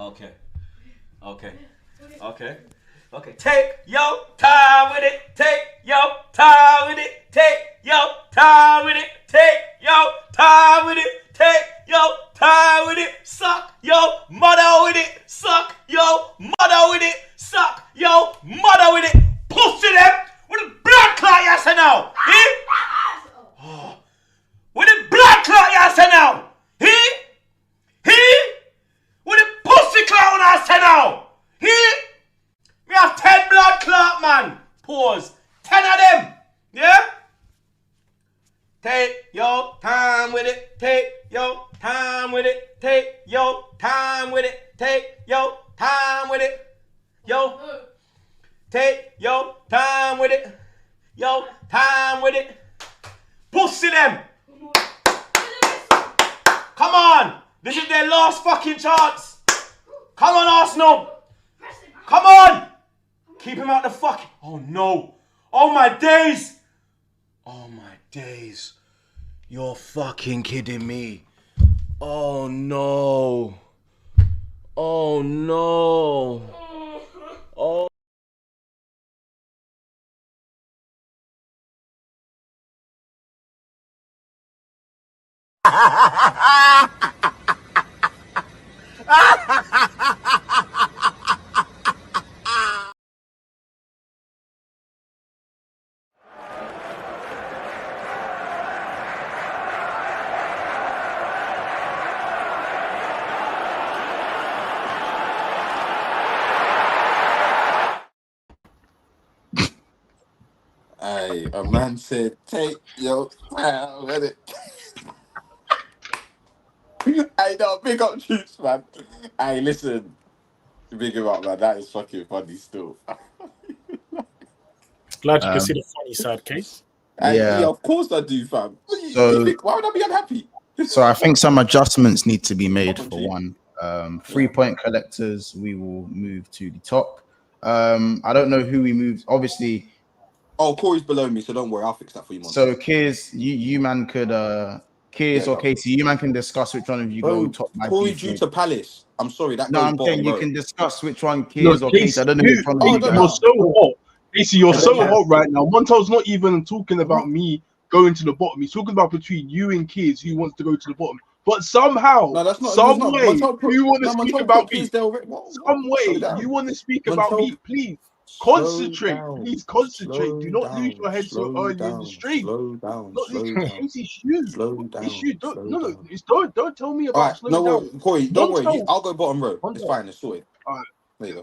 Okay. Take your time with it. Take your time with it. Take your time with it. Take your time with it. Take your time with it. Suck your mother with it. Suck your mother with it. Suck your mother with it. Pussy them with the blood clot you say now. Oh. With the blood clot you say now. With the pussy clot when I say now. We have 10 blood clot, man. Pause. 10 of them. Yeah? Take your time with it. Take your time with it. Take your time with it. Take your time with it. Yo. Take your time with it. Your time with it. Pussy them. Come on. This is their last fucking chance. Come on, Arsenal. Come on. Keep him out the fucking... Oh, no. Oh, my days. Oh, my days. You're fucking kidding me. Oh, no. Oh, no. Oh. Hey, a man said, take your time with it. Hey, no, big up Juice, man. Hey, listen. Big him up, man. That is fucking funny still. Glad you can see the funny side, Case. Hey, Yeah. of course I do, fam. So- Why would I be unhappy? So I think some adjustments need to be made for one. 3-point collectors, we will move to the top. I don't know who we moved. Obviously, Oh, Corey's below me, so don't worry. I'll fix that for you, man. so Kiers, you man could Kiers or Casey, you man can discuss which one of you go top. Corey due to Palace. I'm sorry, that No, goes I'm bottom saying you row. can discuss which one Kiers or Casey. I don't know which one of Oh, you don't guys. You're so hot. Casey, you're so Yeah. hot right now. Montel's not even talking about me going to the bottom. He's talking about between you and Kids who wants to go to the bottom. But somehow, No, that's not. some not, way, you want to speak about me. Some way, you want to speak about me, please. Concentrate, please concentrate. Do not lose your head so early in the stream. Slow down. Not Slow lose. down. It's you. Slow down. It's you. Don't, slow no, down. it's don't tell me All about right, slowing no, down. Corey, don't worry. Montel. I'll go bottom row. It's Montel. fine. It's sorted. All right. There you go.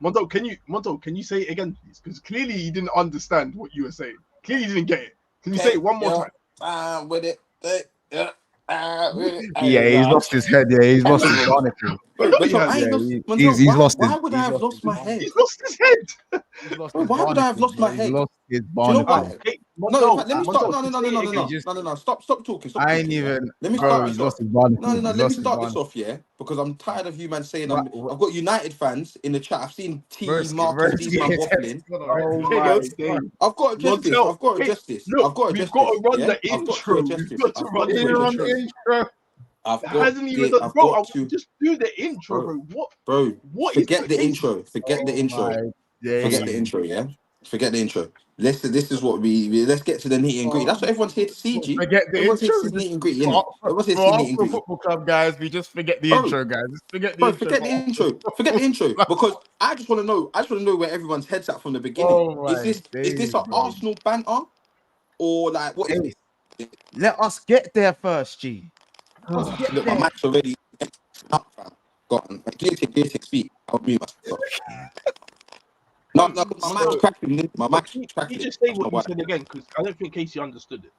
Montel, can you say it again, please? Because clearly you didn't understand what you were saying. Clearly you didn't get it. Can you say it one more time? With it. Yeah, he's lost his head. Yeah, he's lost his barnacle. He's lost his. Why would I have lost my head? He's lost his head. Why would I have lost my head? He's lost his Do you know barnacle. what? No, let me start. No. Stop talking. I ain't even. Let me Bro, start. he's lost his barnacle. No. Let me start this off, yeah, because I'm tired of you, man, saying I've got United fans in the chat. I've seen T, Marcus, these man waffling. I've got to address this. I've got to address this. Look, we've got to run the intro. We've got to run the intro. Hasn't even done, bro. Just do the intro, bro. What? Forget the intro. Forget the intro. Forget the intro. Yeah. Forget the intro. This is what let's get to the meet and greet. That's what everyone's here to see, G. Forget the everyone's intro. Here to see meet and greet, innit? Everyone's here to see meet and greet. Football club guys, we just forget the intro, guys. Just forget the intro. Forget the intro. Forget the intro. Because I just want to know. I just want to know where everyone's head's at from the beginning. Is this an Arsenal banter, or like what is it? Let us get there first, G. Look, my match already. Got on. Gear speak. I'll mute myself. No, my match cracking. My match cracking. You just say what you said again, because I don't think Casey understood it.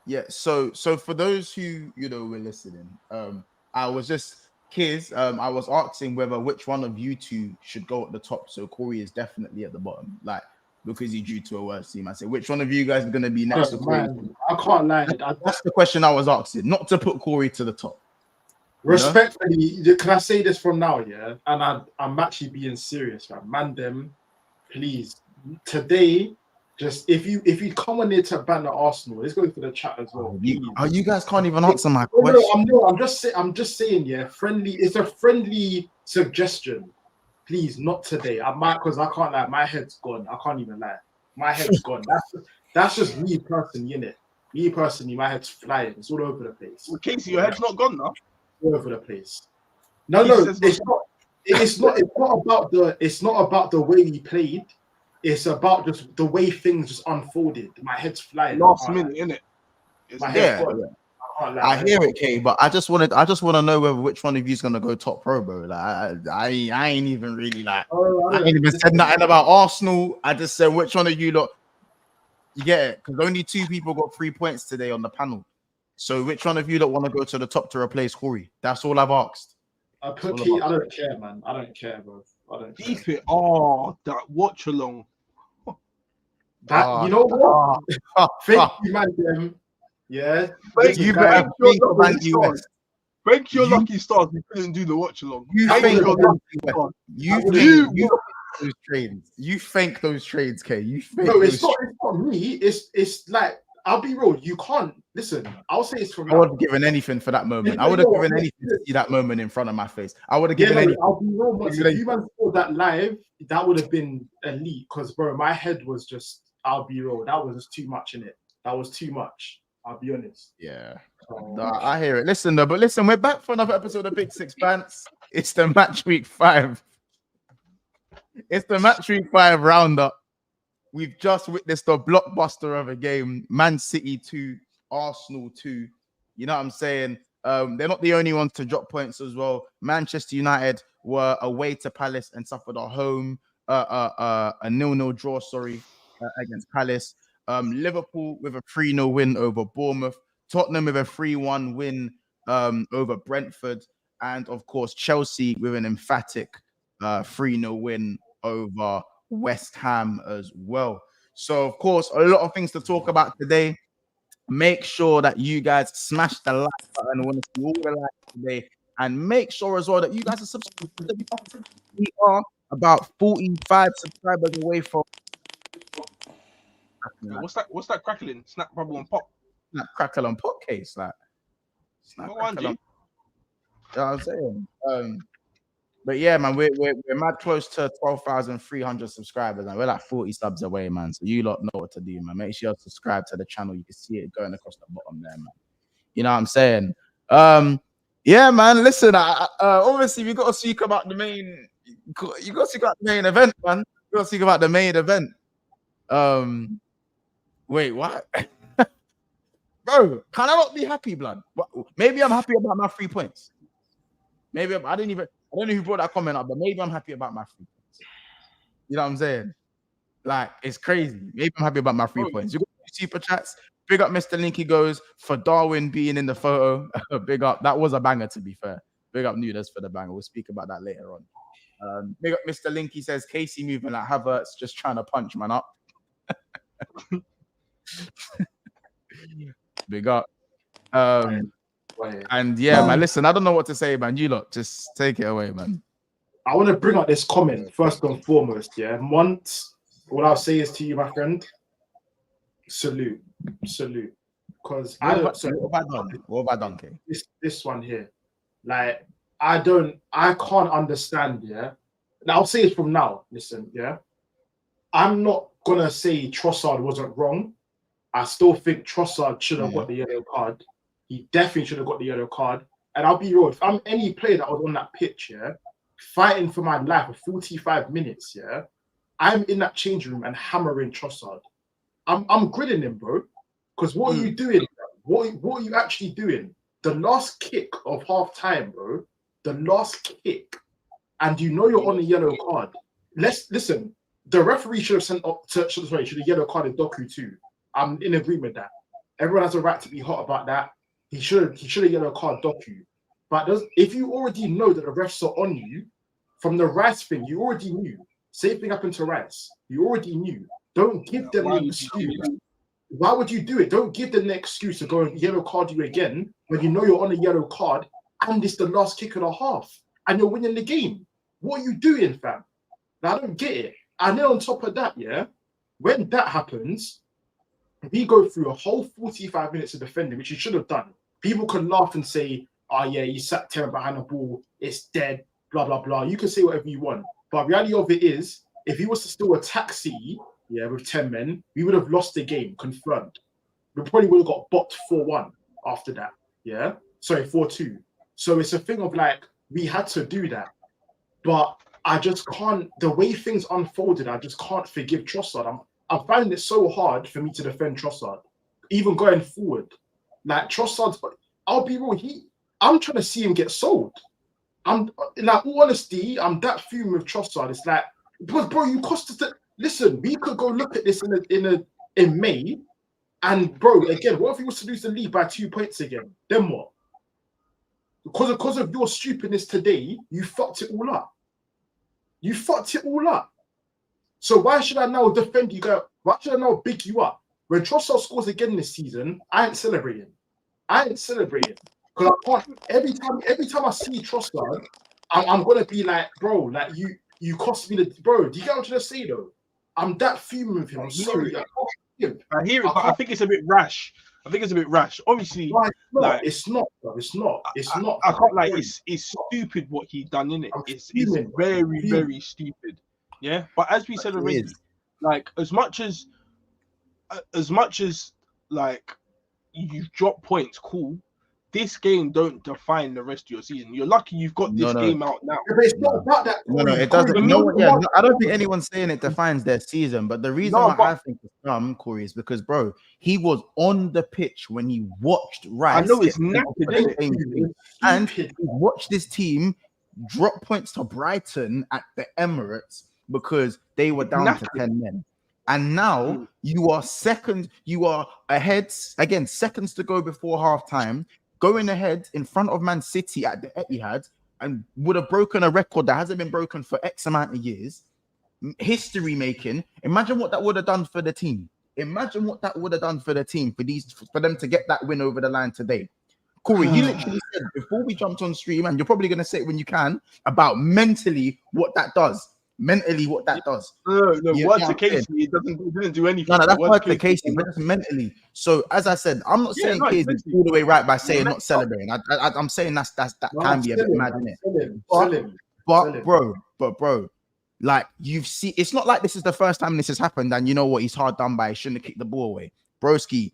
Yeah. So for those who were listening, I was just I was asking which one of you two should go at the top. So Corey is definitely at the bottom, like because he drew to a worse team. I said, which one of you guys is going to be next to Corey? Man, I can't lie. That's the question I was asking, not to put Corey to the top. Respectfully, can I say this from now? Yeah, and I'm actually being serious, man. Them, please. Today, just if you come on here to ban the Arsenal, let's go for the chat as well. You guys can't even answer my question. No, I'm just saying, yeah. Friendly. It's a friendly suggestion. Please, not today. I might, because I can't lie. My head's gone. I can't even lie. My head's gone. That's just me personally, innit? Me personally, my head's flying. It's all over the place. Well, Casey, your head's not gone now. All over the place. No, it's not. It's not about the way we played. It's about just the way things just unfolded. My head's flying. Last minute, innit? My head's gone. I hear it, Kay, but I just want to know whether which one of you is gonna go top pro, bro. Like, I ain't even really like. I ain't even said nothing about Arsenal. I just said which one of you lot. You get it? Because only 2 people got 3 points today on the panel. So which one of you lot want to go to the top to replace Corey? That's all I've asked. I don't care, man. I don't care, bro. I don't care. Keep it. Oh, that watch along. You know what? Thank you, man. Yeah. Thank you better think about US. Thank your lucky stars we couldn't do the watch along. You thank those trades, Kay. It's not me. It's like, I'll be real. You can't listen. I'll say it's from. I would have given anything for that moment. I would have given anything to see that moment in front of my face. I would have given anything. I'll be real. If you man saw that live, that would have been elite. Because, bro, my head was just. I'll be real. That was just too much in it. That was too much. I'll be honest. Yeah. I hear it. Listen, we're back for another episode of Big Six Bants. It's the match week 5. It's the match week 5 roundup. We've just witnessed a blockbuster of a game. Man City 2, Arsenal 2. You know what I'm saying? They're not the only ones to drop points as well. Manchester United were away to Palace and suffered a 0-0 draw, against Palace. Liverpool with a 3-0 win over Bournemouth. Tottenham with a 3-1 win over Brentford. And, of course, Chelsea with an emphatic 3-0 win over West Ham as well. So, of course, a lot of things to talk about today. Make sure that you guys smash the like button. I want to see all the likes today. And make sure as well that you guys are subscribed. We are about 45 subscribers away from. What's that crackling? Snap, bubble, and pop. Snap, crackle, and pop case, like. Snap, crackle, you know what I'm saying? But yeah, man, we're mad close to 12,300 subscribers, and we're like 40 subs away, man. So you lot know what to do, man. Make sure you subscribe to the channel. You can see it going across the bottom there, man. You know what I'm saying? Yeah, man. Listen, obviously we got to speak about the main. You got to speak about the main event, man. You got to speak about the main event. Wait, what? Bro, can I not be happy, blood? Maybe I'm happy about my 3 points. Maybe I don't know who brought that comment up, but maybe I'm happy about my 3 points. You know what I'm saying? Like, it's crazy. Maybe I'm happy about my 3 points. You got super chats. Big up Mr. Linky goes for Darwin being in the photo. Big up. That was a banger, to be fair. Big up Nunes for the banger. We'll speak about that later on. Big up Mr. Linky says Casey moving like Havertz, just trying to punch man up. Big up. And yeah, man, listen, I don't know what to say, man. You lot, just take it away, man. I want to bring up this comment first and foremost, yeah. Once, what I'll say is to you, my friend, salute. Because what have I done, Kay? This one here. Like, I can't understand, yeah. Now, I'll say it from now. Listen, yeah. I'm not gonna say Trossard wasn't wrong. I still think Trossard should have got the yellow card. He definitely should have got the yellow card. And I'll be real, if I'm any player that was on that pitch, yeah, fighting for my life for 45 minutes, yeah, I'm in that changing room and hammering Trossard. I'm grilling him, bro. Because what are you doing? What are you actually doing? The last kick of half time, bro. The last kick. And you know you're on a yellow card. Listen. The referee should have should have yellow carded Doku too. I'm in agreement with that. Everyone has a right to be hot about that. He should have yellow card Doku. But if you already know that the refs are on you, from the Rice thing, you already knew. Same thing happened to Rice. You already knew. Don't give them an excuse. Why would you do it? Don't give them the excuse to go and yellow card you again when you know you're on a yellow card and it's the last kick and a half and you're winning the game. What are you doing, fam? Now, I don't get it. And then on top of that, yeah, when that happens, we go through a whole 45 minutes of defending, which you should have done. People can laugh and say, oh, yeah, you sat 10 behind the ball, it's dead, blah blah blah. You can say whatever you want, but reality of it is, if he was to still attack City, with 10 men, we would have lost the game, confirmed. We probably would have got bopped 4-1 after that. Yeah, sorry, 4-2. So it's a thing of like we had to do that, but I just can't. The way things unfolded, I just can't forgive Trossard. I'm finding it so hard for me to defend Trossard, even going forward. Like Trossard, I'll be real. I'm trying to see him get sold. I'm like, all honesty, I'm that fuming with Trossard. It's like, because bro, you cost us. Listen, we could go look at this in May, and bro, again, what if he was to lose the league by 2 points again? Then what? Because of your stupidness today, you fucked it all up. You fucked it all up. So why should I now defend you, guys? Why should I now big you up? When Trossard scores again this season, I ain't celebrating. Because I can't. Every time I see Trossard, I'm gonna be like, bro, like you cost me the bro. Do you get what I'm trying to say though? I'm that fuming with him. I'm sorry. I hear it, but I think it's a bit rash. Obviously, it's not. I can't like. It's stupid what he done in it. It's very very stupid. Yeah, but as we said already, like as much as like you've dropped points, cool. This game don't define the rest of your season. You're lucky you've got this game out now. But it's not about that. No, it doesn't. I don't think anyone's saying it defines their season. But the reason why I think it's dumb, Corey, is because, bro, he was on the pitch when he watched Rice. I know it's knackered, and he watched this team drop points to Brighton at the Emirates because they were down to 10 men. And now you are ahead again, seconds to go before halftime. Going ahead in front of Man City at the Etihad and would have broken a record that hasn't been broken for X amount of years. History making. Imagine what that would have done for the team. For them to get that win over the line today. Corey, you literally said before we jumped on stream, and you're probably going to say it when you can, about mentally what that does. No, what's the case? It didn't do anything. No, that's not the case, but it's mentally. So, as I said, I'm not saying K's is all the way right by saying not celebrating. I'm saying that can be a bit mad, innit? But bro, like you've seen, it's not like this is the first time this has happened, and you know what? He's hard done by. He shouldn't have kicked the ball away, broski.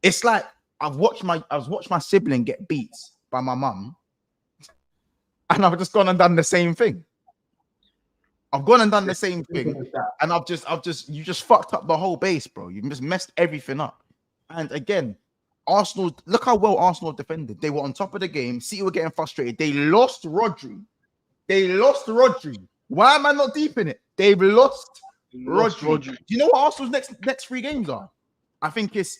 It's like I've watched my sibling get beat by my mum, and I've just gone and done the same thing. I've gone and done the same thing, and you just fucked up the whole base, bro. You just messed everything up. And again, Arsenal, look how well Arsenal defended. They were on top of the game. City were getting frustrated. They lost Rodri. Why am I not deep in it? They've lost Rodri. Do you know what Arsenal's next 3 games are? I think it's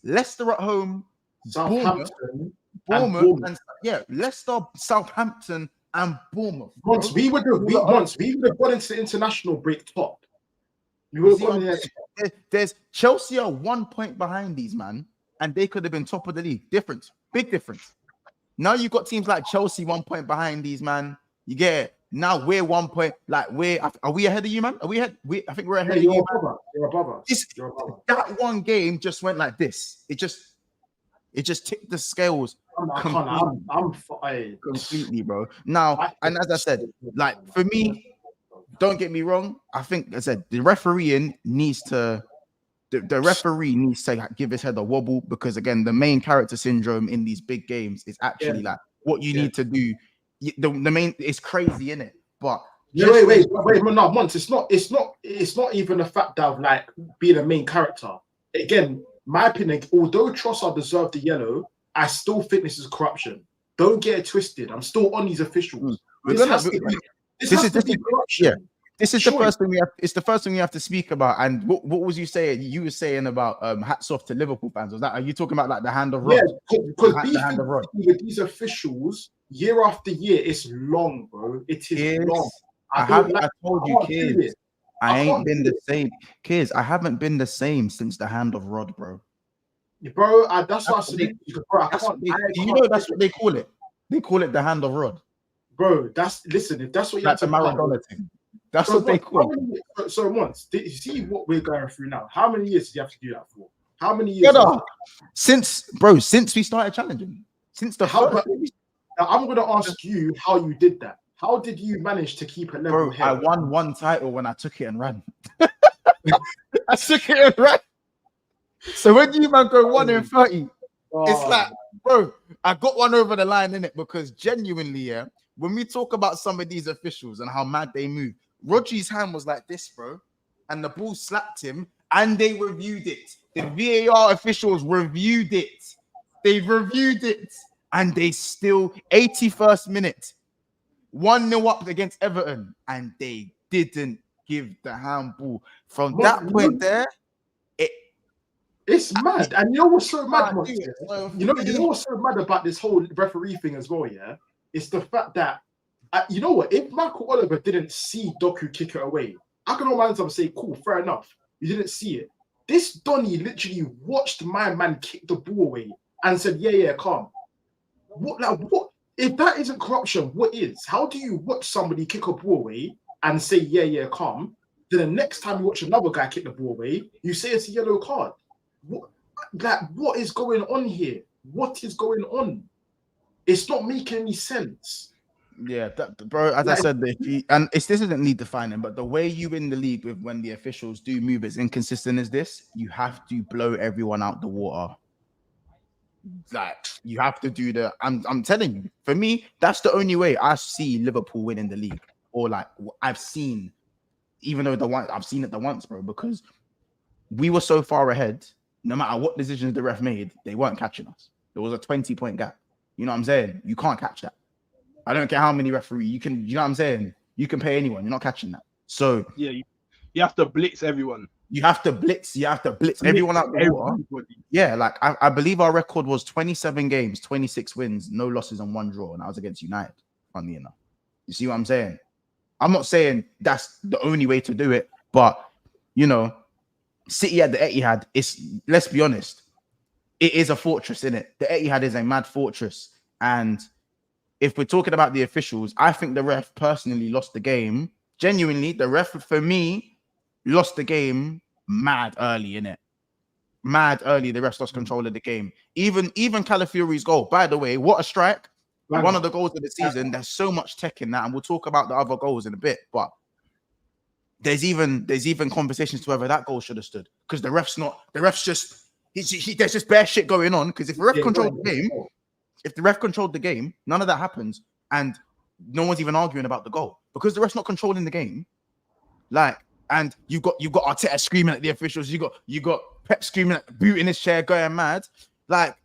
Leicester at home, Southampton, Bournemouth, and Leicester, Southampton, and Bournemouth. Once we would have gone into the international break top. There's Chelsea are 1 point behind these, man, and they could have been top of the league. Big difference. Now you've got teams like Chelsea 1 point behind these, man. You get it. Now we're 1 point. Like are we ahead of you, man? Are we ahead? I think we're ahead of you. You're above us. That one game just went like this. It just tipped the scales. I'm completely, bro. Now, and as I said, like for me, don't get me wrong. I think, as I said, the referee needs to give his head a wobble, because again, the main character syndrome in these big games is actually like what you need to do. The main is crazy, innit? But wait, no, Monts. It's not even the fact of like being a main character. Again, my opinion, although Trossard deserved the yellow, I still think this is corruption. Don't get it twisted. I'm still on these officials. This is corruption. Yeah, this is the first thing we have. It's the first thing we have to speak about. And what was you saying? You were saying about hats off to Liverpool fans. Was that? Are you talking about like the hand of Rod? Yeah, because with these officials year after year, it's long, bro. It is long. I told you, kids. I ain't been the same. Kids, I haven't been the same since the hand of Rod, bro. Bro, that's what I said. Do you know that's what they call it? They call it the hand of Rod. Bro, if that's what you have to Maradona thing. That's what they call it. So once, you see what we're going through now. How many years do you have to do that for? How many years? Since we started challenging. Since the I'm going to ask you how you did that. How did you manage to keep a level head? I won one title when I took it and ran. I took it and ran. So when you man go 1-30, it's like, bro, I got one over the line in it because genuinely, yeah, when we talk about some of these officials and how mad they move, Rodri's hand was like this, bro, and the ball slapped him, and they reviewed it. The VAR officials reviewed it. They reviewed it, and they still 81st minute 1-0 up against Everton, and they didn't give the handball. From that point there, it's mad. And you know what's so mad? You know what's so mad about this whole referee thing as well, yeah? It's the fact that, you know what, if Michael Oliver didn't see Doku kick it away, I can almost say, cool, fair enough. You didn't see it. This Donny literally watched my man kick the ball away and said, yeah, calm. What? If that isn't corruption, what is? How do you watch somebody kick a ball away and say, yeah, calm? Then the next time you watch another guy kick the ball away, you say it's a yellow card. What is going on here? What is going on? It's not making any sense. Yeah, bro. As I said, this isn't league defining, but the way you win the league with when the officials do move as inconsistent as this, you have to blow everyone out the water. Like you have to do the. I'm telling you, for me, that's the only way I see Liverpool winning the league, or like I've seen, even though I've seen it the once, bro, because we were so far ahead. No matter what decisions the ref made, they weren't catching us. There was a 20-point gap. You know what I'm saying? You can't catch that. I don't care how many referees you can. You know what I'm saying? You can pay anyone. You're not catching that. So yeah, you have to blitz everyone. You have to blitz everyone out the water. Yeah, like I believe our record was 27 games, 26 wins, no losses, and 1 draw, and I was against United. Funny enough, you see what I'm saying? I'm not saying that's the only way to do it, but you know. City at the Etihad, let's be honest, it is a fortress, innit? The Etihad is a mad fortress. And if we're talking about the officials, I think the ref personally lost the game. Genuinely, the ref, for me, lost the game mad early, innit? Mad early, the ref lost control of the game. Even Calafiori's goal, by the way, what a strike. One of the goals of the season, there's so much tech in that, and we'll talk about the other goals in a bit, but there's even conversations to whether that goal should have stood because the ref's just there's just bare shit going on because if the ref controlled the game, none of that happens and no one's even arguing about the goal because the ref's not controlling the game. Like, and you've got Arteta screaming at the officials, you got Pep screaming at booting his chair, going mad. Like,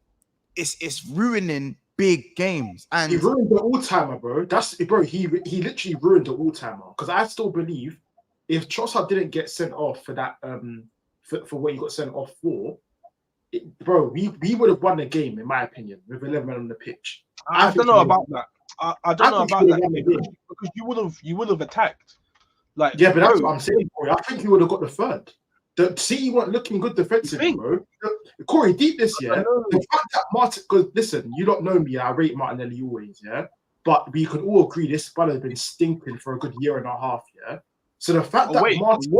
it's ruining big games. And he ruined the all-timer, bro. He literally ruined the all-timer because I still believe. If Trossard didn't get sent off for that, for what he got sent off for, we would have won the game, in my opinion, with 11 men on the pitch. I don't know about that. I don't know about that because you would have attacked. Like yeah, but that's what I'm saying, Corey. I think you would have got the third. The City weren't looking good defensively, bro. Corey, deep this year. The fact that Martin, because listen, you don't know me. I rate Martinelli always, yeah. But we can all agree this spell has been stinking for a good year and a half, yeah. So the fact that Martin,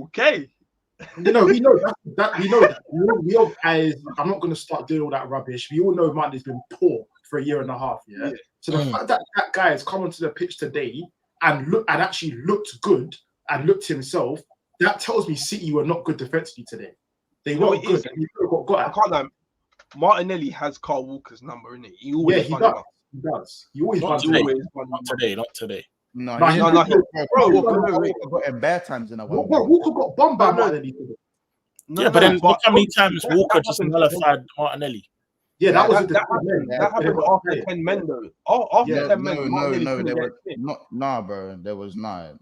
okay. We know that. We all guys, I'm not going to start doing all that rubbish. We all know Martin's been poor for a year and a half, yeah. So the fact that that guy has come onto the pitch today and actually looked good and looked himself, that tells me City were not good defensively today. They weren't good. I can't lie. Martinelli has Carl Walker's number, innit? He always he does. He always not today. No, Walker got in bare times in a while. Walker got bombed by Martinelli. But then look how many times Walker just nullified Martinelli. Yeah, that happened after 10 men though. After 10 men, there was not. Bro, there was no.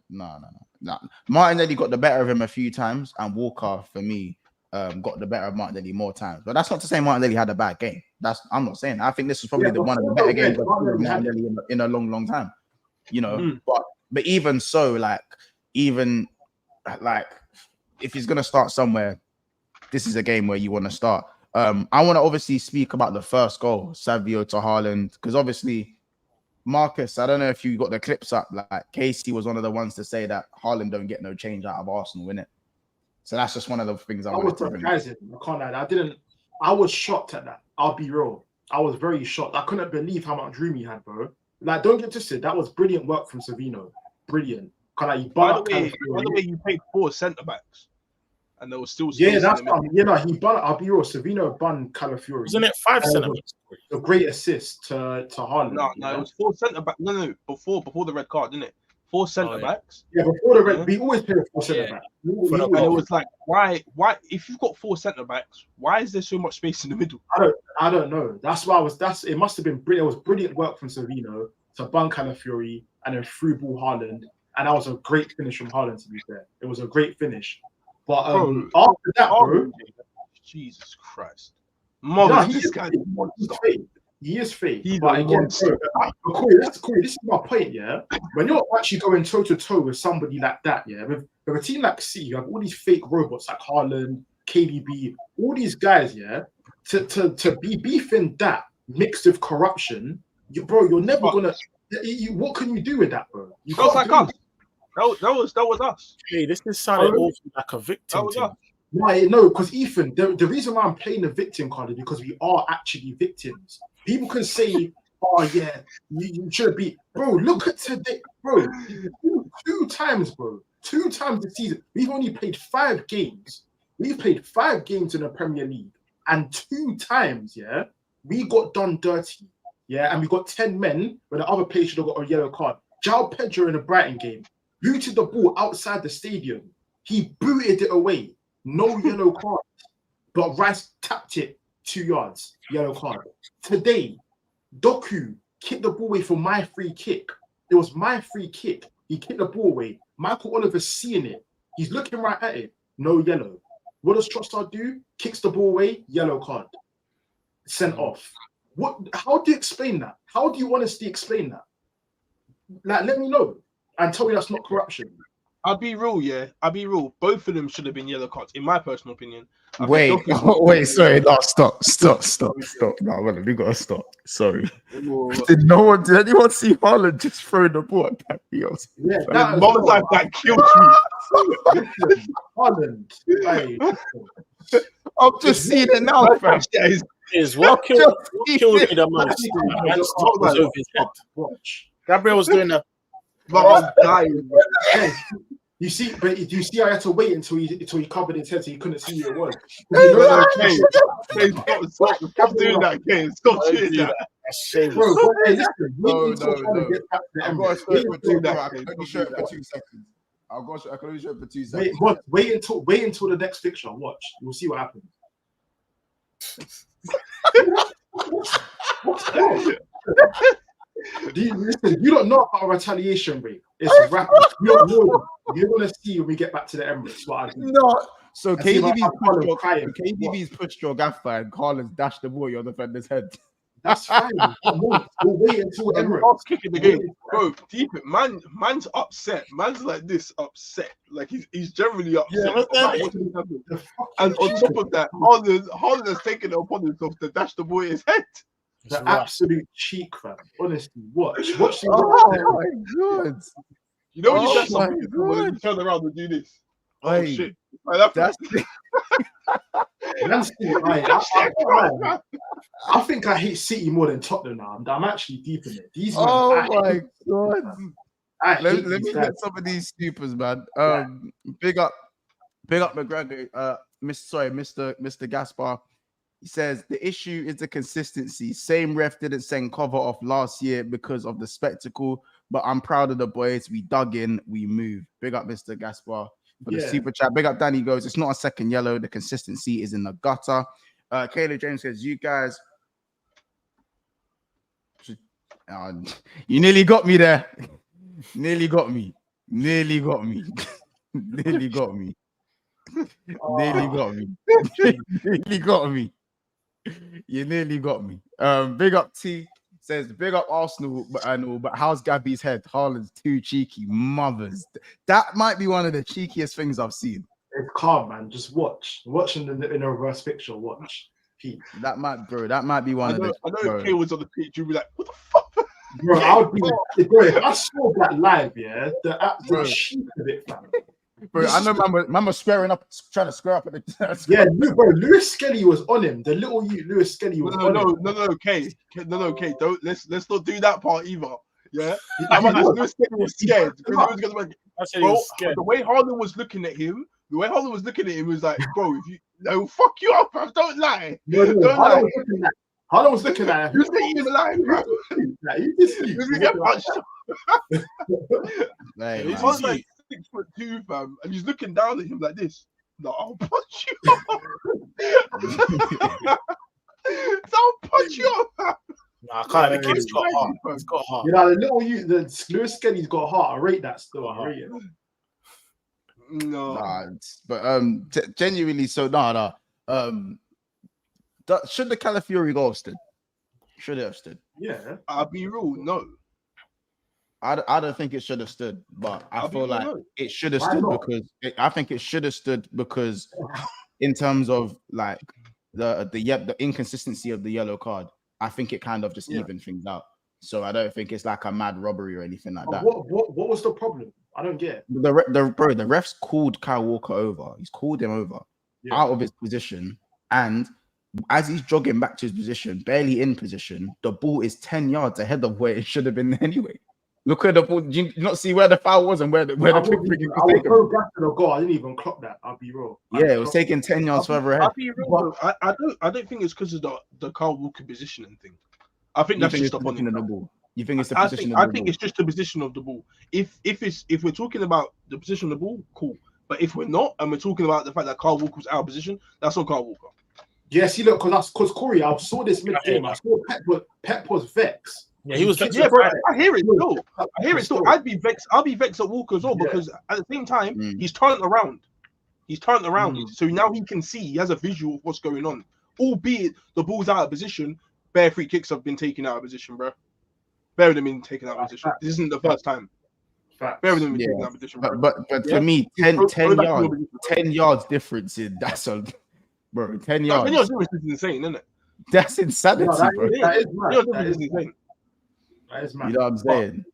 Martinelli got the better of him a few times, and Walker, for me, got the better of Martinelli more times. But that's not to say Martinelli had a bad game. I'm not saying. I think this was probably one of the better games of Martinelli in a long time. You know, but even so, even if he's gonna start somewhere, this is a game where you want to start. I want to obviously speak about the first goal, Savinho to Haaland, because obviously, Marcus, I don't know if you got the clips up. Like Casey was one of the ones to say that Haaland don't get no change out of Arsenal, innit? So that's just one of the things I wanted to bring up. I can't lie. I was shocked at that. I'll be real. I was very shocked. I couldn't believe how much room he had, bro. Like, don't get twisted. That was brilliant work from Savinho. Brilliant. By the way, you played 4 centre backs, and there was still space that's he bun. I'll be real. Savinho bun Calafiori. Wasn't it 5 centre backs? A great assist to Haaland. No, it was 4 centre backs. No, before the red card, didn't it? 4 centre backs. Yeah, before the red, we always play 4 centre backs. And it was like, why? If you've got 4 centre backs, why is there so much space in the middle? I don't know. That's why it must have been brilliant. It was brilliant work from Savinho to bun Calafiori and then through ball Haaland. And that was a great finish from Haaland, to be fair. It was a great finish. But after that, bro. Jesus Christ. He is fake. But again, Corey, this is my point, yeah? When you're actually going toe-to-toe with somebody like that, yeah? With a team like City, you have all these fake robots like Haaland, KDB, all these guys, yeah? To be beefing that mixed with corruption, you're never going to... What can you do with that, bro? That was like us. That was us. Hey, this is sounding awful like a victim. No, because Ethan, the reason why I'm playing the victim card is because we are actually victims. People can say, "Oh yeah, you should be." Bro, look at today, bro. 2 times, bro. 2 times this season. We've only played 5 games. We've played 5 games in the Premier League, and 2 times, yeah, we got done dirty. Yeah, and we got 10 men when the other player should have got a yellow card. João Pedro in the Brighton game booted the ball outside the stadium. He booted it away. No yellow card. But Rice tapped it 2 yards. Yellow card. Today, Doku kicked the ball away for my free kick. It was my free kick. He kicked the ball away. Michael Oliver's seeing it. He's looking right at it. No yellow. What does Trossard do? Kicks the ball away. Yellow card. Sent off. How do you explain that? How do you honestly explain that? Like, let me know and tell me that's not corruption. I'll be real, yeah. I'll be real. Both of them should have been yellow cards, in my personal opinion. Sorry, no, stop. No, we gotta stop. Sorry. Did anyone see Haaland just throwing the ball at Patrios? Yeah, that killed me. Haaland. I'm just seeing it now, fam. What killed me the most? Watch. Gabriel was doing a. You see, but do you see? I had to wait until he covered his head so he couldn't see who it was. Stop doing that, Kane. Stop doing that. Bro, hey, listen. No. I've got to show it for 2 seconds. I can only show it for 2 seconds. Wait until the next fixture. Watch. You'll see what happens. What's that? You don't know about retaliation rate. It's rapid. You're going to see when we get back to the Emirates. No. So KDB's pushed your gaffer and Haaland's dashed the ball at your defender's head. That's fine. We'll wait until Emirates. Kicking the game. Bro, deep it. Man's upset. Man's like this, upset. Like he's generally upset. Yeah, and on top of that, Haaland has taken it upon himself to dash the ball at his head. The absolute cheek, fam. Honestly, watch. Oh my God. You know when you dash something, when you turn around and do this. Oh shit. That's I think I hate City more than Tottenham now. I'm actually deep in it. My God. Let me get some of these supers, man. Big up McGregor. Mr. Gaspar. He says the issue is the consistency. Same ref didn't send cover off last year because of the spectacle, but I'm proud of the boys. We dug in, we moved. Big up Mr. Gaspar for the super chat. Big up Danny goes, it's not a second yellow. The consistency is in the gutter. Kayla James says, you guys, you nearly got me there. Nearly got me. Nearly got me. Nearly got me. You nearly got me. Big up T says, big up Arsenal, but how's Gabby's head? Haaland's too cheeky. Mothers. That might be one of the cheekiest things I've seen. It's calm, man. Just watch. Watching in a reverse picture. Watch. Pete. That might be one of the. I know if Kay was on the pitch, you'd be like, what the fuck? Bro, I would be. Bro, if I saw that live, yeah, the cheek of it, fam. Bro, I know man was trying to square up at the. Yeah, bro, Lewis Skelly was on him. The little Lewis Skelly was on him. No, Kay. Don't let's not do that part either. Yeah, I'm like, Lewis was scared. Bro, scared. the way Haaland was looking at him, was like, bro, if you no fuck you up, bro. Don't lie. Don't lie. Haaland was looking at You think he's alive, bro? He was gonna get punched. He's like 6'2", fam, and he's looking down at him like this. No, I'll punch you up. I'll punch you up. Nah, I can't. The kid's got heart. He's got heart. You know, the little the Lewis Skelly's got heart. I rate that still. I rate it. No, but genuinely, so no. Should the Calafiori go have stood? Should it have stood? Yeah, I'll be real. No, I don't think it should have stood, but I feel like it should have stood because I think it should have stood because in terms of like the inconsistency of the yellow card, I think it kind of just evened things out. So I don't think it's like a mad robbery or anything like that. What was the problem? I don't get it. The refs called Kyle Walker over. He's called him over out of his position, and as he's jogging back to his position, barely in position, the ball is 10 yards ahead of where it should have been anyway. Look at the ball. Did you not see where the foul was and where the quick free kick was taken? I didn't even clock that. I'll be real. Yeah, it was taking 10 yards further ahead. I'll be real. I don't think it's because of the Kyle Walker positioning thing. I think that's just the position of the ball. You think it's the position of the ball? I think it's just the position of the ball. If we're talking about the position of the ball, cool. But if we're not, and we're talking about the fact that Kyle Walker was out of position, that's on Kyle Walker. Yes, you look, because Corey, I saw this mid-game. I saw Pep was vexed. Yeah, he was vexed. Yeah, bro, I hear it still. I'd be vexed. I'll be vexed at Walker as well because at the same time, he's turned around. So now he can see. He has a visual of what's going on. Albeit the ball's out of position, bare free kicks have been taken out of position, bro. Bare of them been taken out of position. This isn't the first time. Bare of them been taken out of position, bro. But for me, 10 yards difference in that's a bro. 10 yards. 10 yards difference is insane, isn't it? That's insanity, bro. That is mad. That is insane. That is mad. You know what I'm saying?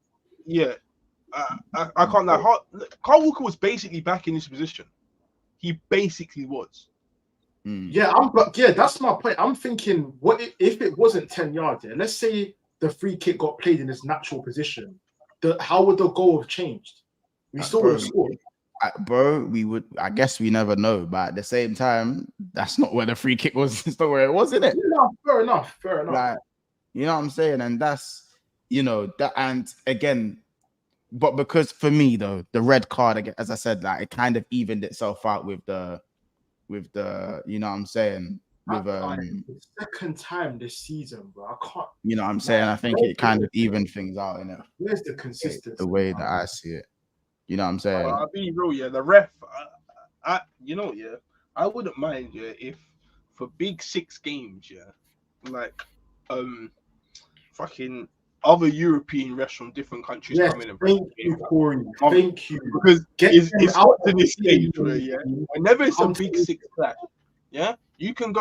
I can't lie. Kyle Walker was basically back in this position. He basically was. Yeah, that's my point. I'm thinking, what if it wasn't 10 yards? Yeah? Let's say the free kick got played in its natural position. How would the goal have changed? We still would have scored. Bro, we would. I guess we never know, but at the same time, that's not where the free kick was. It's not where it was, isn't it? Fair enough. Like, you know what I'm saying? And that's, that. And again, but because for me though, the red card, as I said, like it kind of evened itself out with the, you know what I'm saying? With the second time this season, bro. I can't. You know what I'm saying? I think it kind of evened things out, innit? Where's the consistency? The way that I see it. You know what I'm saying? I'll be real, the ref. I wouldn't mind, if for big 6 games, like, fucking other European refs from different countries come in and thank you, Corey. Thank you. Because it's out to this stage, whenever it's a big 6 clash, you can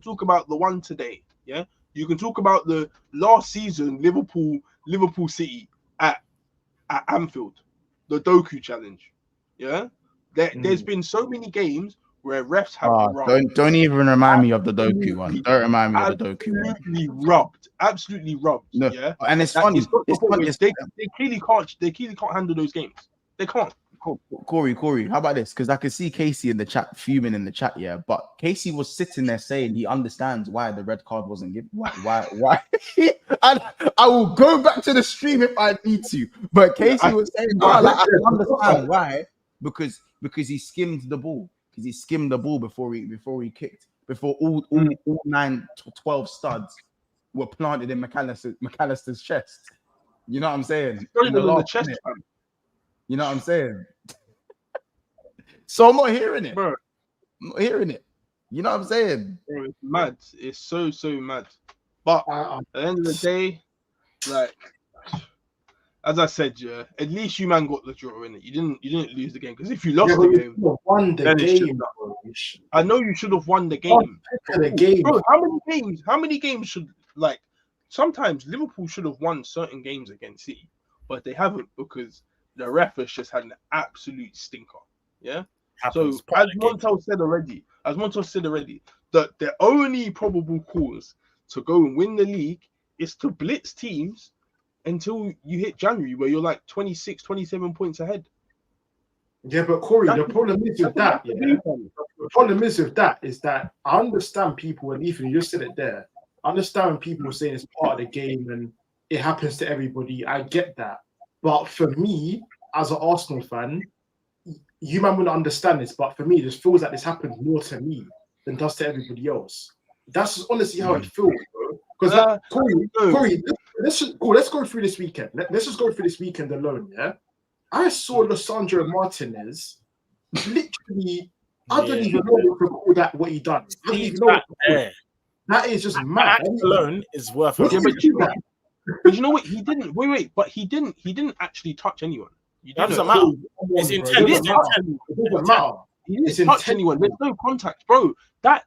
talk about the one today, you can talk about the last season Liverpool City at Anfield. The Doku challenge, There's been so many games where refs have don't even remind me of the Doku one. Don't remind me of the Doku one. Absolutely rubbed. No. Yeah, and it's funny. They clearly can't handle those games. They can't. Corey, how about this? Because I can see Casey in the chat fuming in the chat, but Casey was sitting there saying he understands why the red card wasn't given. Why? I will go back to the stream if I need to. But Casey was saying, I understand why, because he skimmed the ball. Because he skimmed the ball before he kicked. Before all 9 to 12 studs were planted in McAllister's chest. You know what I'm saying? In the chest. You know what I'm saying? So I'm not hearing it, bro. I'm not hearing it. You know what I'm saying? Bro, it's mad. It's so mad. But at the end of the day, like as I said, at least you man got the draw in it. You didn't lose the game because if you lost the game, won the game. I know you should have won the game. Bro, how many games should sometimes Liverpool should have won certain games against City, but they haven't because the ref has just had an absolute stinker. So as Montel said already, that the only probable cause to go and win the league is to blitz teams until you hit January, where you're like 26, 27 points ahead. Yeah, but Corey, the problem is with that. Yeah, the problem is with that is that I understand people, and Ethan, you just said it there. I understand when people are saying it's part of the game and it happens to everybody. I get that, but for me, as an Arsenal fan, you might want to understand this, but for me, it just feels like this happens more to me than does to everybody else. That's just honestly how it feels, bro. Because Corey, let's go through this weekend. Let's just go through this weekend alone, yeah? I saw Lissandro Martinez literally, I don't even know what he done. I don't even know that is just mad. That alone is worth it. But you know what? He didn't but he didn't actually touch anyone. That doesn't matter. It's intent. It doesn't matter. He didn't touch anyone. There's no contact, bro. That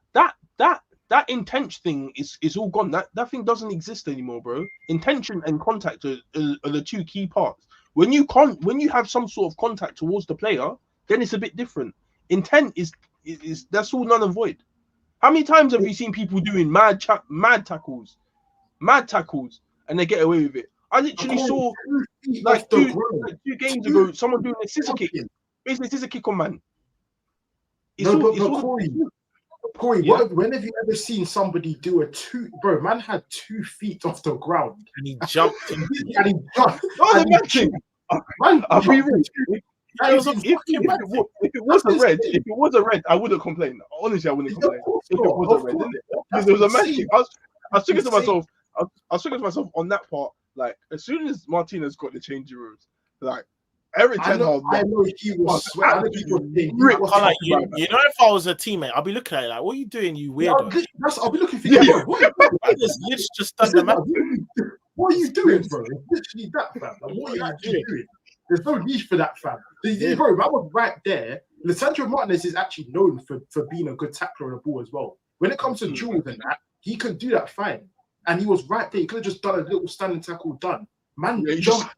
intent thing is all gone. That thing doesn't exist anymore, bro. Intention and contact are the two key parts. When you have some sort of contact towards the player, then it's a bit different. Intent is that's all null and void. How many times have you seen people doing mad tackles, and they get away with it? I literally saw like two games ago someone doing a scissor kick. Basically, scissor kick on man. Corey, when have you ever seen somebody do a two? Bro, man had 2 feet off the ground and he jumped. and he jumped. Oh, the matching. If it was a red, I wouldn't complain. Honestly, I wouldn't complain. If it was a red, didn't it? Because there was a matching. I was thinking to myself. I was thinking to myself on that part. Like as soon as Martinez got the changing rooms, like every time I know he was sweating. You know, if I was a teammate, I'll be looking at it like, "What are you doing, you weirdo?" I'll be looking for you. Just done the match. What are you doing, bro? It's literally that, fam. Like, what are you actually doing? There's no need for that, fam. Bro, I was right there. Lissandro Martinez is actually known for being a good tackler on the ball as well. When it comes to duels and that, he can do that fine. And he was right there. He could have just done a little standing tackle done. Man, jumped.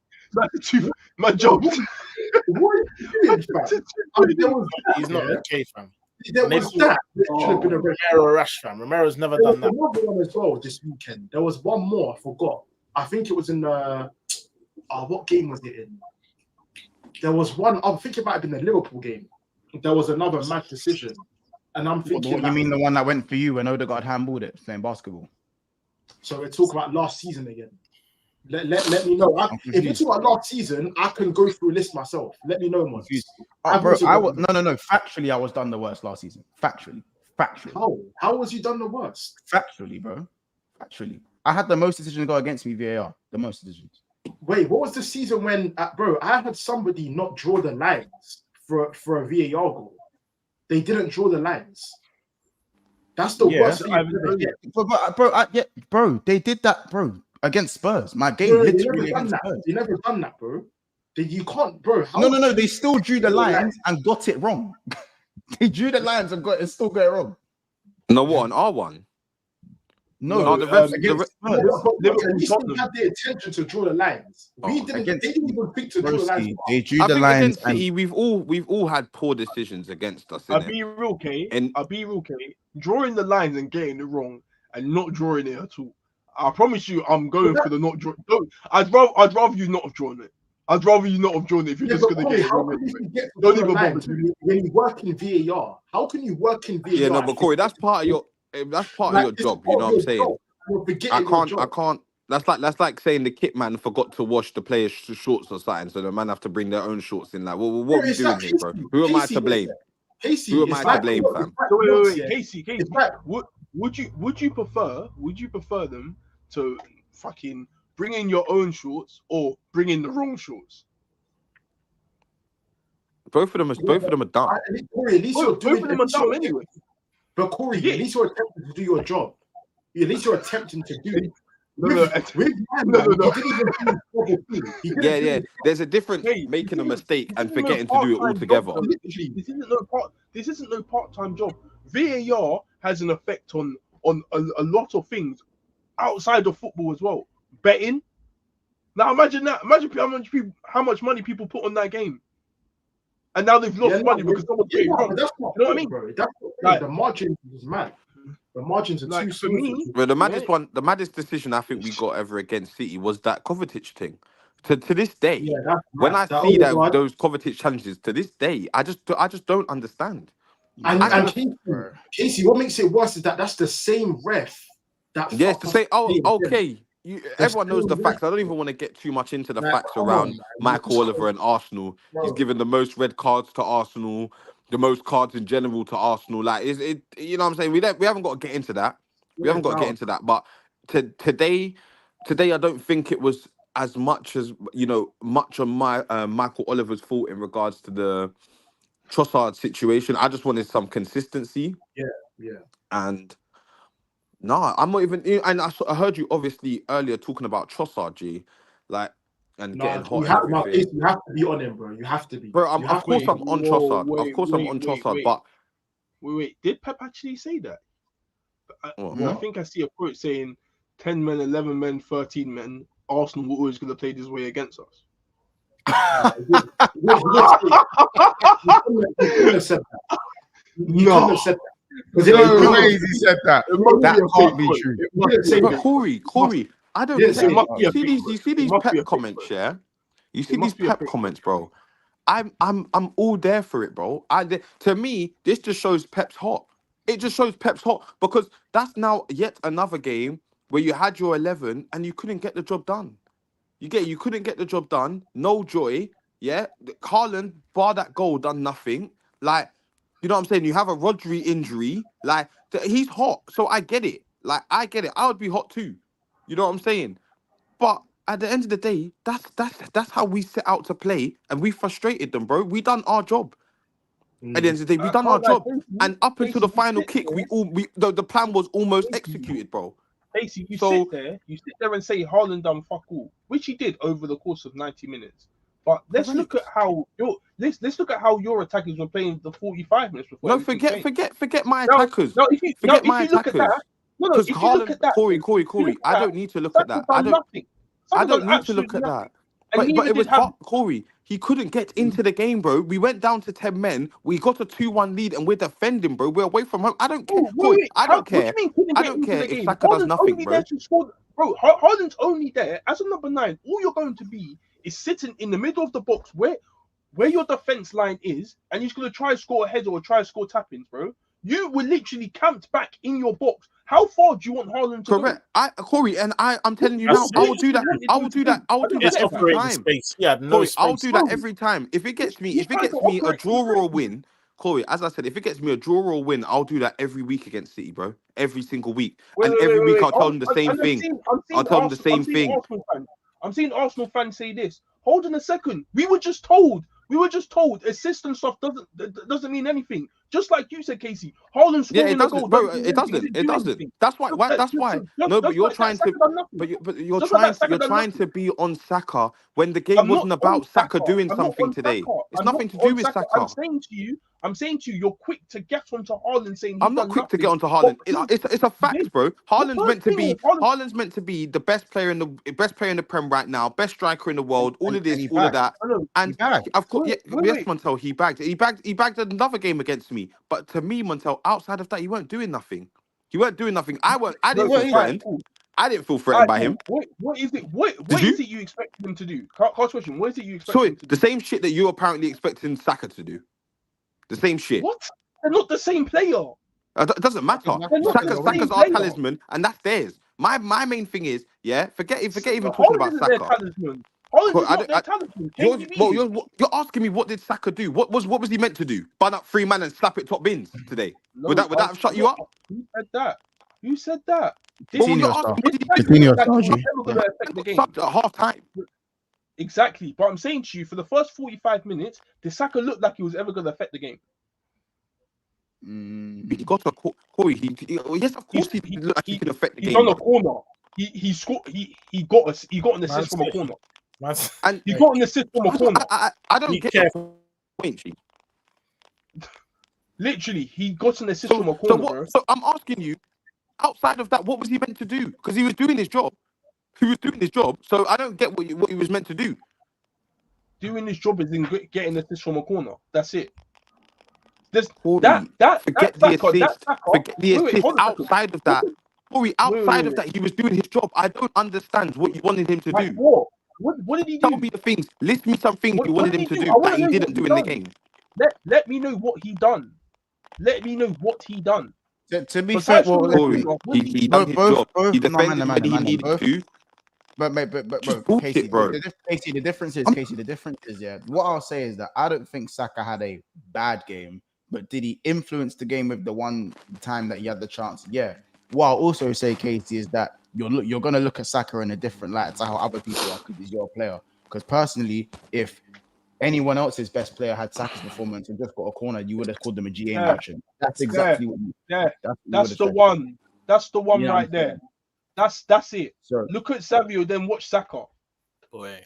My job. What are you doing, fam? He's not okay, fam. There was that. It should have been a Romero rash, fam. Romero's never done that. Another one as well this weekend. There was one more. I forgot. I think it was in what game was it in? There was one. I think it might have been the Liverpool game. There was another mad decision, and I'm thinking. What, you mean the one that went for you when Odegaard handballed it playing basketball? So we're talking about last season again. Let me know. If you're talking about last season, I can go through a list myself. Let me know, man. Bro, no. Factually, I was done the worst last season. Factually. How was you done the worst? Factually, bro. Factually, I had the most decisions go against me VAR. The most decisions. Wait, what was the season when, bro? I had somebody not draw the lines for a VAR goal. They didn't draw the lines. That's the worst thing I've ever get. Bro, they did that, bro, against Spurs. My game literally against Spurs. You never done that, bro. You can't, bro. No. They still drew the lines and got it wrong. They drew the lines and still got it wrong. No, what, on R1? No, the refs against Spurs. Liverpool had the intention to draw the lines. They didn't even think to draw the lines. They drew the lines. City, we've all had poor decisions against us. I'll be real, K. Drawing the lines and getting it wrong and not drawing it at all. I promise you, I'm going for the not draw. I'd rather you not have drawn it. I'd rather you not have drawn it if you're just going to get it wrong. Don't even bother. When you work in VAR, how can you work in VAR? Yeah, no, but Corey, that's part of your job. You know what I'm saying? I can't. That's like saying the kit man forgot to wash the players' shorts or something, so the man have to bring their own shorts in. Like, well, what are we doing here, bro? Who am I to blame? Who am I to blame, fam? Wait, Casey. Would you prefer them to fucking bring in your own shorts or bring in the wrong shorts? Both of them are dumb. Corey, at least both of them are dumb anyway. But Corey, at least you're attempting to do your job. At least you're attempting to do it. Yeah. There's a difference making a mistake and forgetting to do it altogether. This isn't no part-time job. VAR has an effect on a lot of things outside of football as well. Betting. Now imagine that. Imagine how much money people put on that game. And now they've lost money because someone's getting wrong. You know what I mean, bro? That's the margin is mad. The margins are Like, too for small. me, But the maddest decision I think we got ever against City was that Kovacic thing. To this day, Yeah, that's when I that see that Odegaard- those Kovacic challenges, to this day, I just don't understand. and Casey, what makes it worse is that that's the same ref that. Yes, to say, oh, played okay. Everyone knows the same facts. I don't even want to get too much into the Like, facts come around on, man. Michael Oliver and Arsenal. He's Bro. given the most red cards to Arsenal, the most cards in general to Arsenal. Like, is it? You know what I'm saying? We haven't got to get into that. We haven't got to get into that. But today, I don't think it was as much as much on my Michael Oliver's fault in regards to the Trossard situation. I just wanted some consistency. Yeah. And no, I'm not even. And I heard you obviously earlier talking about Trossard, G, like, and getting hot and everything. You have to be on him, bro. You have to be. Bro, of course I'm on Trossard. Of course I'm on Trossard, but wait. Did Pep actually say that? I think I see a quote saying 10 men, 11 men, 13 men. Arsenal were always going to play this way against us. You couldn't have said that. You couldn't have said that. No way he said that. That can't be true. But Corey, I don't care. You see these Pep comments, yeah? You see these Pep comments, bro. I'm all there for it, bro. To me, this just shows Pep's hot. It just shows Pep's hot because that's now yet another game where you had your 11 and you couldn't get the job done. You couldn't get the job done. No joy. Yeah, Haaland, bar that goal, done nothing. Like, you know what I'm saying? You have a Rodri injury. Like, he's hot, so I get it. Like, I get it. I would be hot too. You know what I'm saying? But at the end of the day, that's how we set out to play, and we frustrated them, bro. We done our job. At the end of the day, we done our job, and up until the final kick, the plan was almost executed, bro. Basically, you sit there and say Haaland done fuck all, which he did over the course of 90 minutes. But let's look at how your attackers were playing the 45 minutes before. No, forget my attackers. Forget my attackers. Because Haaland, Corey, I don't need to look at that. I don't need to look at that. But it was hot, Corey. He couldn't get into the game, bro. We went down to 10 men. We got a 2-1 lead, and we're defending, bro. We're away from home. I don't care. Corey, I don't care. I don't care if Saka does nothing, bro. Bro, Haaland's only there as a number 9. All you're going to be is sitting in the middle of the box where your defense line is, and he's going to try to score a header or try to score tap-ins, bro. You were literally camped back in your box. How far do you want Haaland to go? Corey, and I'm telling you now, I will do that. I will do that every time. Corey, I'll do that every time. If it gets me a draw or a win, Corey, as I said, if it gets me a draw or a win, I'll do that every week against City, bro. Every single week. And every week I'll tell them the same thing. I'll tell them the same thing. I'm seeing Arsenal fans say this. Hold on a second. We were just told assist and stuff doesn't mean anything. Just like you said, Casey. Haaland scoring it doesn't, bro. It doesn't. That's why. No, but you're trying to. But you're trying to be on Saka when the game wasn't about Saka doing something today. It's nothing to do with Saka. I'm saying to you, you're quick to get onto Haaland saying. I'm not quick to get onto Haaland. It's a fact, bro. Haaland's meant to be the best player in the Prem right now, best striker in the world. All of this, all of that, and of course, yes, Montel, he bagged. He bagged another game against me. But to me, Montel, outside of that, you weren't doing nothing. I didn't feel threatened. I didn't feel threatened by him. What is it you expect him to do? Last question. What is it you expect him to do? The same shit that you're apparently expecting Saka to do. The same shit. What? They're not the same player. It doesn't matter. Saka's our talisman, and that's theirs. My main thing is, forget even talking about Saka. You're asking me what did Saka do? What was he meant to do? Bun up 3 man and slap it top bins today? Would that have shut you up? Who said that? At half time. Exactly, but I'm saying to you, for the first 45 minutes, did Saka look like he was ever going to affect the game? He got a Corey. Yes, of course he looked like he could affect the game. He's on the corner. He scored. He got an assist from a corner. And he got an assist from a corner. I don't get the point. Literally, he got an assist from a corner. So I'm asking you, outside of that, what was he meant to do? Because he was doing his job. So I don't get what he was meant to do. Doing his job is in getting an assist from a corner. That's it. Forget the assist. Forget the Wait, assist. hold on a second. Outside of that, Corey, outside of that, he was doing his job. I don't understand what you wanted him to do. What did he do? Tell me the things. List me some things you wanted him to do I wanna that he know didn't what do he in the done. game. Let me know what he done. Let me know what he done. To be fair, Corey, he done his job. He defended when he needed to. But bro, Casey, the difference is, yeah. What I'll say is that I don't think Saka had a bad game, but did he influence the game with the one time that he had the chance? Yeah. What I'll also say, Casey, is that you're gonna look at Saka in a different light to how other people are because he's your player. Because personally, if anyone else's best player had Saka's performance and just got a corner, you would have called them a GA merchant. That's exactly what you. That's the one. That's the one right there. That's it. So, look at Savinho, then watch Saka. Boy.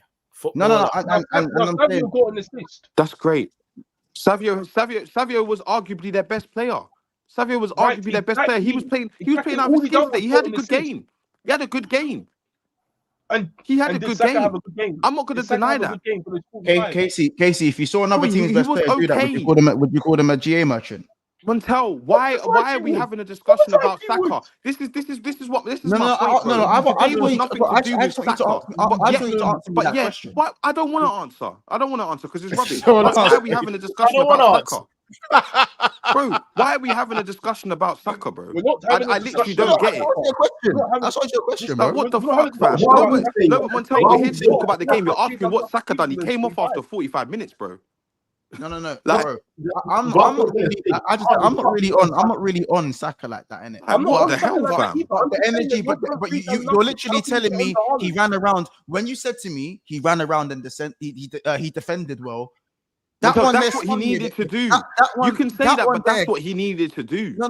No. Savinho got an assist. That's great. Savinho was arguably their best player. Savinho was arguably their best player. He was playing out of his skin today. He had a good game. He had a good game. And he had a good game. Have a good game. I'm not going to deny that. Casey, if you saw another team's best player do that, would you call them a GA merchant? Montel, why are we having a discussion about Saka? This is my point. Today was nothing to do with Saka. But yeah, I don't want to answer. I don't want to answer because it's rubbish. Why are we having a discussion about Saka? Bro, why are we having a discussion about Saka, bro? I literally don't get it. That's your question, bro. What the fuck, fam? No, but Montel, we're here to talk about the game. You're asking what Saka done. He came off after 45 minutes, bro. No, bro. I'm not really on Saka like that, innit? What the hell, fam? The energy, but you're literally telling me he ran around. When you said to me he ran around and he defended well. That's what he needed to do. You can say that, but that's what he needed to do. No,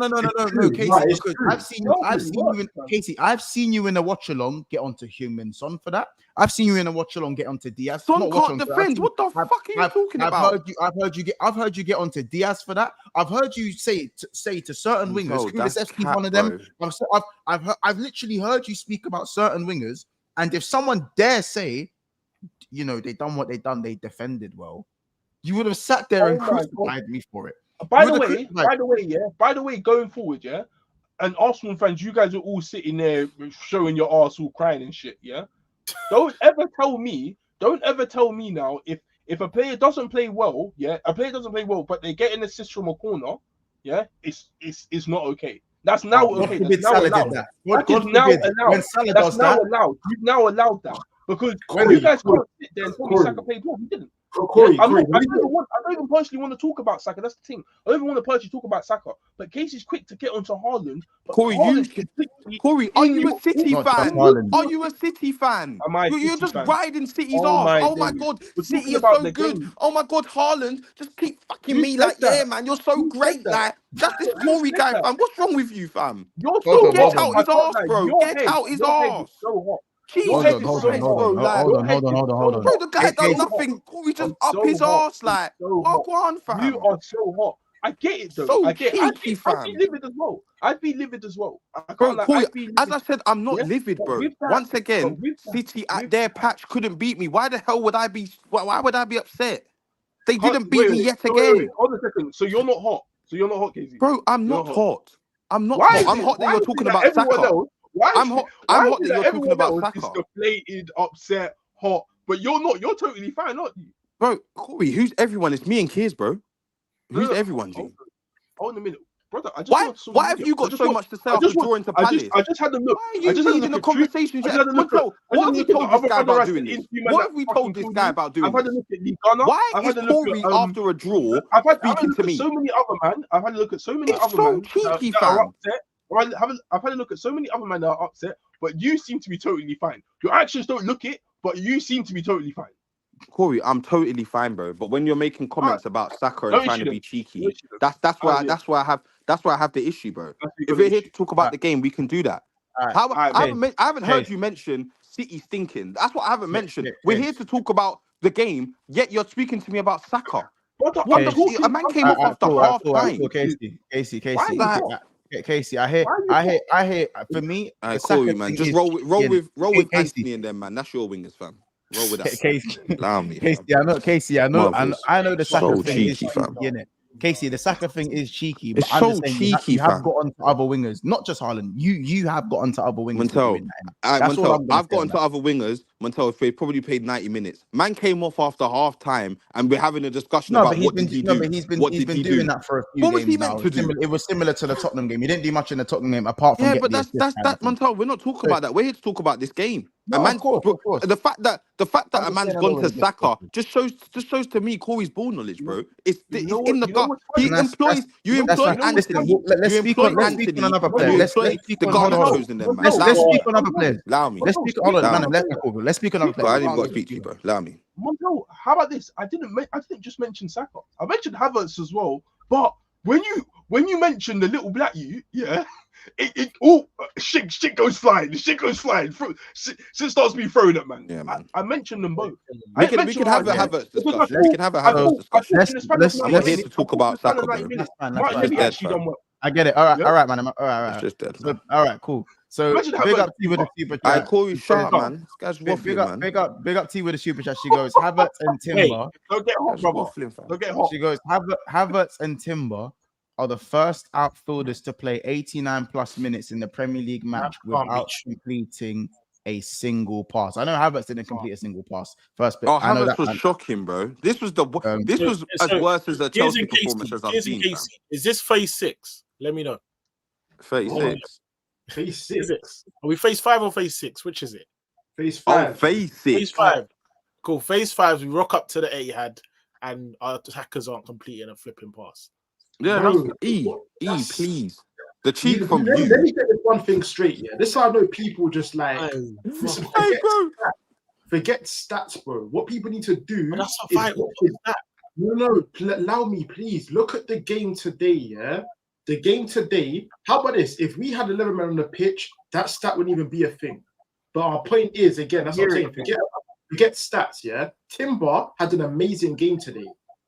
Casey. I've seen you in a watch along get onto Heung-min Son for that. I've seen you in a watch along get onto Diaz. Son can't defend. What the fuck are you talking about? I've heard you get onto Diaz for that. I've heard you say to certain wingers. Kulusevski's one of them. I've literally heard you speak about certain wingers, and if someone dare say, they done what they done, they defended well. You would have sat there and crucified me for it. By the way, going forward, yeah, and Arsenal fans, you guys are all sitting there showing your arse all crying and shit, yeah. Don't ever tell me now if a player doesn't play well, yeah, but they get an assist from a corner, yeah, it's not okay. That's now okay. That's now allowed. That's now allowed. You've now allowed that because you guys can't sit there and tell me Saka played well. He didn't. I don't even personally want to talk about Saka. That's the thing. I don't even want to personally talk about Saka. But Casey's quick to get onto Haaland. Corey, are you a City fan? Are you a City fan? You're just riding City's arse. Oh my God, City are so good. Oh my God, Haaland, just keep fucking me like, yeah, man, you're so great. Like, that's this Corey guy, fam. What's wrong with you, fam? Get out his arse, bro. Get out his arse. Hold on. Bro, the guy does nothing. Corey just up his arse, like, go on, fam. You are so hot. I get it though. So I get it. I'd be livid as well. Corey, as I said, I'm not livid, bro. Once again, City at their patch couldn't beat me. Why the hell would I be? Why would I be upset? They didn't beat me yet again. Hold on a second. So you're not hot. Casey. Bro, I'm not hot. I'm not hot. I'm hot that you're talking about Saka. I'm hot that you're talking about Saka. It's deflated, upset, hot, but you're not. You're totally fine, aren't you? Bro, Corey, who's everyone? It's me and Kiers, bro. Who's everyone, G? Hold on a minute, brother. Why have you got so much to say after drawing to Palace? I just had a look. Why are you leading the conversation? What have we told this guy about doing this? What have we told this guy about doing this? I've had a look at Ligana. Why is Corey after a draw speaking to me? So many other men. I've had a look at so many other men. Cheeky, fam. I've had a look at so many other men that are upset, but you seem to be totally fine. Your actions don't look it, but you seem to be totally fine. Corey, I'm totally fine, bro. But when you're making comments about Saka and trying to be cheeky, that's why I have the issue, bro. If we're here to talk about the game, we can do that. I haven't heard you mention City stinking. That's what I haven't mentioned. We're here to talk about the game, yet you're speaking to me about Saka. A man came off after half time. Casey, I hear. For me, I call you, man. Just roll with Anthony and them, man. That's your wingers, fam. Roll with that. Casey, allow me. Casey, I know the Saka thing is cheeky, innit? Casey, the Saka thing is cheeky, but It's I'm so just saying cheeky, you have fam. got onto other wingers, not just Haaland. You have got onto other wingers. Montel, That's all I'm I've got onto other wingers. Montel, if they probably played 90 minutes. Man came off after half time, and we're having a discussion about what did he do. What did he doing do? that for a few What was games he meant now. to do? It was similar to the Tottenham game. He didn't do much in the Tottenham game apart from Yeah, getting but the that's assist kind of thing. Montel. We're not talking about that. We're here to talk about this game. No, And man, of course. the fact that I'm a just man's saying I know gone what to he gets Saka to. just shows to me Corey's ball knowledge, bro. It's know in the what- you know gut. what's He funny? employs That's fine. Anthony. Listen, let's You speak employ on Anthony. another You player. Let's employ speak the on hold Garnachos in them, man. Let's Allow me. speak on other players. Allow me. Let's speak. Hold on, Allow man. me. Let's be cool. Let's speak on other Bro, I players. didn't got to speak to you, bro. Allow me. Montel, how about this? I didn't just mention Saka. I mentioned Havertz as well. But when you mention the little black yeah, shit goes flying. The shit goes flying. Shit starts being thrown at man. Yeah, man. I mentioned them both. We can have a Havertz discussion. We can have a Havertz discussion. I'm not here to talk about Saka, bro. Martinelli actually done well. I get it. All right, man. All right. It's just dead, So, man. all right, cool. So Imagine big Havertz- up T with the super I chat. call you sharp, man. This guy's Big waffling, man. big up T with the super chat. She goes Havertz and Timber. Don't get hot, Guy's brother. waffling, fam. Don't get hot. She goes Havertz and Timber are the first outfielders to play 89 plus minutes in the Premier League match without completing a single pass. I know Havertz didn't complete a single pass. First bit. Oh, I know Havertz that was shocking, bro. This was as worse as a Chelsea performance as I've seen. Fam. Is this phase 6? Let me know. 36. Phase Is it? 6. Are we phase 5 or phase 6? Which is it? Phase Oh, 5. phase 6. Phase 5. Cool. Phase 5, we rock up to the Etihad and our attackers aren't completing a flipping pass. Yeah, Bro, that's please. The cheek from Let you. me get this one thing straight. Yeah, this is how I know people just like listen, Hey, bro. forget stats, bro. What people need to do But that's not is vital. What is that? allow me, please. Look at the game today. Yeah, the game today. How about this? If we had 11 men on the pitch, that stat wouldn't even be a thing. But our point is, again, that's what I'm saying. Forget stats. Yeah, Timber had an amazing game today.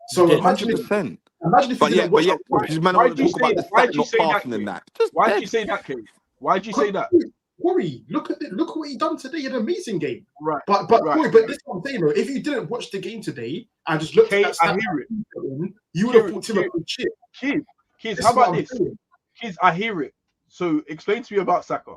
So imagine if 100%. you didn't watch that. This man want to talk about the stat not passing and that. Why did you say that, Kate? Why did you say that? Corey, look what he done today. He had an amazing game. Right. But Corey, but this is what I'm saying, bro. If you didn't watch the game today and just looked at that I stat, hear it. you would have thought Timber was shit. Kids, how about this? Kids, I hear it. So explain to me about Saka.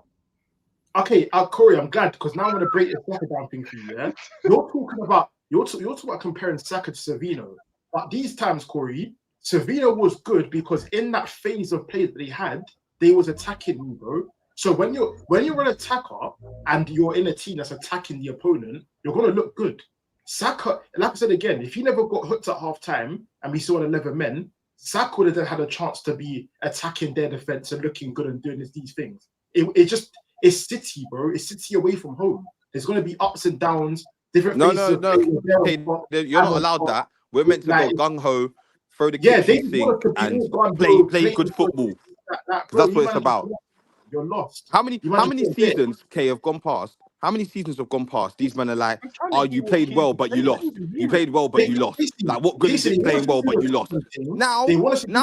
Okay, Corey, I'm glad because now I'm gonna break the Saka down thing for you. Yeah, you're talking about comparing Saka to Savinho, but these times, Corey, Savinho was good because in that phase of play that they had, they was attacking you, bro. So when you're an attacker and you're in a team that's attacking the opponent, you're gonna look good. Saka, like I said again, if he never got hooked at half time and we saw 11 men, Saka would have had a chance to be attacking their defense and looking good and doing these things. It's City, bro. It's City away from home. There's going to be ups and downs, different phases. No. Okay, you're not allowed that. We're meant to go gung ho, throw the kitchen thing, and play good football. That's what it's about. You're lost. How many seasons, K, have gone past? How many seasons have gone past? These men are like, oh, you played well, but you lost. You played well, but you lost. Like, what good is it playing well, but you lost? Now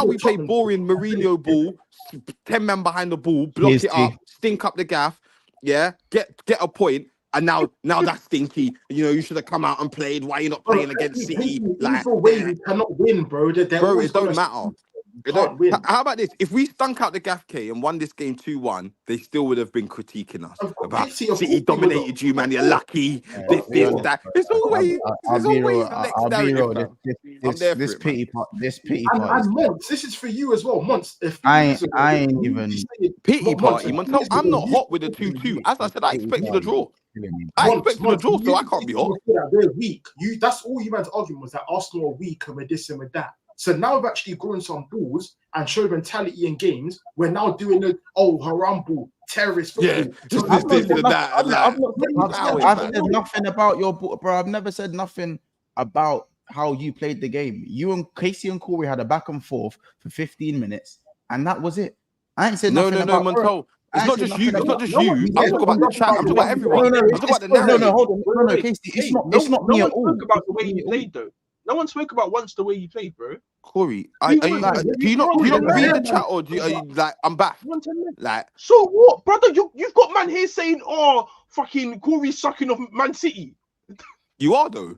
we play boring Mourinho ball, 10 men behind the ball, block it up, stink up the gaff, yeah, get a point, and now that's stinky. You know, you should have come out and played. Why are you not playing against City? Like, we cannot win, bro. Bro, it don't matter. How about this? If we stunk out the gaff, K, and won this game 2-1, they still would have been critiquing us about City dominated you, man. You're lucky. This, that. It's always the next narrative. This pity part. And Monts, this is for you as well. Monts, if I ain't even pity party. Montel, I'm not hot with the 2-2. As I said, I expected a draw. I expected a draw, so I can't be hot. We're weak. That's all you man's argument was that Arsenal are weak and we're this and we're that. So now we've actually grown some balls and showed mentality in games. We're now doing the haram ball, terrorist football. Yeah, this and that. I've said nothing about your ball, bro. I've never said nothing about how you played the game. You and Casey and Corey had a back and forth for 15 minutes, and that was it. I ain't said nothing about Montel. It's not just you. It's not just you. I'm talking about the chat. I'm talking about everyone. I'm talking about the narrative. No, hold on. No, Casey. It's not me at all. No one spoke about the way you played, though. No one spoke about once the way you played, bro. Corey, do you not read the chat, or are you like, I'm back? Like, so what, brother? You've got man here saying, "Oh, fucking Corey sucking off Man City." You are though.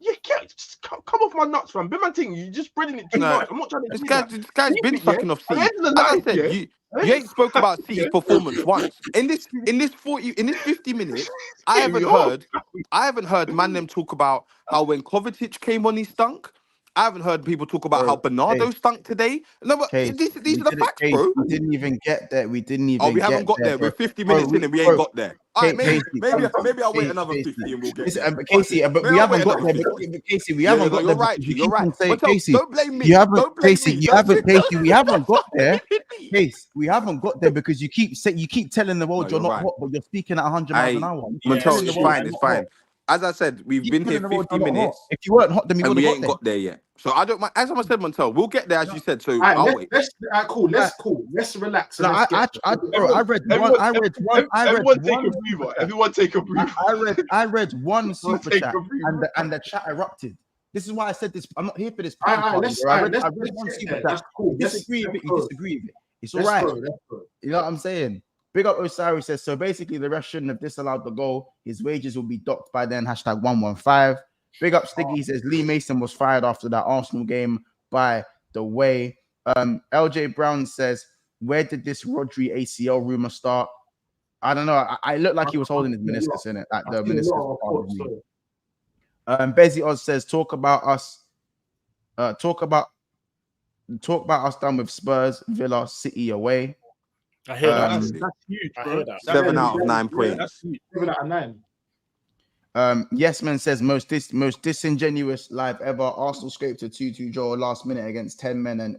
just come off my nuts, fam. Big man thing, you just spreading it too much. I'm not trying to This do guy, that. this guy's been sucking off At the City. end of the As I night, said, you ain't spoke about City's performance once. In this 50 minutes, I haven't heard man them talk about how when Kovacic came on he stunk. I haven't heard people talk about how Bernardo stunk today. No, but these are the facts, bro. We didn't even get there. We didn't even. Oh, we haven't got there. Bro. We're 50 minutes in and we ain't got there. All right, maybe I'll wait another 50 and we'll get there. But Casey, but we haven't got there. But Casey, we haven't got there. You're right. You're right. Casey, don't blame me. You haven't, Don't blame Casey. me. You haven't, Casey. We haven't got there. Case, we haven't got there because you keep telling the world you're not hot, but you're speaking at 100 miles an hour. It's fine. As I said, we've been here 50 minutes. If you weren't hot, then we ain't got there yet. So I don't mind. As I said, Montel, we'll get there as you said. So I'll wait. Cool. Let's relax. I read one. Everyone take a breather. I read one super chat and the chat erupted. This is why I said this. I'm not here for this. I read one super chat. You disagree with it. It's all right. You know what I'm saying? Big up Osiris says, so basically the rest shouldn't have disallowed the goal. His wages will be docked by then. #115. Big up Stiggy says Lee Mason was fired after that Arsenal game, by the way. LJ Brown says, where did this Rodri ACL rumor start? I don't know. I looked like he was holding his meniscus in it. Like the meniscus. Bezzy Oz says, talk about us done with Spurs, Villa, City away. I hear that. That's huge, bro. I hear that. 7 out of 9 points. That's huge. 7 out of 9. Yes Man says most disingenuous live ever. Arsenal scraped a 2-2 draw last minute against 10 men and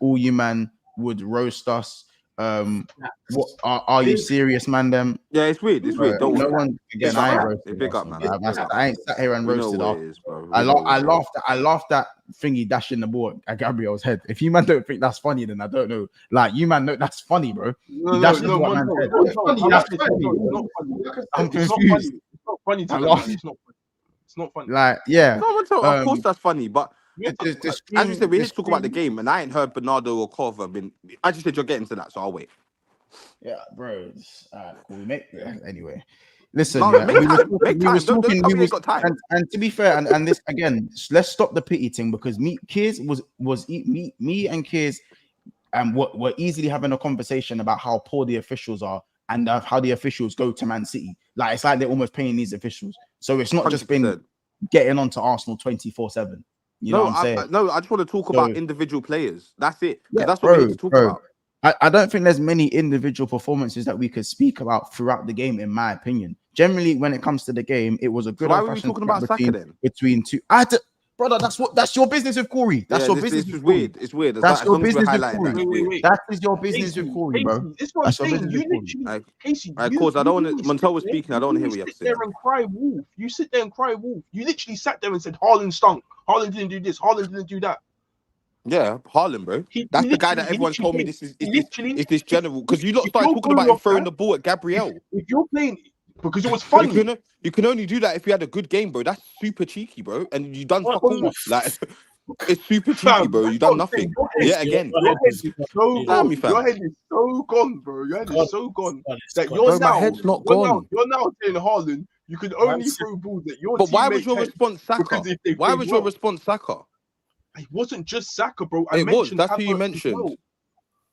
all you man would roast us. What are you serious, man? Them it's weird. It's weird. No one again. I ain't roasted. Big up, man. I ain't sat here and roasted off. I laughed at thingy dashing the ball at Gabriel's head. If you man don't think that's funny, then I don't know. Like you man know that's funny, bro. That's I'm confused. It's not funny. It's not funny. Like yeah. No, of course that's funny, but. As you said, we need to talk about the game, and I ain't heard Bernardo or Kova been. As you said, you're getting to that, so I'll wait. Yeah, bro. Cool. Anyway, listen. Make time. Don't got time. And to be fair, and this again, let's stop the pity thing because me and Kears, we're easily having a conversation about how poor the officials are and how the officials go to Man City. Like it's like they're almost paying these officials, so it's not 100%. Just been getting onto Arsenal 24/7. You know what I'm saying? I just want to talk about individual players. That's it. That's what we need to talk about. I don't think there's many individual performances that we could speak about throughout the game, in my opinion. Generally, when it comes to the game, it was a good. Why were we talking about Saka then? Between two, brother, that's your business with Corey. That's your business. This is weird. It's weird. That's your business with Corey. That is your business with Corey, bro. It's what I'm saying. You literally, Casey. Of course, I don't want to. Montel was speaking. I don't want to hear what you have to say. Sit there and cry wolf. You sit there and cry wolf. You literally sat there and said Haaland stunk. Haaland didn't do this. Haaland didn't do that. Yeah, Haaland, bro. That's the guy that everyone told me this is this general because you lot started talking about him throwing the ball at Gabriel. If you're playing because it was funny. You can only do that if you had a good game, bro. That's super cheeky, bro. And you done fuck all. Like it's super cheeky, bro. You done nothing. Yeah, again. Your head is so gone. Your head is so gone, bro. Your head is so gone. That you're now. My head's not gone. You're now saying Haaland. You can only throw balls at your. But why was your response Saka? Why was your response Saka? It wasn't just Saka, bro. That's who you mentioned. Well.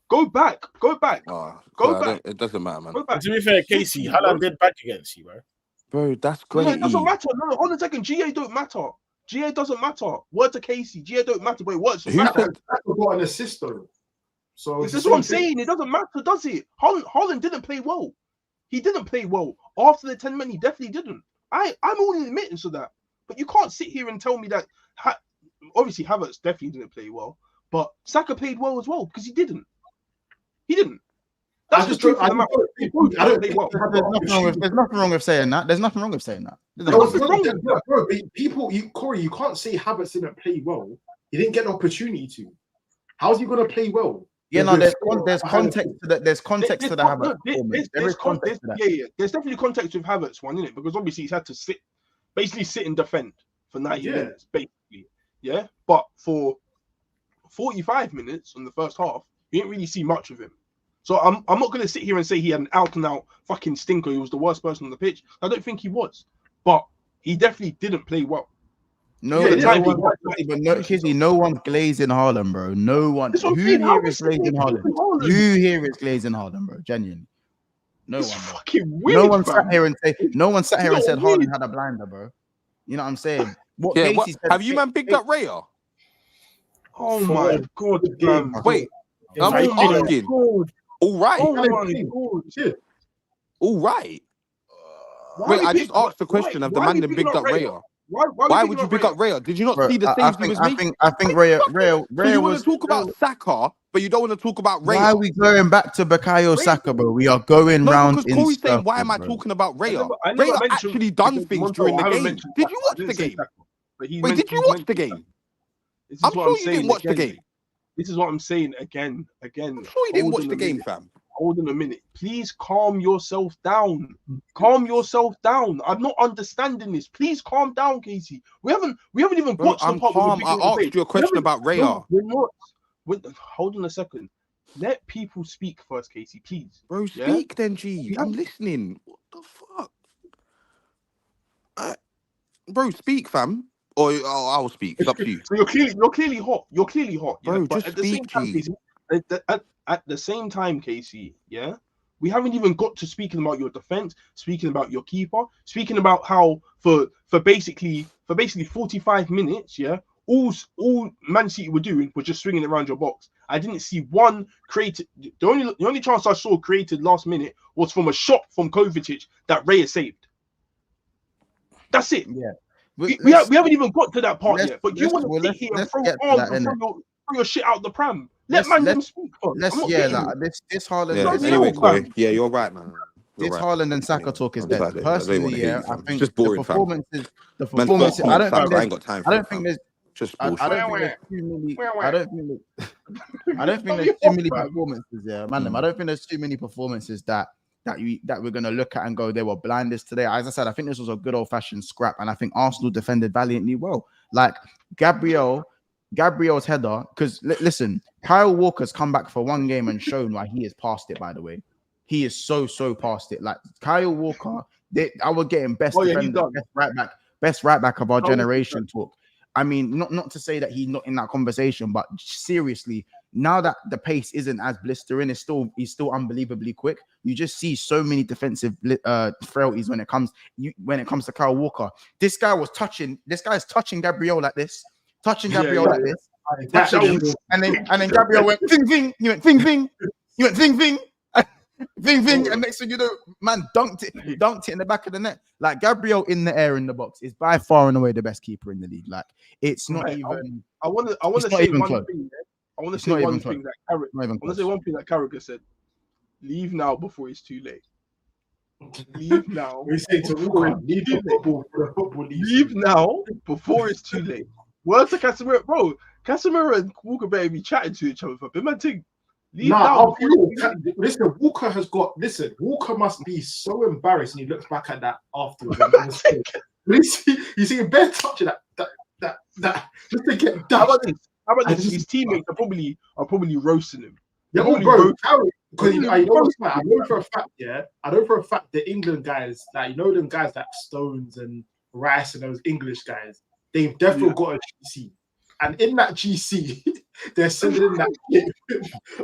Go back. Go back. It doesn't matter, man. To be fair, Casey, Haaland did back against you, bro. Bro, that's great. No, it doesn't matter. No, hold on a second. GA don't matter. GA doesn't matter. Word to Casey. GA don't matter, but it works. Who got an assist though? So this is what I'm saying. It doesn't matter, does it? Haaland didn't play well. He didn't play well. After the 10 men, he definitely didn't. I'm only admitting to that. But you can't sit here and tell me that. Obviously, Havertz definitely didn't play well, but Saka played well as well because he didn't. He didn't. That's the truth of the matter. There's nothing wrong with saying that. There's nothing wrong with saying that. Bro, Corey, you can't say Havertz didn't play well. He didn't get an opportunity to. How's he going to play well? Yeah, no, there's context to that. There's context to the Havertz. There's context. There's definitely context with Havertz one, isn't it? Because obviously he's had to sit and defend for 90 minutes, basically. Yeah, but for 45 minutes in the first half, you didn't really see much of him. So I'm not going to sit here and say he had an out-and-out fucking stinker. He was the worst person on the pitch. I don't think he was. But he definitely didn't play well. No, Yeah, no exactly. one, but no, Kizzy, no one's glazing Haaland, bro. No one. That's what I'm Who saying. How here we is glazing saying Haaland? Haaland? Who here is glazing Haaland, bro? Genuinely, no It's one, bro. fucking No weird, one fam. sat here and say. No one sat It's here and not said weird. Haaland had a blinder, bro. You know what I'm saying? What Yeah, Casey said. have you man picked up Raya? Oh my god, fam. Wait, I'm Oh just my asking. god. All right, Oh my god. all right. Why Wait, we I pick- just asked the why- question: Have the why man we then picking picked up Raya? Why Why we would picking you pick up Raya? Did you not Bro, see the saves he was I making? think Raya So you want was. to talk about Saka, but you don't want to talk about Raya? Why are we going back to Bakayo Saka, bro? We are going No, round because in Corey's saying, circles, why am I bro. talking about Raya? I never Raya mentioned actually done things Monto, during I the haven't game. mentioned Did Saka. you I watch didn't the say game? Saka, but Wait, did you watch the game? This is I'm what sure I'm you saying didn't watch the again. game. This is what I'm saying again. I'm sure you didn't watch the game, fam. Hold on a minute. Please calm yourself down. Calm yourself down. I'm not understanding this. Please calm down, Casey. We haven't even Bro, got to the I'm part where we're calm. I picking up the asked pace. you a question about Raya. No, we're not. Hold on a second. Let people speak first, Casey, please. Bro, Yeah? speak then, G. I'm listening. What the fuck? Bro, speak, fam. Or I'll speak. It's up to you. So you're clearly hot. You're clearly hot. Yeah? Bro, But just at the same speak, time, G. Casey, at the same time, Casey, yeah, we haven't even got to speaking about your defense, speaking about your keeper, speaking about how for basically 45 minutes, yeah, all Man City were doing was just swinging around your box. I didn't see one created. The only chance I saw created last minute was from a shot from Kovacic that Raya saved. That's it. Yeah. We haven't even got to that part yet, but you want to sit here and throw your shit out the pram. Let them speak. This Haaland. Yeah, anyway, Corey. Yeah, you're right, man. This Haaland and Saka talk is dead. Personally, yeah, I think just boring, the performances. I don't ain't got time for I don't think there's just I bullshit. don't think there's too many. I don't think there's too many performances. Yeah, man. I don't think there's too many performances that we're gonna look at and go, they were blinders today. As I said, I think this was a good old fashioned scrap, and I think Arsenal defended valiantly well. Like Gabriel's header, because listen, Kyle Walker's come back for one game and shown why he is past it. By the way, he is so past it. Like Kyle Walker, I would get him best defender, best right back of our generation talk. I mean, not to say that he's not in that conversation, but seriously, now that the pace isn't as blistering, he's still unbelievably quick. You just see so many defensive frailties when it comes to Kyle Walker. This guy's touching Gabriel like this, like this, and then Gabriel went ving ving. He went ving ving. He went ving ving. Ving ving, and next thing you know, man dunked it in the back of the net. Like Gabriel in the air in the box is by far and away the best keeper in the league. Like it's not even. I want to say one thing. I want to say one thing that Carragher said. Leave now before it's too late. Leave now. We say to Walker, leave the football. Leave now before it's too late. Words to Casemiro, bro. Casemiro and Walker better be chatting to each other for a bit. Man, think. Listen, Walker has got. Listen, Walker must be so embarrassed, and he looks back at that afterwards. You see him bare touching that just to get done. How about this? His teammates are probably roasting him. Yeah, bro, because I know for a fact, yeah, I know for a fact the England guys, like them guys like Stones and Rice and those English guys, they've definitely got a GC, and in that GC. They're sending in that clip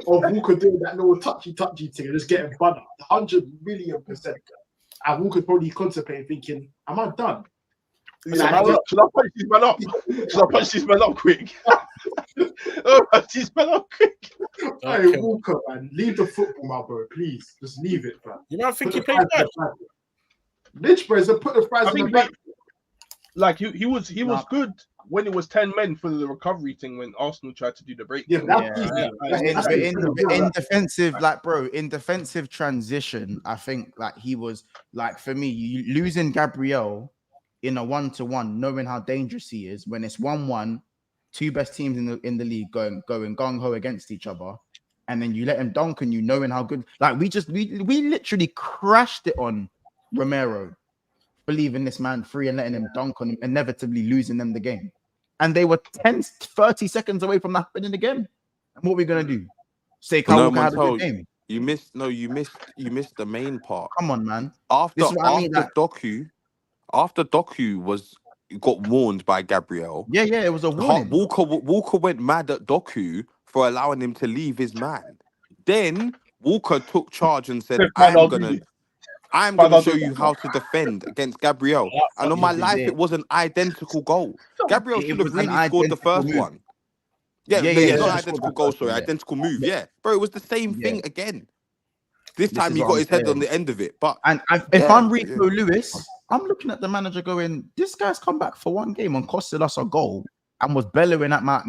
of Walker doing that little touchy thing and just getting butter, 100 million %. And Walker's probably contemplating, thinking, "Am I done? Should I punch this man up? Should I punch this man up quick? Hey, Walker, man, leave the football, my bro. Please, just leave it, man. You know, I think he played bad. Lynchburg, put the fries in the back. Like he was good when it was 10 men for the recovery thing when Arsenal tried to do the break. In defensive, like bro, in defensive transition, I think like he was like for me, you losing Gabriel in a 1-to-1, knowing how dangerous he is when it's 1-1, two best teams in the league going gung ho against each other, and then you let him dunk and you knowing how good. Like we literally crashed it on Romero. Believing this man free and letting him dunk on him, inevitably losing them the game. And they were 30 seconds away from that happening again. And what are we going to do? Say Kyle Walker had a good game? You missed the main part. Come on, man. After Doku was got warned by Gabriel. Yeah, it was a warning. Walker went mad at Doku for allowing him to leave his man. Then Walker took charge and said, I'm gonna show you how to defend against Gabriel. And on my life, it was an identical goal. Gabriel should have really scored the first one. Yeah, not identical goal, sorry, identical move. Yeah, bro, it was the same thing again. This time he got his head on the end of it. But if I'm Rico Lewis, I'm looking at the manager going, this guy's come back for one game and costed us a goal and was bellowing at my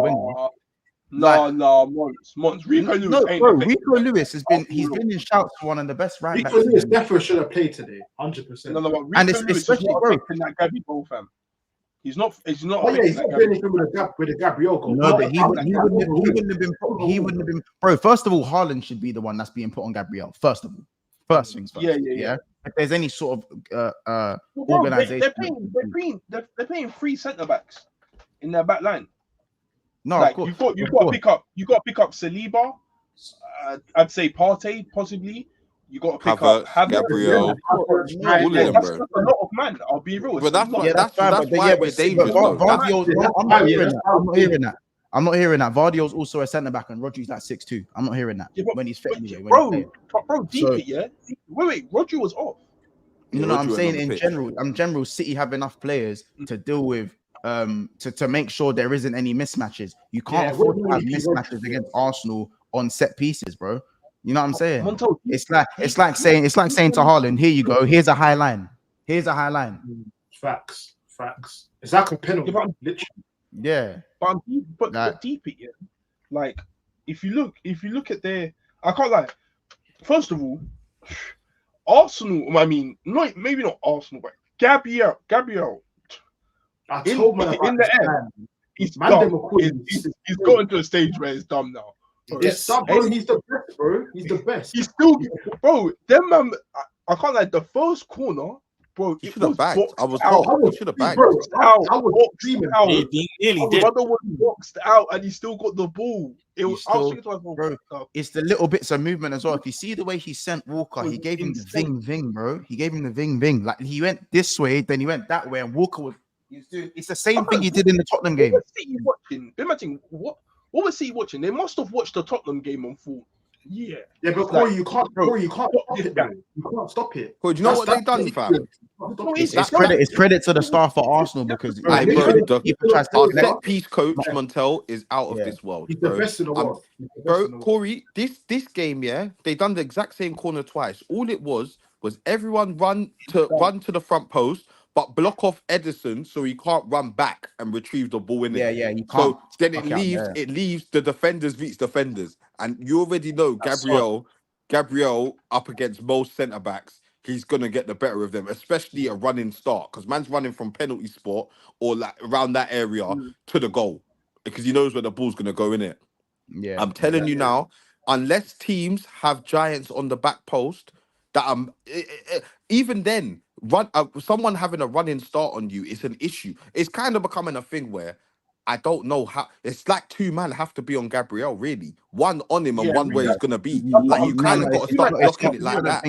winger. Mons. Rico Lewis has been in shouts for one of the best right backs. Rico Lewis definitely should have played today, 100%. And it's especially in that Gabby goal, fam. He's not. He's not doing anything with a Gabriel goal. No, but he wouldn't have been. Bro, first of all, Haaland should be the one that's being put on Gabriel. First things first. Yeah. If there's any sort of organization, they're playing 3 centre backs in their back line. No, like, of course. You've got to pick up Saliba. I'd say Partey possibly. You got to pick up Gabriel. That's a lot of man. I'll be real. But that's why we're dangerous. I'm not hearing that. Vardiol's also a centre back, and Rodri's like 6'2". I'm not hearing that when he's fit anyway. Bro, Wait, Rodri was off. No, I'm saying in general, City have enough players to deal with. To make sure there isn't any mismatches. You can't afford to have mismatches against Arsenal on set pieces, bro. You know what I'm saying? It's like saying to Haaland, here you go. Here's a high line. Facts. It's like a penalty, literally. Yeah. But deep it, yeah. Like if you look at their, I can't lie. First of all, Arsenal. I mean, maybe not Arsenal, but Gabriel. I told man in the end, he's dumb. He's gotten to a stage where it's dumb now. It's dumb, bro. He's the best, bro. He's the best. He's still, bro. Them man, I can't like the first corner, bro. He should have bagged. I was told. He should have bagged. I was dreaming. He nearly did. Brother was boxed out and he still got the ball. It's the little bits of movement as well. If you see the way he sent Walker, he gave him the ving, bro. He gave him the ving. Like he went this way, then he went that way, and Walker was. It's the same thing he did in the Tottenham game. Imagine what was he watching? They must have watched the Tottenham game on full. Yeah, but Corey, you can't stop it. You can't stop it. Corey, do you know what they've done, fam? It's credit to the staff for Arsenal because our set piece coach Montel is out of this world. He's the best in the world. Bro, Corey, this game, they done the exact same corner twice. All it was everyone run to the front post. But block off Edison so he can't run back and retrieve the ball in it. Yeah, you can't. So then it leaves the defenders beats defenders. And you already know Gabriel up against most centre backs, he's gonna get the better of them, especially a running start. Because man's running from penalty spot or like around that area to the goal. Because he knows where the ball's gonna go in it. Yeah. I'm telling you now, unless teams have giants on the back post, that even then. Someone having a running start on you is an issue. It's kind of becoming a thing where I don't know how. It's like 2 men have to be on Gabriel, really. One on him and one where he's gonna be. Like you kind of got to start blocking it like that.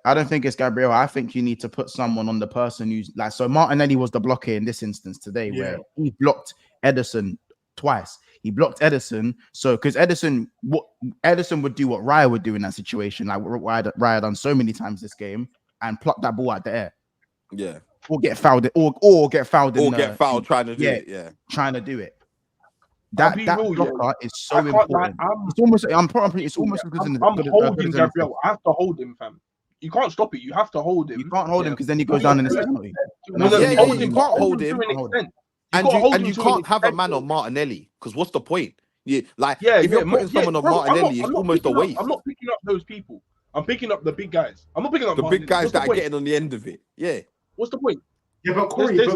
I don't think it's Gabriel. I think you need to put someone on the person who's like. So Martinelli was the blocker in this instance today, where he blocked Edison twice. He blocked Edison, so because Edison would do what Raya would do in that situation, like Raya done so many times this game. And pluck that ball out the air. Yeah. Or get fouled. Or get fouled. Get fouled trying to do it. Yeah. Trying to do it. That blocker is so important. It's almost because I'm holding Gabriel. I have to hold him, fam. You can't stop it. You have to hold him. You can't hold him because then he goes down in the penalty. You can't hold him. And you can't have a man on Martinelli because what's the point? If you're putting someone on Martinelli, it's almost a waste. I'm not picking up those people. I'm picking up the big guys. I'm not picking up the big guys that are getting on the end of it. Yeah. What's the point? Yeah, but Corey, because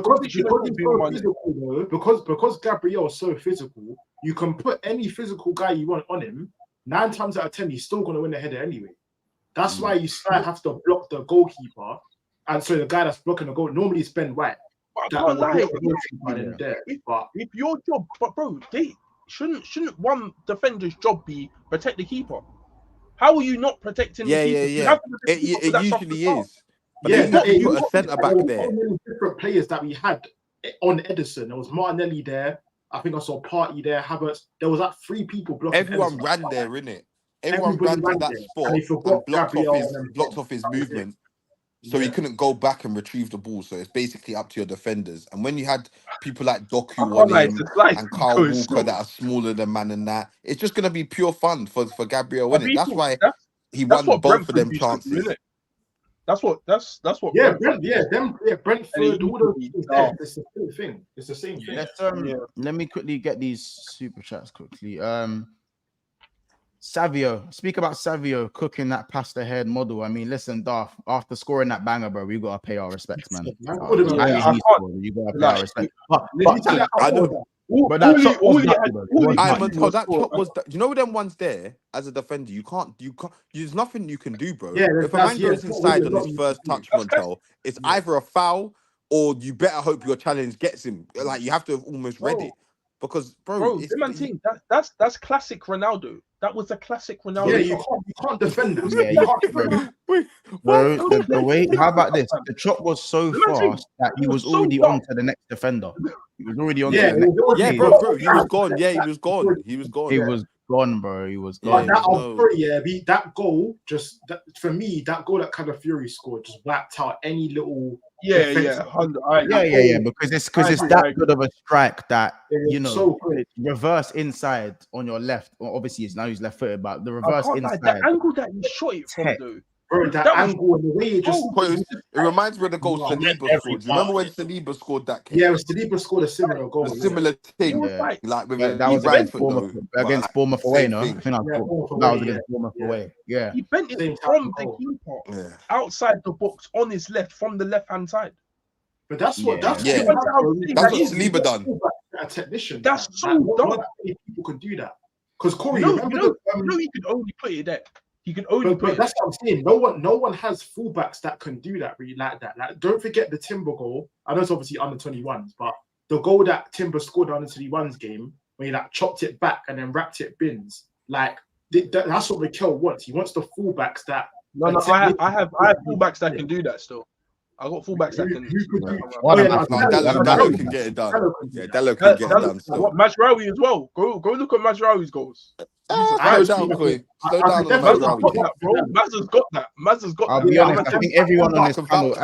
Gabriel is so physical, you can put any physical guy you want on him. 9 times out of 10, he's still going to win the header anyway. That's why you have to block the goalkeeper, and so the guy that's blocking the goal normally is Ben White. If your job, bro, they shouldn't one defender's job be protect the keeper? How are you not protecting the keeper? It usually is. But you put a centre back there. Different players that we had on Edison. There was Martinelli there. I think I saw Party there. Havertz. There was like 3 people blocking. Everyone Edison. ran there, innit? Everyone ran to that spot and blocked off his movement. So he couldn't go back and retrieve the ball. So it's basically up to your defenders. And when you had people like Doku on him and Carl Walker that are smaller than man and that, it's just going to be pure fun for Gabriel, isn't it? That's why he won both of them chances. That's what. Brentford. All those things there. It's the same thing. It's the same thing. Let me quickly get these super chats quickly. Savio, speak about Savio cooking that past the head model. I mean, listen, Darth, after scoring that banger, bro, we gotta pay our respects, man. You gotta pay our respects. I know. But that shot was you know them ones there as a defender, you can't there's nothing you can do, bro. If a man goes inside on his first touch, Montel, it's either a foul or you better hope your challenge gets him. Like you have to have almost read it. Because bro that's classic Ronaldo. That was a classic Ronaldo. Yeah, you can't defend him. Bro, the way, how about this? The chop was so fast that he was already on to the next defender. He was already on to the next. Bro, he was gone. Yeah, he was gone. He was gone. He was gone, bro. He was gone. That goal, for me, that goal that kind of Fury scored just whacked out any little. Because it's that good of a strike that it's reverse inside on your left. Well, obviously, he's left-footed, but the reverse inside. The angle that he shot it from, though. Bro, that angle and the way it reminds me of the goal Saliba scored. Do you remember when Saliba scored that kick? Yeah, Saliba scored a similar goal. A similar thing. Like with that was against Bournemouth away, no? I think that was against Bournemouth away. Yeah. He bent it from the keeper outside the box on his left, from the left-hand side. But that's what Saliba done. A technician. That's so dumb. People can do that. Because Corey, he could only play it there. He can only play. That's what I'm saying. No one has fullbacks that can do that really like that. Like, don't forget the Timber goal. I know it's obviously under 21s, but the goal that Timber scored under 21s game, when he like chopped it back and then wrapped it bins, like that's what Mikel wants. He wants the fullbacks that. I have fullbacks that can do that still. I got fullbacks that can. Dallo can get it done. Yeah, Dallo can get it done. Mazraoui as well. Go look at Mazraoui's goals. Slow down, bro. Maz has got that. I'll be honest. I think everyone on this channel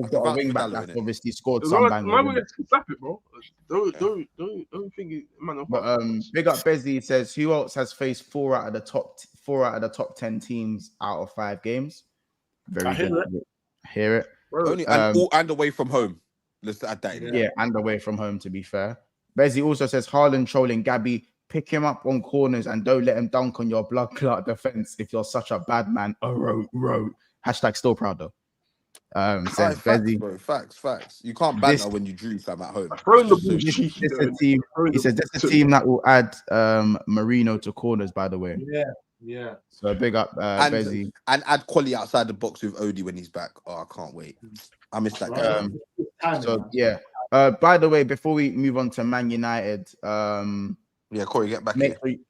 got a wing back that obviously scored some bangers. Why would you slap it, bro? Don't think it, man. But big up Bezzy says, who else has faced 4 out of the top 10 teams out of 5 games? Very good. Hear it. Only and away from home. Let's add that in. Yeah, and away from home, to be fair. Bezzy also says Haaland trolling Gabby, pick him up on corners and don't let him dunk on your blood clot defense if you're such a bad man. Row. Hashtag still proud though. Says Bezzy. Bro, facts. You can't banter when you drew fam at home. He says that's a team that will add Marino to corners, by the way. Yeah. So big up Bezzy. And add quality outside the box with Odie when he's back. Oh, I can't wait. I missed that game. So yeah. By the way, before we move on to Man United, Corey, get back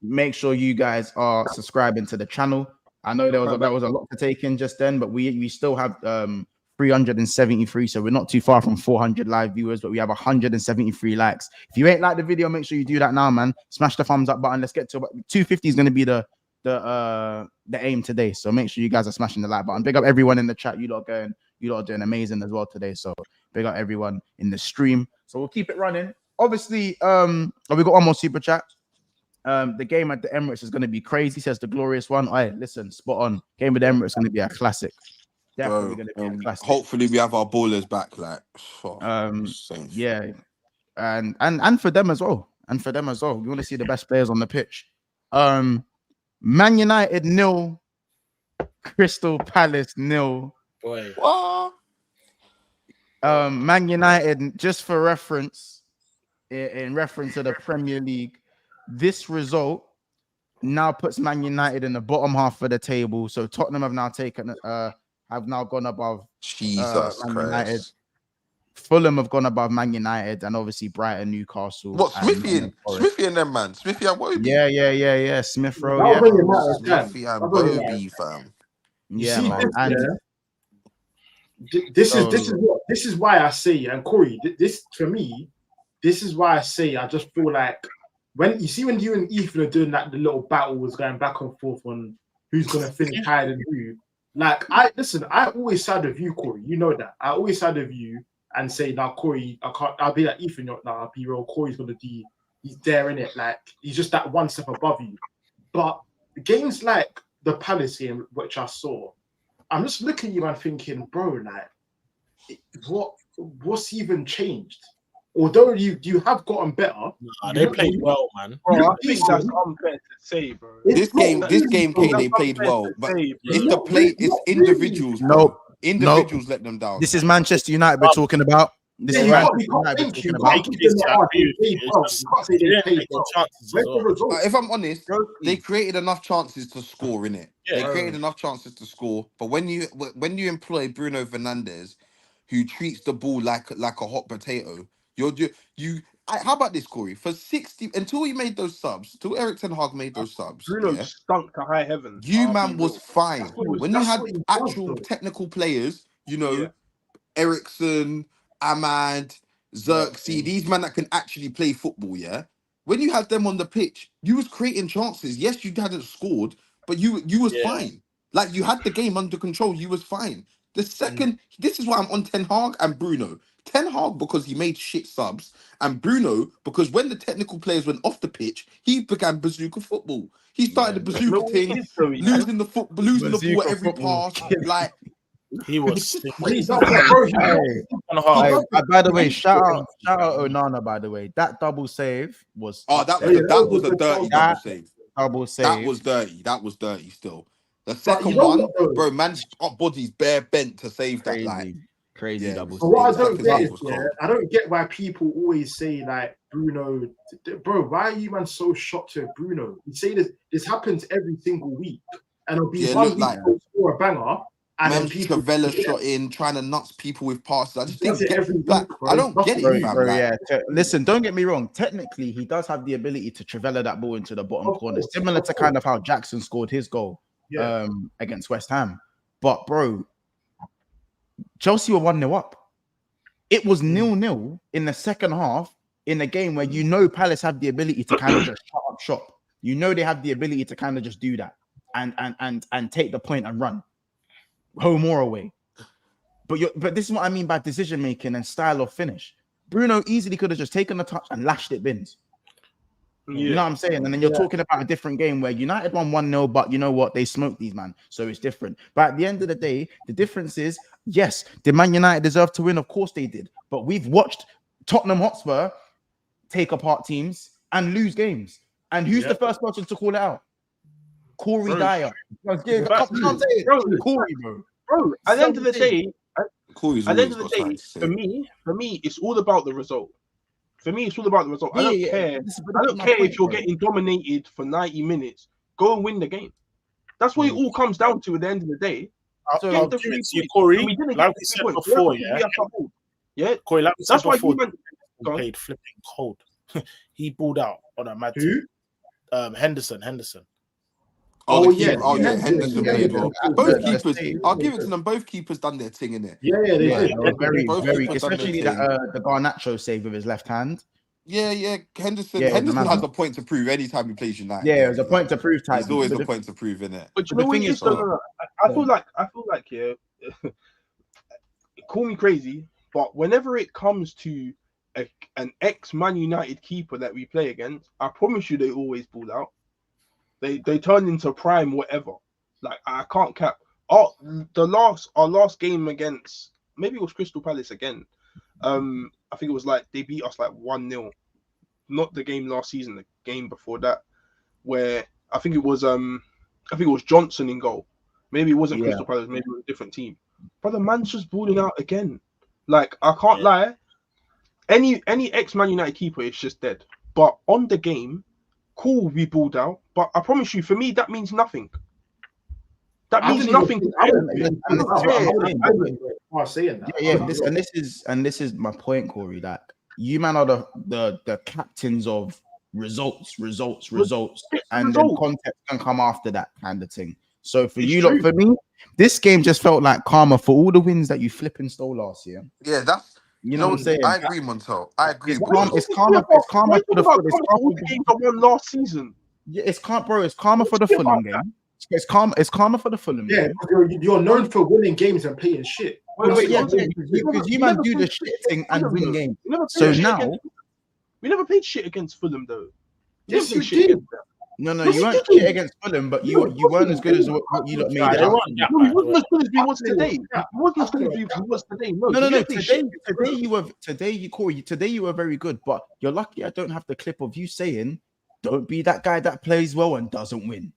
make sure you guys are subscribing to the channel. I know there was a lot to take in just then, but we still have 373, so we're not too far from 400 live viewers, but we have 173 likes. If you ain't liked the video, make sure you do that now, man. Smash the thumbs up button. Let's get to 250 is going to be the aim today, so make sure you guys are smashing the like button. Big up everyone in the chat. You lot are doing amazing as well today, so big up everyone in the stream. So we'll keep it running. Obviously, we got one more super chat. The game at the Emirates is going to be crazy, says the glorious one. Hey, listen, spot on. Game at the Emirates is going to be a classic. Definitely going to be a classic. Hopefully we have our ballers back, yeah, and for them as well. We want to see the best players on the pitch. Man United 0, Crystal Palace 0. Boy. What? Man United, just for reference, in reference to the Premier League, this result now puts Man United in the bottom half of the table. So Tottenham have now gone above Jesus Man Christ. United. Fulham have gone above Man United, and obviously Brighton, Newcastle. What, Smithy and them, man? Smithy and Wobie? Yeah. Smith Rowe, yeah. Smithy and Wobie, fam. Yeah, man. And This is why I say, and Corey, this for me, this is why I say I just feel like when you and Ethan are doing that, the little battle was going back and forth on who's gonna finish higher than who. Like I always side with you, Corey. You know that. I always side with you and say, now Corey, I'll be like Ethan, I'll be real. Corey's gonna do, he's there in it, like he's just that one step above you. But games like the Palace game, which I saw, I'm just looking at you and thinking, bro, like what's even changed? Although you have gotten better, they played well, man. Bro, I think that's unfair to say, bro. This game, they played well, but it's individuals. Individuals let them down. This is Manchester United we're talking about. This is Manchester United we're talking about. If I'm honest, they created enough chances to score, innit? They created enough chances to score, but when you employ Bruno Fernandes, who treats the ball like a hot potato, how about this, Corey? For 60 until he made those subs, till Erik ten Hag made those subs, Bruno stunk to high heaven. Man was fine. When you had actual technical players, Ericsson, Ahmad, Xerxes, these men that can actually play football, when you had them on the pitch, you was creating chances. Yes, you hadn't scored, but you was fine. Like you had the game under control. You was fine. The second, this is why I'm on Ten Hag and Bruno. Ten Hag because he made shit subs, and Bruno because when the technical players went off the pitch, he began bazooka football. He started the bazooka thing, losing the ball at every pass. Like he was. By the way, shout out Onana. By the way, that double save was. That was a dirty double save. Double save. That was dirty. That was dirty. Still, the second one, bro, man's body's bare bent to save that. Like. Crazy double. But what I don't get is, I don't get why people always say like Bruno, bro. Why are you man so shocked with Bruno? You say this happens every single week, and it'll be one week like, score a banger, and then people Cavella shot in, trying to nuts people with passes. I just think I don't get it, fam. Bro, listen, don't get me wrong. Technically, he does have the ability to Trivela that ball into the bottom corner, similar to kind of how Jackson scored his goal against West Ham. But bro, Chelsea were 1-0 up. It was 0-0 in the second half in a game where Palace have the ability to kind of just shut up shop. They have the ability to kind of just do that and take the point and run home or away. But this is what I mean by decision making and style of finish. Bruno easily could have just taken the touch and lashed it bins. You know what I'm saying? And then you're talking about a different game where United won 1-0, but you know what? They smoked these, man. So it's different. But at the end of the day, the difference is, yes, did Man United deserve to win? Of course they did. But we've watched Tottenham Hotspur take apart teams and lose games. And who's the first person to call it out? Corey Dyer. Corey, bro. Bro, at the end of the day, for me, it's all about the result. For me, it's all about the result. I don't care. I don't care if you're getting dominated for 90 minutes. Go and win the game. That's what it all comes down to at the end of the day. I'll give it to you, Corey. Like we said before, Corey, like we said before, he played flipping cold. He balled out on a mad team. Henderson. Henderson played well. Both keepers, I'll give it to them. Both keepers done their thing in it. Yeah, they did. Very, especially the Garnacho save with his left hand. Yeah. Henderson has a point to prove anytime he plays United. Yeah, it was a point to prove type. There's always a point to prove in it. But you know what it is? I feel like call me crazy, but whenever it comes to an ex-Man United keeper that we play against, I promise you they always ball out. They turn into prime whatever. Like I can't cap. Our last game against, maybe it was Crystal Palace again. I think it was like they beat us like 1-0. Not the game last season, the game before that, where I think it was Johnson in goal. Maybe it wasn't Crystal Palace, maybe it was a different team. But the man's just balling out again. Like I can't lie. Any ex-Man United keeper is just dead. But on the game, cool, we balled out. But I promise you, for me, that means nothing. That means nothing. This is my point, Corey. That you man are the captains of results, and then context can come after that kind of thing. So for for me, this game just felt like karma for all the wins that you flipping stole last year. Yeah, that's you know what I'm saying. I agree, Montel. I agree. It's karma for all the games I won last season. Yeah, it's karma for the Fulham game. It's karma for the Fulham game. You're known for winning games and playing shit. Because you man do the shit thing and win games. So now we never played shit against Fulham though. Yes, you did. No, you weren't shit against Fulham, but you weren't as good as what you lot made it out. No, he wasn't as good as we was today. He wasn't as good as we was today. No. Today you were very good, but you're lucky I don't have the clip of you saying, "Don't be that guy that plays well and doesn't win."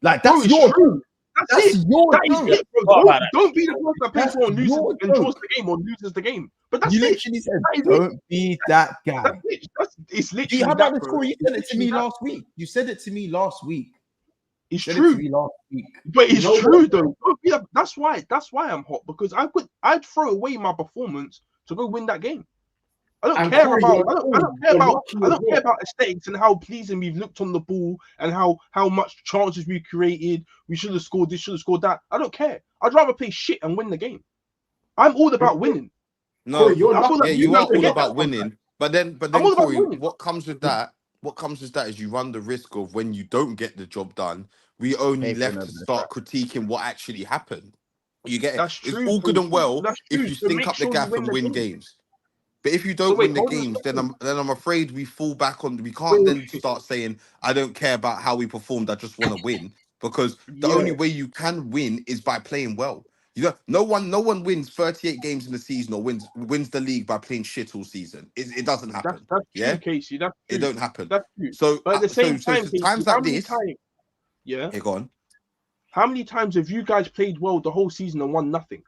Like that's your truth. That's your truth. Don't be the person that plays well and draws the game or loses the game. But that's you literally said, "Don't be that guy." It's literally. How about the score? You said it to me last week. You said it to me last week. It's true. But it's true though. That's why I'm hot, because I'd throw away my performance to go win that game. I don't care about aesthetics and how pleasing we've looked on the ball and how much chances we created. We should have scored this, should have scored that. I don't care. I'd rather play shit and win the game. I'm all about winning. No, you are all about winning. But then, Corey, what comes with that is you run the risk of when you don't get the job done, we only left to start critiquing what actually happened. You get it? It's all good and well if you stink up the gap and win games. But if you don't win the games, then I'm afraid we fall back on. We can't then start saying, I don't care about how we performed. I just want to win, because the only way you can win is by playing well. You know, no one wins 38 games in the season or wins the league by playing shit all season. It doesn't happen. That's true, Casey. That's true. It don't happen. That's true. So, but at the same time, Casey, times like this, yeah. Go on. How many times have you guys played well the whole season and won nothing?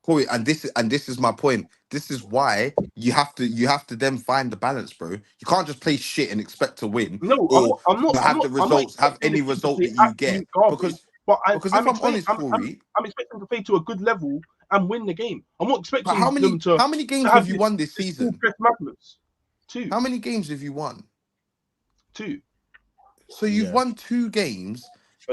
Corey, and this is my point. This is why you have to then find the balance, bro. You can't just play shit and expect to win. No, I'm not. Have any result that you get. Because if I'm honest, Corey, I'm expecting to play to a good level and win the game. I'm not expecting how many games have you won this season? 2. How many games have you won? 2. So you've won 2 games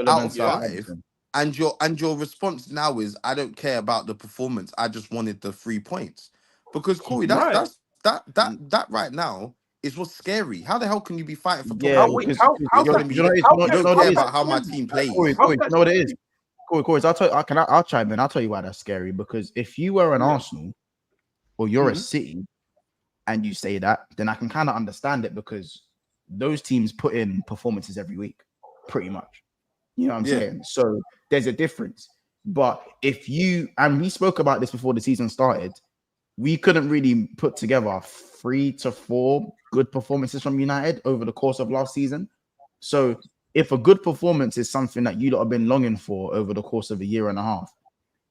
out of 5. And your response now is, I don't care about the performance. I just wanted the 3 points. Because Corey, that right now is what's scary. How the hell can you be fighting for? Yeah, you don't care about how my team plays. Corey, you know what it is. Corey, I'll chime in. I'll tell you why that's scary. Because if you were an Arsenal or you're a City and you say that, then I can kind of understand it, because those teams put in performances every week, pretty much. You know what I'm saying? So there's a difference. But if you, and we spoke about this before the season started, we couldn't really put together 3 to 4 good performances from United over the course of last season. So if a good performance is something that you lot have been longing for over the course of a year and a half,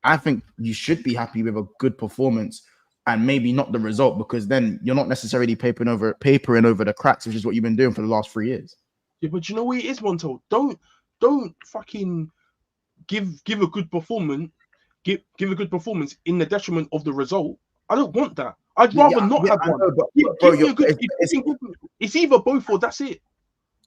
I think you should be happy with a good performance and maybe not the result, because then you're not necessarily papering over the cracks, which is what you've been doing for the last 3 years. Yeah, but you know what it is, Monto? Don't fucking give a good performance. Give a good performance in the detriment of the result. I don't want that. I'd rather not have one. It's either both or that's it.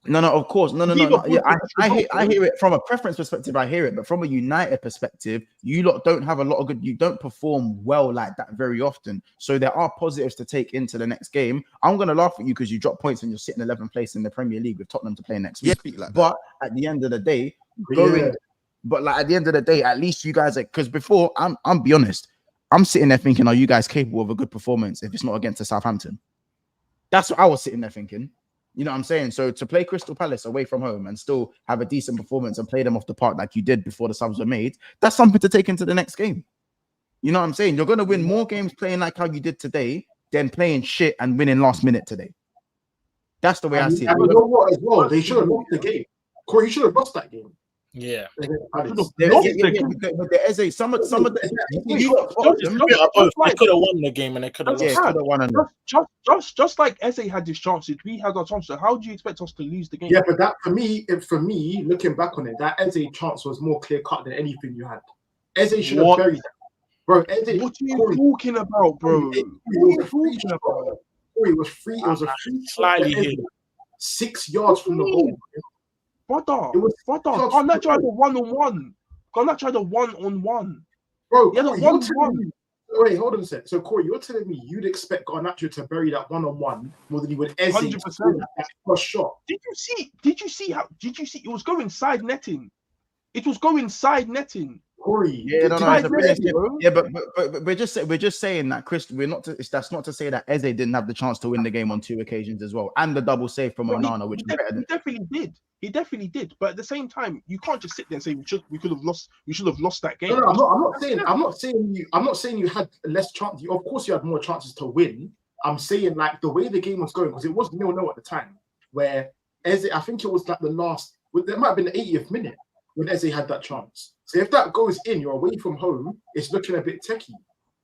No, of course. No. Yeah, I hear it from a preference perspective. I hear it, but from a United perspective, you lot don't have a lot of good. You don't perform well like that very often. So there are positives to take into the next game. I'm gonna laugh at you because you drop points and you're sitting 11th place in the Premier League with Tottenham to play next week. But at the end of the day, at least you guys are, because before I'm be honest, I'm sitting there thinking, are you guys capable of a good performance if it's not against the Southampton? That's what I was sitting there thinking. You know what I'm saying? So to play Crystal Palace away from home and still have a decent performance and play them off the park like you did before the subs were made, that's something to take into the next game. You know what I'm saying? You're going to win more games playing like how you did today than playing shit and winning last minute today. That's the way I see it. And you know what as well? They should have lost the game. Corey, you should have lost that game. Yeah. But there is some of the they could have won the game and they could have lost. Just like Eze had his chances, we had our chances. How do you expect us to lose the game? Yeah, but that for me, looking back on it, that Eze chance was more clear cut than anything you had. Eze should have buried that. Bro, Eze, what are you talking about, bro? It was free. It was a free slightly hit 6 yards from the goal. Brother, can't that drive a 1-on-1? Garnacho had a 1-on-1. Bro, He had a Corey, 1-on-1. wait, hold on a sec. So, Corey, you're telling me you'd expect Garnacho to bury that 1-on-1 more than you would Eze 100%. that first shot? Did you see it was going side netting? It was going side netting. Corey, Yeah, no, Side it's netting, bro. yeah, but we're just saying that, Chris. That's not to say that Eze didn't have the chance to win the game on 2 occasions as well, and the double save from Onana, which is better than. He definitely did. But at the same time, you can't just sit there and say we should have lost that game. No, I'm not saying you had less chance. Of course, you had more chances to win. I'm saying like the way the game was going, because it was 0-0 at the time, where Eze, I think it was like it might have been the 80th minute when Eze had that chance. So if that goes in, you're away from home, it's looking a bit techie.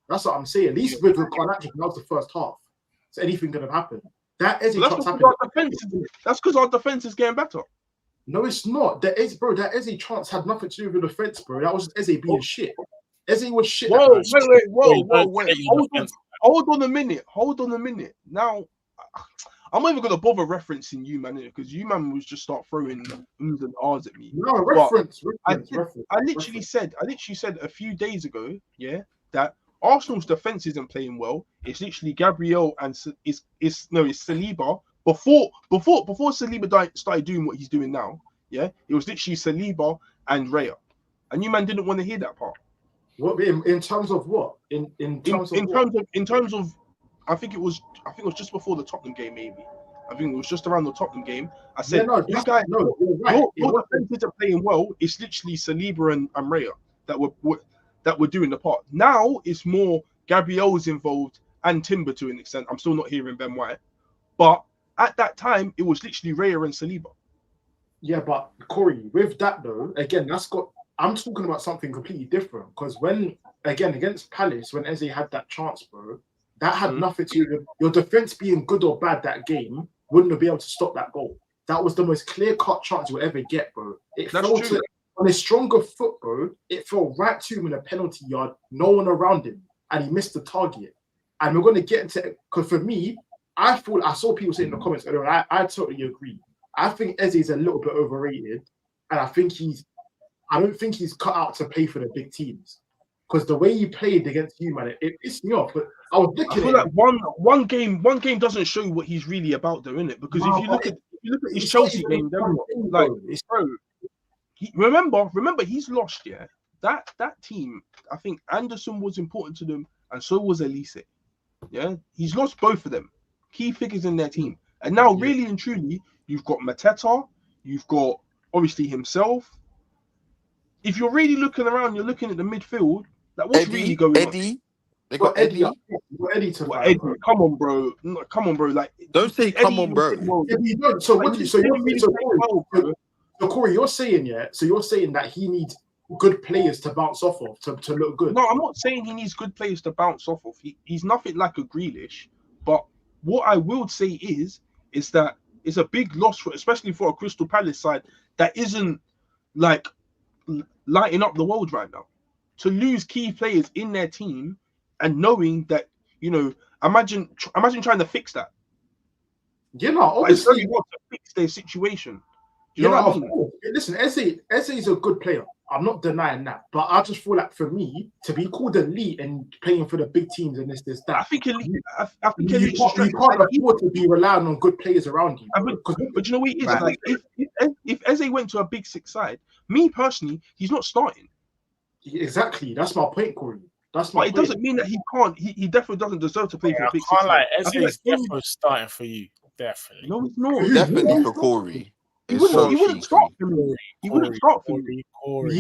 That's what I'm saying. At least with Garnacho, that was the first half. So anything could have happened. That Eze chance happened. That's because our defense is getting better. No, it's not. That Eze chance had nothing to do with the defense, bro. That was Eze being shit. Eze was shit. Whoa. Hold on a minute. Now, I'm not even gonna bother referencing you, man, because you, man, was just start throwing ums and ahs at me. No, reference. I literally said a few days ago, yeah, that Arsenal's defense isn't playing well. It's literally Gabriel and it's Saliba. Before Saliba started doing what he's doing now, yeah, it was literally Saliba and Raya, and you, man, didn't want to hear that part. What in terms of what? In terms of I think it was just before the Tottenham game, maybe. I think it was just around the Tottenham game. I said, your defense isn't playing well. It's literally Saliba and Raya that were doing the part. Now it's more Gabriel's involved and Timber to an extent. I'm still not hearing Ben White, but at that time it was literally Raya and Saliba. Yeah, but Corey, with that though, again, I'm talking about something completely different, because when again against Palace, when Eze had that chance, bro, that had nothing to do with your defense being good or bad. That game wouldn't have been able to stop that goal. That was the most clear-cut chance you'll ever get, bro. It fell on a stronger foot, bro. It fell right to him in a penalty yard, no one around him, and he missed the target. And we're going to get into it, because for me, I saw people say in the comments earlier, and I totally agree. I think Eze is a little bit overrated, and I don't think he's cut out to play for the big teams. Because the way he played against you, man, it pissed me off. But I was looking at like one game doesn't show you what he's really about, though, innit? Because if you look at his Chelsea game, remember he's lost. Yeah, that team. I think Anderson was important to them, and so was Elise. Yeah, he's lost both of them, key figures in their team, and now really and truly, you've got Mateta, you've got obviously himself. If you're really looking around, you're looking at the midfield. Like, what's really going on? They got Eddie. Eddie. Come on, bro. No, come on, bro. Like, don't say come on, bro. Corey, you're saying that he needs good players to bounce off of to look good. No, I'm not saying he needs good players to bounce off of. He's nothing like a Grealish. But what I will say is that it's a big loss especially for a Crystal Palace side that isn't like lighting up the world right now. To lose key players in their team and knowing that, imagine trying to fix that. Yeah, no, obviously it's hard to fix their situation. Do you know what I mean? Listen, Eze is a good player. I'm not denying that, but I just feel like for me to be called elite and playing for the big teams and this that, I think elite. You can't afford to be relying on good players around you. But you know what it is? Like if Eze went to a big six side, me personally, he's not starting. Exactly, that's my point, Corey. That's my point. It doesn't mean that he can't. He definitely doesn't deserve to play for a big six side. Eze is definitely starting for you. Definitely. No, it's not. Definitely for Corey. He wouldn't start for me. He wouldn't start for me. Corey,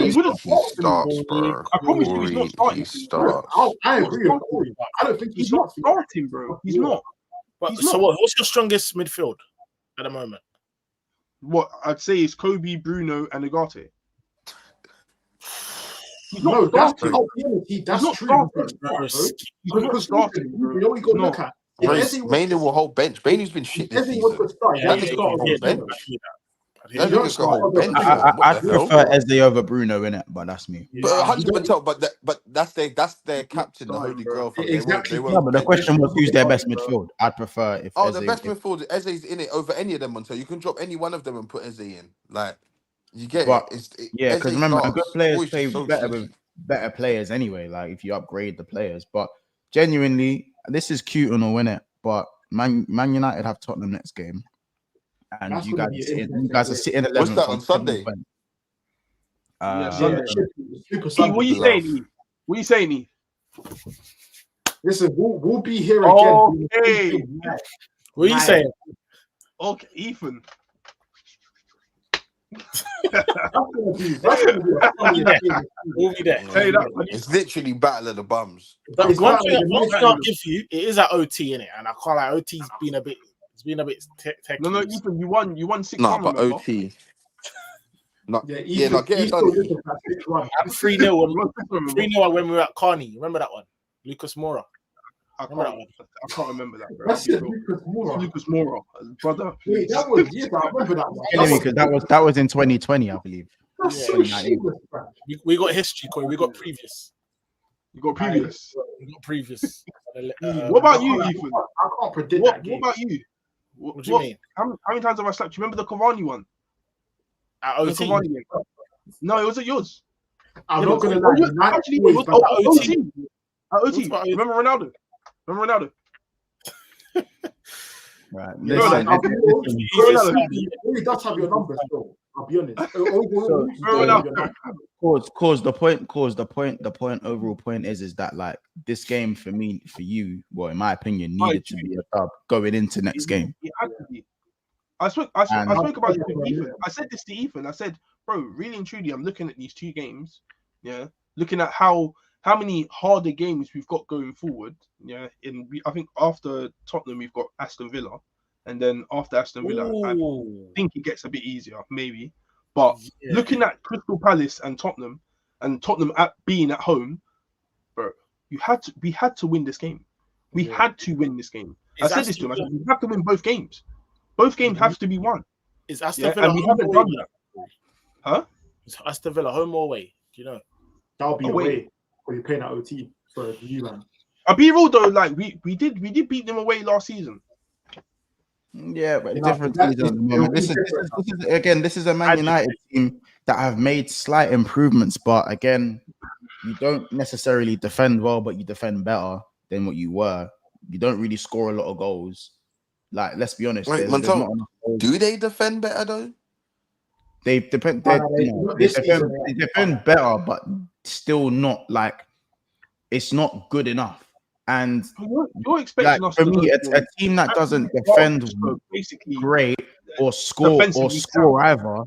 he starts, bro. I promise you, he's not starting. He starts. I agree with Corey. I don't think he's not starting, bro. He's not. So what's your strongest midfield at the moment? What I'd say is Kobe, Bruno, and Ugarte. No, that's true. That's true. He's not starting, bro. You know what you got to look at? Mainly will hold bench. Mainly's been shit this season. I prefer Eze over Bruno in it, but that's me. But 100%. But that's their captain, the holy grail. Exactly. But the question was, who's their best midfield? I'd prefer the best midfield. Eze's in it over any of them. Until you can drop any one of them and put Eze in. Like, You get But it? yeah, because remember, good players play so better with better players anyway. Like if you upgrade the players, but genuinely, this is cute and all, innit? But Man United have Tottenham next game, and That's you gonna guys, be you guys are sitting 11th. What's that on Sunday? Sunday. Super E, Sunday. what you saying, E? What you saying, E? Listen, we'll be here again. Okay. What are you saying? Okay, Ethan. That's gonna be a funny game. We'll be there. Tell you that. It's literally battle of the bums. But It's one better thing than I'll midfield. give you, it is at OT, innit? And I can't like OT's been a bit. It's been a bit techy. No, Ethan, you won 6-1. Nah, but remember? OT. No, Yeah, yeah, no, get it done. I'm 3-0 when we were at Carney. Remember that one? Lucas Moura. I can't remember that, bro. That's it, Lucas Moura. Lucas Moura, brother. Wait, that was I remember that one. Because that was in 2020, I believe. That's Yeah, so shameless, bro. We got history, Corey. We got previous. You got previous. We got previous. What about you, Ethan? I can't predict What that game. about you? What do you mean? How many times have I slapped you? Remember the Cavani one? At The OT. Cavani game. No, it wasn't yours. I'm not gonna lie. Actually, it was OT. At OT. What about Remember Ronaldo? Right. You know, like, He does have your numbers, though. I'll be honest. The overall point is that like this game for you, well, in my opinion, needed to be a dub going into next game. It had to be. I spoke about this to Ethan. I said this to Ethan. I said, bro, really and truly, I'm looking at these two games. Yeah, looking at how many harder games we've got going forward. Yeah, I think after Tottenham we've got Aston Villa, and then after Aston Villa, I think it gets a bit easier, maybe. But looking at Crystal Palace and Tottenham being at home, bro, we had to win this game. We had to win this game. I said this to him. I said, we have to win both games. Both games have to be won. Is Aston Villa and we haven't done that. Huh? Is Aston Villa home or away? Do you know? That'll be away. Or you're playing at OT for you, man. I'll be real though. Like we did beat them away last season. Yeah, but different teams at the moment. This is a Man United team that have made slight improvements, but again, you don't necessarily defend well, but you defend better than what you were. You don't really score a lot of goals. Like, let's be honest. Wait, do they defend better though? They defend better, but still not like it's not good enough. And you're expecting us for me, a team that doesn't defend basically great or score either,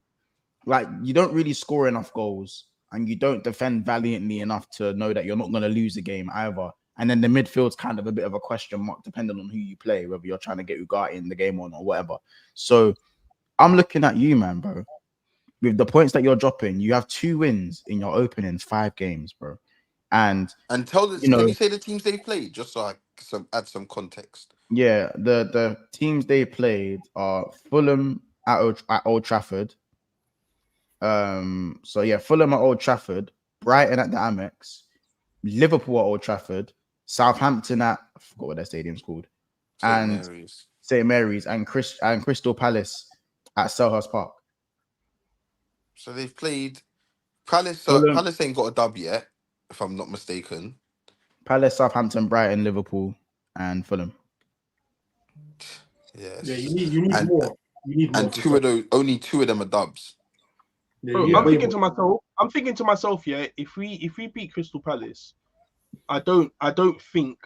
like you don't really score enough goals and you don't defend valiantly enough to know that you're not going to lose the game either. And then the midfield's kind of a bit of a question mark depending on who you play, whether you're trying to get Ugarte in the game or not, whatever. So I'm looking at you, man, bro. With the points that you're dropping, you have 2 wins in your opening 5 games, bro. And tell us, can you say the teams they played just so I add some context? Yeah, the teams they played are Fulham at Old Trafford. Fulham at Old Trafford, Brighton at the Amex, Liverpool at Old Trafford, Southampton at I forgot what their stadium's called, St Mary's, and Crystal Palace at Selhurst Park. So they've played Palace. Palace ain't got a dub yet, if I'm not mistaken. Palace, Southampton, Brighton, Liverpool, and Fulham. Yes. Yeah, you need more. You need more. And only 2 of them are dubs. Bro, I'm thinking to myself, yeah, if we beat Crystal Palace, I don't think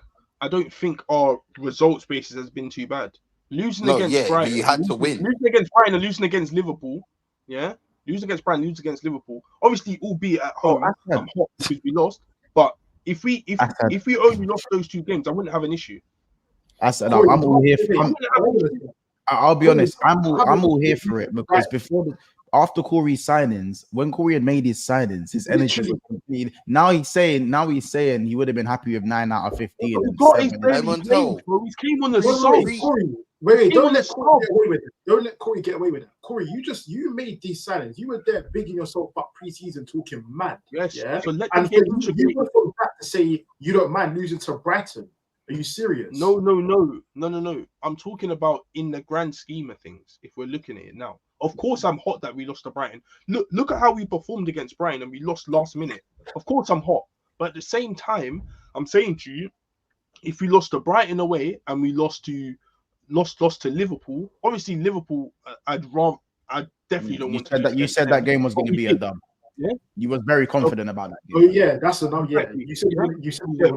our results basis has been too bad. Losing against Brighton, you had to win. Losing against Brighton and losing against Liverpool, yeah. Losing against Brighton, losing against Liverpool. Obviously, albeit at home, I'm hot because we lost. But if we only lost those 2 games, I wouldn't have an issue. I'm all here for. I'll be honest. I'm all here for it because after Corey's signings, when Corey had made his signings, his energy was complete. Now he's saying he would have been happy with 9 out of 15. He came on the side. Wait, don't let Corey get away with it. Don't let Corey get away with it. Corey, you made these signings. You were there bigging yourself up pre-season talking mad. Yes. Yeah. So let and you went from that to say you don't mind losing to Brighton. Are you serious? No. I'm talking about in the grand scheme of things. If we're looking at it now, Of course, I'm hot that we lost to Brighton. Look at how we performed against Brighton and we lost last minute. Of course, I'm hot. But at the same time, I'm saying to you, if we lost to Brighton away and we lost to Liverpool, obviously Liverpool, I definitely don't want to. You said that game was going to be a dub. Yeah, you was very confident about that game. Oh yeah, that's enough. Yeah, you said.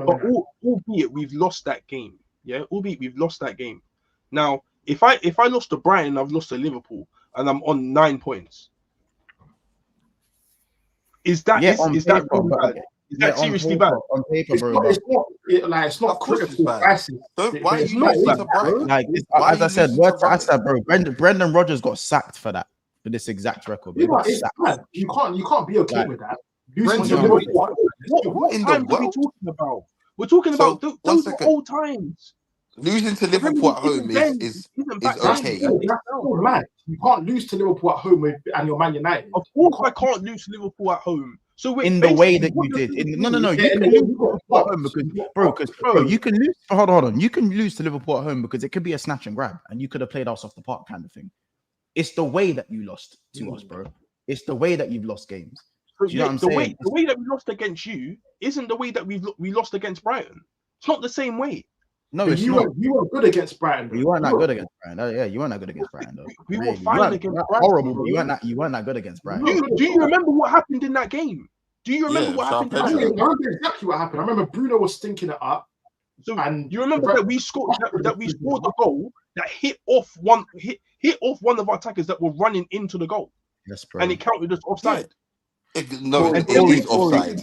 But albeit we've lost that game. Yeah, albeit we've lost that game. Now, if I lost to Brighton, I've lost to Liverpool, and I'm on 9 points. Is that seriously bad? On paper, bro. It's not critical crisis. Why are you not to Brighton? Like, as I said, bro. Brendan Rodgers got sacked for that. For this exact record, it's bad. You can't be okay with that. What time are we talking about? We're talking about those old times. Losing to Liverpool at home is okay. That's so mad. You can't lose to Liverpool at home and you're Man United. Of course, I can't lose to Liverpool at home. So in the way that you did, no, you can lose to Liverpool at home because you can lose. Hold on, you can lose to Liverpool at home because it could be a snatch and grab, and you could have played us off the park kind of thing. It's the way that you lost to us, bro. It's the way that you've lost games. Do you know what I'm saying? The way that we lost against you isn't the way that we lost against Brighton. It's not the same way. No, you were good against Brighton. You weren't that good against Brighton. Yeah, you weren't that good against Brighton, though. We were fine against Brighton. Horrible, but you weren't that good against Brighton. Do you remember what happened in that game? Do you remember what happened? I remember exactly what happened. I remember Bruno was stinking it up. So and you remember that we scored a goal that hit off one of our attackers that were running into the goal. Yes, bro. And it counted as offside. It is offside.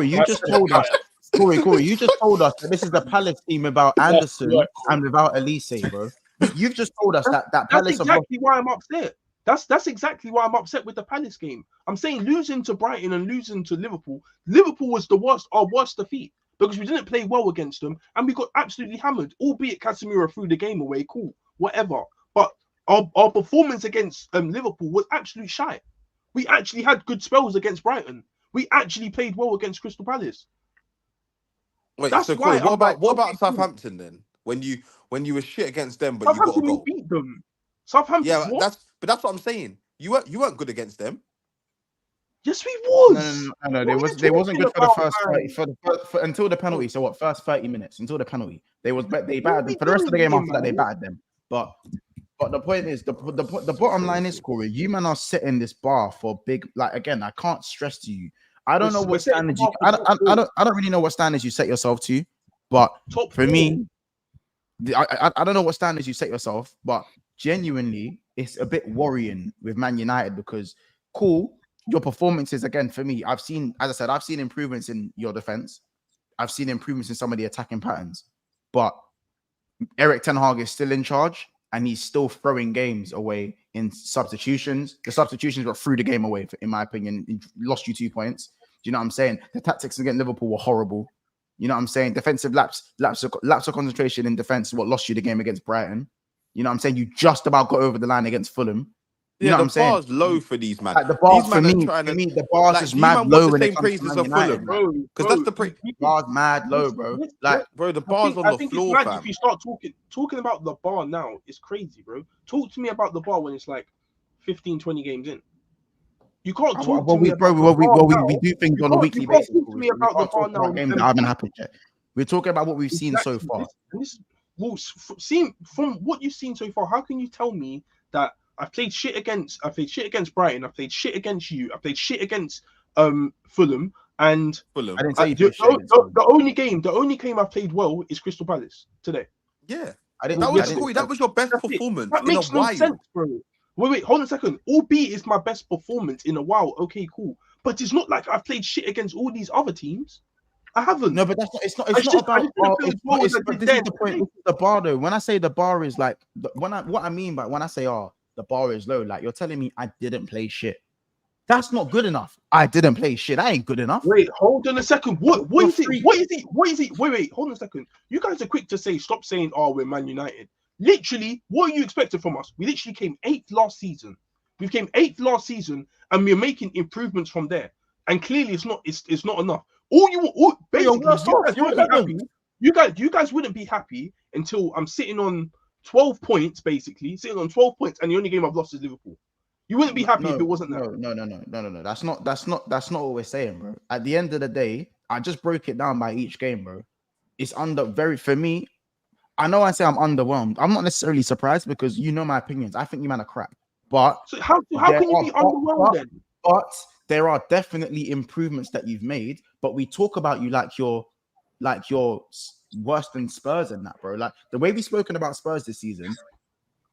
You just told us, Corey. You just told us that this is the Palace team without Anderson and without Elise, bro. You've just told us that Palace. That's exactly why I'm upset. That's exactly why I'm upset with the Palace game. I'm saying losing to Brighton and losing to Liverpool. Liverpool was our worst defeat because we didn't play well against them and we got absolutely hammered. Albeit Casemiro threw the game away, cool, whatever. But our performance against Liverpool was absolute shite. We actually had good spells against Brighton. We actually played well against Crystal Palace. Wait, that's so Corey, what about Southampton then? When you were shit against them, but you got a goal. We beat them. Southampton. Yeah, that's what I'm saying. You weren't good against them. Yes, we was. No. They wasn't good for the first 30 until the penalty. So what? First 30 minutes until the penalty. They battered them. For the rest of the game after that, they battered them. But the point is, the bottom line is, Corey, you man are setting this bar for big. Like again, I can't stress to you. I don't know what standards you. I don't really know what standards you set yourself to. But for me, I don't know what standards you set yourself. But genuinely, it's a bit worrying with Man United because your performances again for me. I've seen improvements in your defense. I've seen improvements in some of the attacking patterns, but Erik ten Hag is still in charge and he's still throwing games away in substitutions. The substitutions were threw the game away, in my opinion. It lost you 2 points. Do you know what I'm saying? The tactics against Liverpool were horrible. You know what I'm saying? Defensive lapse of concentration in defense is what lost you the game against Brighton. You know what I'm saying? You just about got over the line against Fulham. You know what I'm saying? The bar's low for these man. Like the bar for me, the bar's is mad low when it comes to Man United, bro. Because that's the bar's mad low, bro. Like, bro, the bar's on the floor, fam. If you start talking about the bar now, it's crazy, bro. Talk to me about the bar when it's like 15, 20 games in. You can't talk to me about the bar. We do things on a weekly basis. Talk to me about the bar now. Games that haven't happened yet. We're talking about what we've seen so far. From what you've seen so far, how can you tell me that I've played shit against Brighton, I've played shit against you, I've played shit against Fulham, and I didn't say the only game I've played well is Crystal Palace today. Yeah, that was your best performance. That makes no sense, bro. Wait, hold on a second. Albeit it's my best performance in a while. Okay, cool. But it's not like I've played shit against all these other teams. I haven't. No, but it's not about. This is the point. This is the bar though. When I say the bar is like, when I say the bar is low, like you're telling me I didn't play shit. That's not good enough. I didn't play shit. That ain't good enough. Wait, hold on a second. What is it? Wait, hold on a second. You guys are quick to say, stop saying, oh, we're Man United. Literally, what are you expecting from us? We literally came 8th last season. We came 8th last season, and we're making improvements from there. And clearly, it's not enough. You guys wouldn't be happy until I'm sitting on 12 points, basically, sitting on 12 points, and the only game I've lost is Liverpool. You wouldn't be happy if it wasn't that. No. That's not what we're saying, bro. At the end of the day, I just broke it down by each game, bro. It's for me. I know I say I'm underwhelmed. I'm not necessarily surprised because you know my opinions. I think you man are crap. But so how can you be underwhelmed then? But there are definitely improvements that you've made. But we talk about you like you're worse than Spurs and that, bro. Like the way we've spoken about Spurs this season.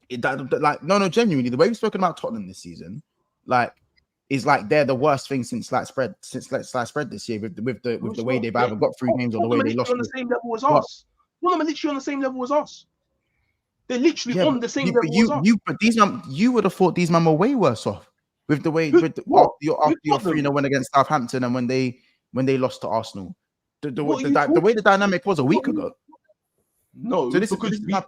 Genuinely, the way we've spoken about Tottenham this season, is like they're the worst thing since sliced spread this year with the way they've either got 3 games or the way they lost. On the same level as us. One of them are literally on the same level as us. They're literally on the same level as us. But these you would have thought these men were way worse off with the way after your 3-0 win against Southampton and when they lost to Arsenal. The way the dynamic was a week ago. No, so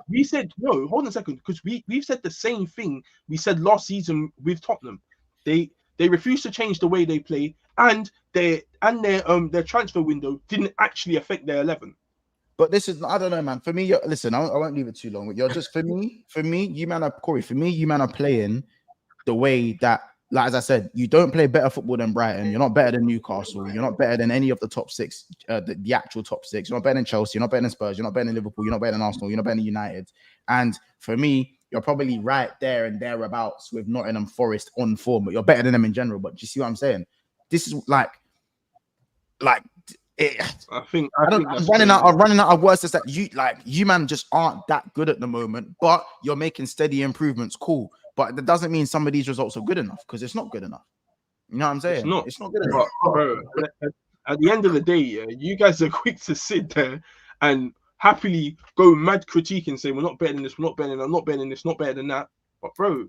we said no. Hold on a second, because we've said the same thing we said last season with Tottenham. They refused to change the way they play, and their transfer window didn't actually affect their 11. But this is, I don't know, man. For me, listen, I won't leave it too long. You're just for me, you man are Corey. For me, you man are playing the way that, like as I said, you don't play better football than Brighton. You're not better than Newcastle. You're not better than any of the top 6, the actual top 6. You're not better than Chelsea. You're not better than Spurs. You're not better than Liverpool. You're not better than Arsenal. You're not better than United. And for me, you're probably right there and thereabouts with Nottingham Forest on form, but you're better than them in general. But do you see what I'm saying? This is like. I'm running out of words to say you man just aren't that good at the moment, but you're making steady improvements. Cool. But that doesn't mean some of these results are good enough because it's not good enough. You know what I'm saying? It's not good enough. But, bro, at the end of the day, you guys are quick to sit there and happily go mad critique and say we're not better than this, we're not better than that, not better than this, not better than that. But bro,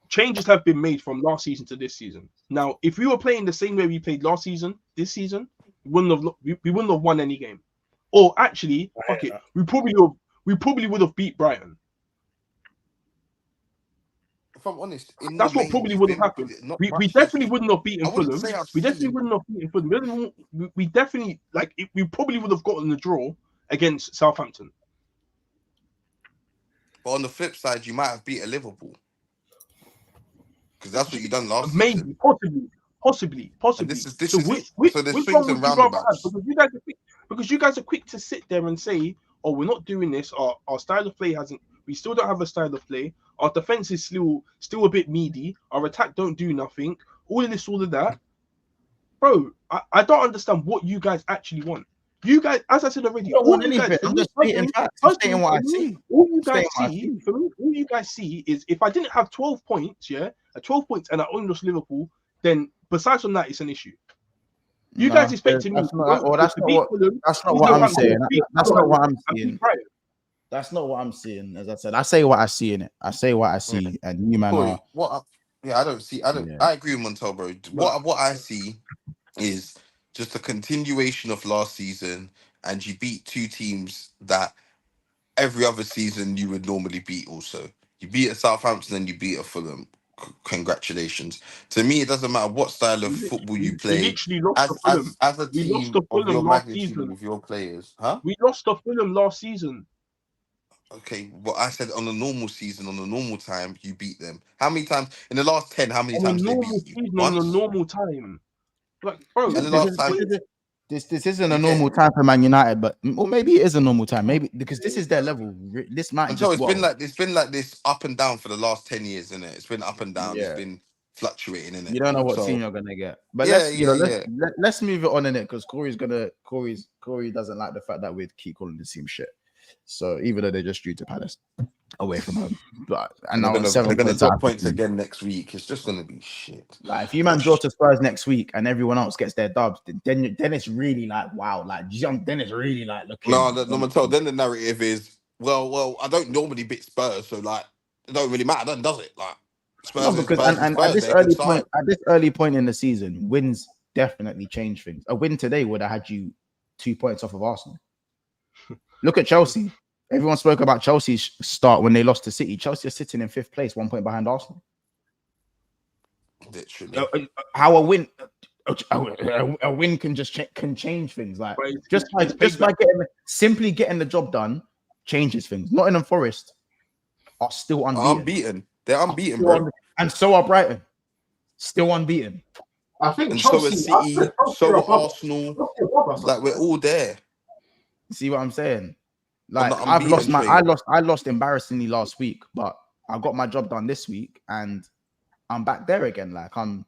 changes have been made from last season to this season. Now, if we were playing the same way we played last season, this season, we wouldn't have won any game. Or actually, fuck it, we probably would have beat Brighton. If I'm honest, that's what probably would have happened. We definitely wouldn't have beaten Fulham. We definitely wouldn't have beaten Fulham. We definitely we probably would have gotten the draw against Southampton. But on the flip side, you might have beaten Liverpool because that's what you done last maybe, season. Possibly. And this is so there's swings and roundabouts. Because you guys are quick to sit there and say, "Oh, we're not doing this. Our style of play hasn't. We still don't have a style of play. Our defense is still a bit meaty. Our attack don't do nothing. All of this, all of that, bro. I don't understand what you guys actually want. You guys, as I said already, I'm just stating facts. I'm stating what I see. All you guys see is if I didn't have 12 points, at 12 points, and I only lost Liverpool, then besides from that, it's an issue. You guys expecting me? That's not what I'm saying. That's not what I'm seeing. That's not what I'm seeing. As I said, I say what I see in it. I say what I see, and you man are. I agree with Montel, bro. What I see is just a continuation of last season, and you beat 2 teams that every other season you would normally beat. Also, you beat a Southampton and you beat a Fulham. Congratulations. To me, it doesn't matter what style of football you play. As a team of your magnitude with your players, huh? We lost to Fulham last season. Okay, well, I said on a normal season, on a normal time, you beat them. How many times in the last 10? How many times they beat you? On a normal time, like bro. This isn't a normal time for Man United, but maybe it is a normal time. Maybe because this is their level. This might. It's been like this up and down for the last 10 years, isn't it? It's been up and down. Yeah. It's been fluctuating, isn't it? You don't know what team you're gonna get. But let's move it on in it because Corey doesn't like the fact that we keep calling the team shit. So even though they just drew to Palace away from home, but and now they're gonna drop points again next week. It's just gonna be shit. Like if you man draw to Spurs next week and everyone else gets their dubs, then it's really like wow, then it's really like looking. Then the narrative is well, I don't normally beat Spurs, so like it don't really matter, then does it? Like Spurs at this early point in the season, wins definitely change things. A win today would have had you 2 points off of Arsenal. Look at Chelsea. Everyone spoke about Chelsea's start when they lost to City. Chelsea are sitting in 5th place, 1 point behind Arsenal. Literally. How a win can just can change things. Like just by getting the job done changes things. Nottingham Forest are still unbeaten. They're unbeaten, bro. And so are Brighton. Still unbeaten. I think And Chelsea, so are City, so are Arsenal. Like, we're all there. See what I'm saying? Like, I lost embarrassingly last week, but I got my job done this week, and I'm back there again. Like, you know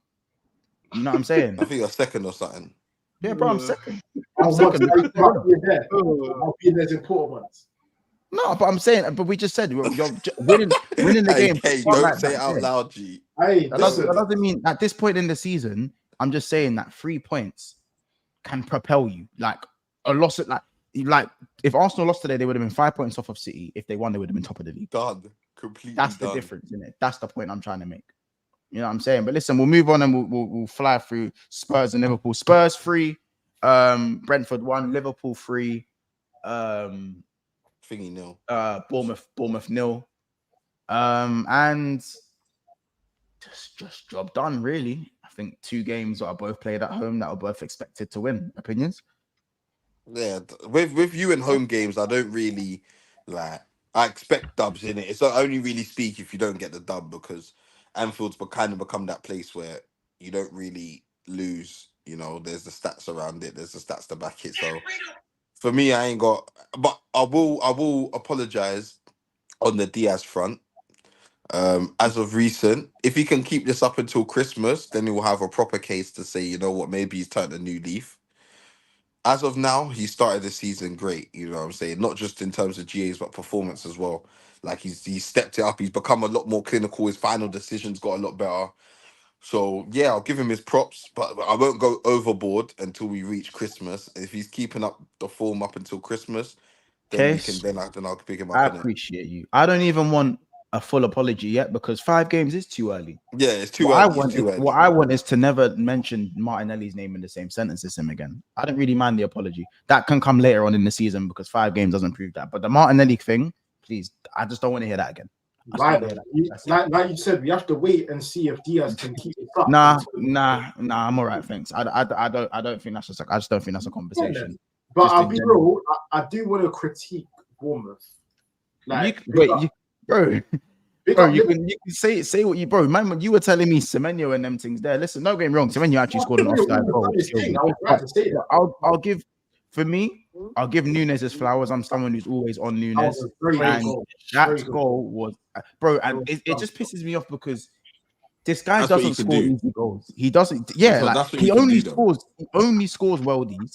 what I'm saying? I think you're second or something. Yeah, bro, I'm second. I'll be there. I'll be there's important ones. No, but I'm saying, but we just said you're winning the game. Hey, don't say it out loud, G. Hey, that doesn't mean at this point in the season. I'm just saying that 3 points can propel you. Like a loss at like if Arsenal lost today, they would have been 5 points off of City. If they won, they would have been top of the league. Done. Completely. That's the difference in it. That's the point I'm trying to make. You know what I'm saying? But listen, we'll move on and we'll fly through Spurs and Liverpool. Spurs 3, Brentford 1, Liverpool 3, Thingy nil. Bournemouth 0. And just job done, really. I think 2 games that are both played at home that are both expected to win. Opinions? Yeah, with you in home games, I don't really like. I expect dubs in it. It's only really speak if you don't get the dub, because Anfield's kind of become that place where you don't really lose. You know, there's the stats around it. There's the stats to back it. So for me, I ain't got. But I will apologize on the Diaz front. As of recent, if he can keep this up until Christmas, then he will have a proper case to say, you know what, maybe he's turned a new leaf. As of now, he started the season great, you know what I'm saying? Not just in terms of GAs, but performance as well. Like, he's stepped it up. He's become a lot more clinical. His final decisions got a lot better. So, yeah, I'll give him his props, but I won't go overboard until we reach Christmas. If he's keeping up the form up until Christmas, then I'll pick him up. I appreciate you. I don't even want a full apology yet, because 5 games is too early. Yeah, it's too early. What I want is to never mention Martinelli's name in the same sentence as him again. I don't really mind the apology. That can come later on in the season, because 5 games doesn't prove that. But the Martinelli thing, please, I just don't want to hear that again. Like you said, we have to wait and see if Diaz can keep it up. Nah, I'm all right, thanks. I don't think that's I just don't think that's a conversation. But I'll be real, I do want to critique Bournemouth. Like, bro, you can say what you, bro. Man, you were telling me Savinho and them things there. Listen, don't get me wrong, Savinho actually scored an offside goal. I'll give Nunes his flowers. I'm someone who's always on Nunes, and that goal was, bro, and it just pisses me off, because this guy doesn't score easy goals. He doesn't. Yeah, like he only scores worldies.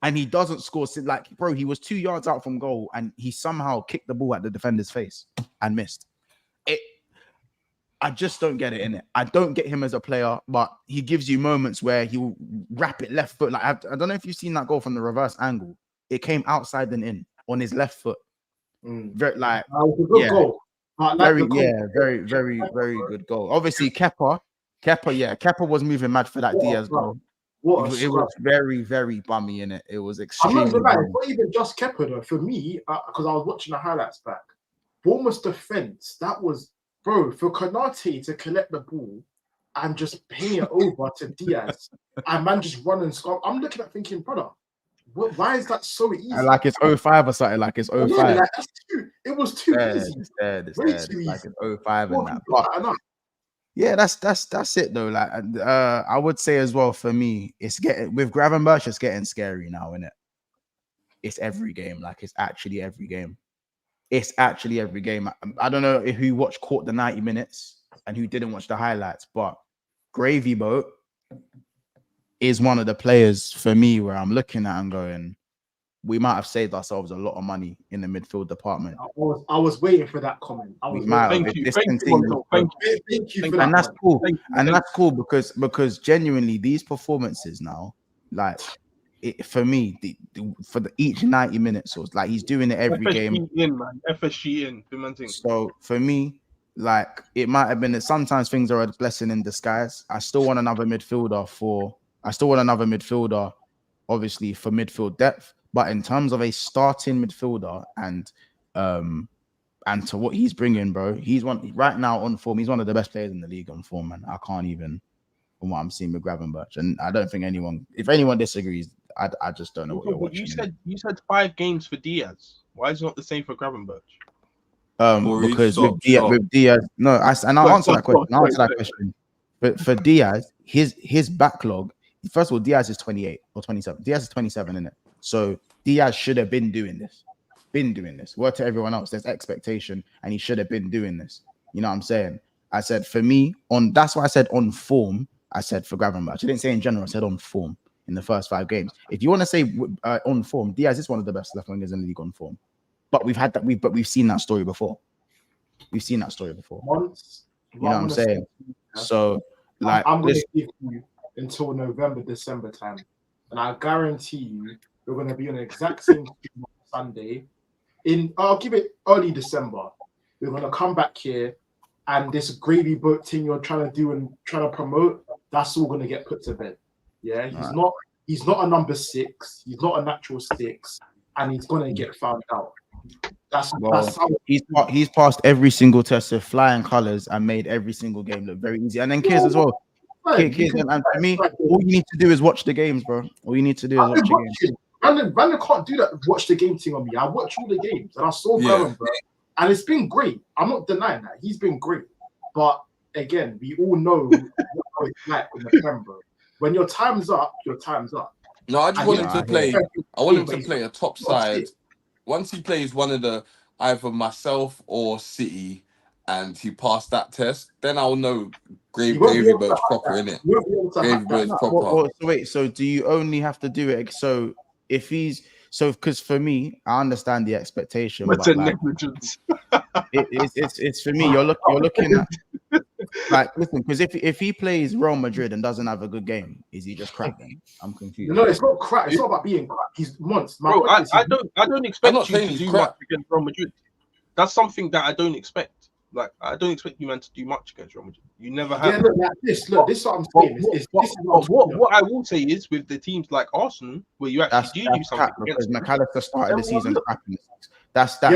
And he doesn't score. Like, bro, he was 2 yards out from goal, and he somehow kicked the ball at the defender's face and missed it. I just don't get it in it. I don't get him as a player, but he gives you moments where he'll wrap it left foot. Like, I don't know if you've seen that goal from the reverse angle. It came outside and in on his left foot. Very goal. Very good goal. Obviously, Kepa was moving mad for that Diaz goal. It was very, very bummy in it. It was extremely. I'm not even just Kepa though. For me, because I was watching the highlights back, Bournemouth's defense, that was, bro, for Konate to collect the ball and just pay it over to Diaz, and man just run and score. I'm looking at thinking, brother, why is that so easy? Like it's 05 or something. Like it's 05. Yeah, like it was too easy. It's like it's 05 and that. But, yeah, that's it though. Like I would say as well, for me, it's getting with Gravenberch, it's getting scary now, isn't it? It's every game. Like it's actually every game. It's actually every game. I don't know who caught the 90 minutes and who didn't watch the highlights, but Gravy Boat is one of the players for me where I'm looking at and going, we might have saved ourselves a lot of money in the midfield department. I was waiting for that comment. Thank you for that. And that's cool. That's cool because genuinely these performances now, like for me, each 90 minutes, or like he's doing it every game. FSG in. So for me, like it might have been that sometimes things are a blessing in disguise. I still want another midfielder, obviously for midfield depth. But in terms of a starting midfielder and to what he's bringing, bro, he's right now on form. He's one of the best players in the league on form, man. I can't even, from what I'm seeing with Gravenberch, and I don't think if anyone disagrees, I just don't know what you're watching. You said 5 games for Diaz. Why is it not the same for Gravenberch? Because with Diaz, I'll answer that question. But for Diaz, his backlog. First of all, Diaz is 28 or 27. Diaz is 27, isn't it? So Diaz should have been doing this. Word to everyone else, there's expectation, and he should have been doing this. You know what I'm saying? I said for me, that's why I said on form. I said for Gravenberch. I didn't say in general. I said on form in the first 5 games. If you want to say on form, Diaz is one of the best left wingers in the league on form. But we've seen that story before. Once, you know what I'm saying? So I'm going to give you until November, December time, and I guarantee you we're going to be on the exact same team on Sunday. I'll give it early December. We're going to come back here, and this gravy boat thing you're trying to do and trying to promote, that's all going to get put to bed. Yeah, he's not a number 6. He's not a natural 6, and he's going to get found out. That's how he's passed every single test with flying colours and made every single game look very easy. And then kids as well. Kids, and for me, all you need to do is watch the games, bro. All you need to do is watch the games. Brandon can't do that. Watch the game thing on me. I watch all the games, and I saw Gravenberch, and it's been great. I'm not denying that he's been great, but again, we all know what it's like in the Prem, bro. When your time's up, your time's up. No, I just want him to play. I want him to play a top side. Once he plays one of the either myself or City, and he passed that test, then I'll know Gravenberch proper, innit? Gravenberch proper. So do you only have to do it? So if he's because for me, I understand the expectation. What's a negligence? It's for me. You're looking at listen, because if he plays Real Madrid and doesn't have a good game, is he just crap? Then I'm confused. No, it's not crap. It's not about being crap. He's once. Bro, I don't expect you to do much against Real Madrid. That's something that I don't expect. Like, I don't expect you, man, to do much against Real Madrid. You never have. Yeah, this is what I'm saying. What I will say is, with the teams like Arsenal, where you actually do something because McAllister started the season crapping. That's cap.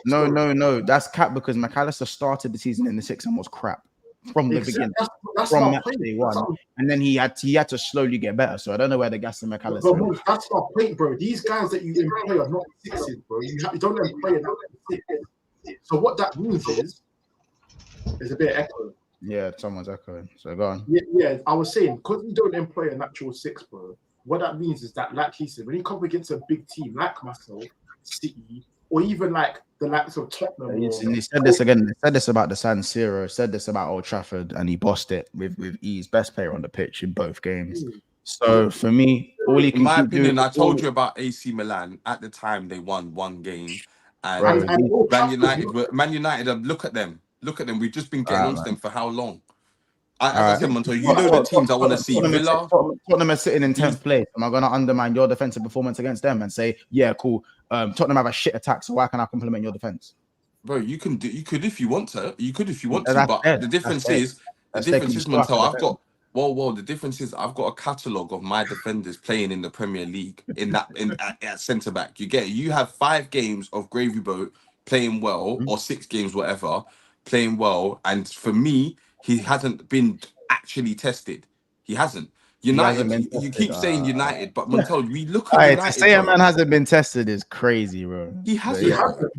No. That's cap because McAllister started the season in the 6 and was crap from the beginning. From match day 1, and then he had to slowly get better. So I don't know where the gas in McAllister. That's my point, bro. These guys that you employ are not 6s, bro. You don't employ enough 6. So what that means is there's a bit of echo. Yeah, someone's echoing. So go on. Yeah. I was saying because we don't employ a natural 6, bro. What that means is that, like he said, when you come against a big team like myself, City, or even like the likes of Tottenham. He said this again. He said this about the San Siro. Said this about Old Trafford, and he bossed it with ease. Best player on the pitch in both games. So for me, all he can in my opinion, I told you about AC Milan. At the time, they won 1 game. And Man United, look at them. We've just been getting on them for how long? As I said, Monto, you know the teams I want to see. Villa. Tottenham are sitting in 10th place. Am I going to undermine your defensive performance against them and say, yeah, cool, Tottenham have a shit attack, so why can I compliment your defense? Bro, you could if you want to. But the difference is, Monto, the difference is I've got a catalogue of my defenders playing in the Premier League at centre back. You get it? You have 5 games of Gravy Boat playing well, or 6 games, whatever, playing well. And for me, he hasn't been actually tested. He hasn't. United, you keep saying United, but Montel, we look at United. To say a man hasn't been tested is crazy, bro. He hasn't.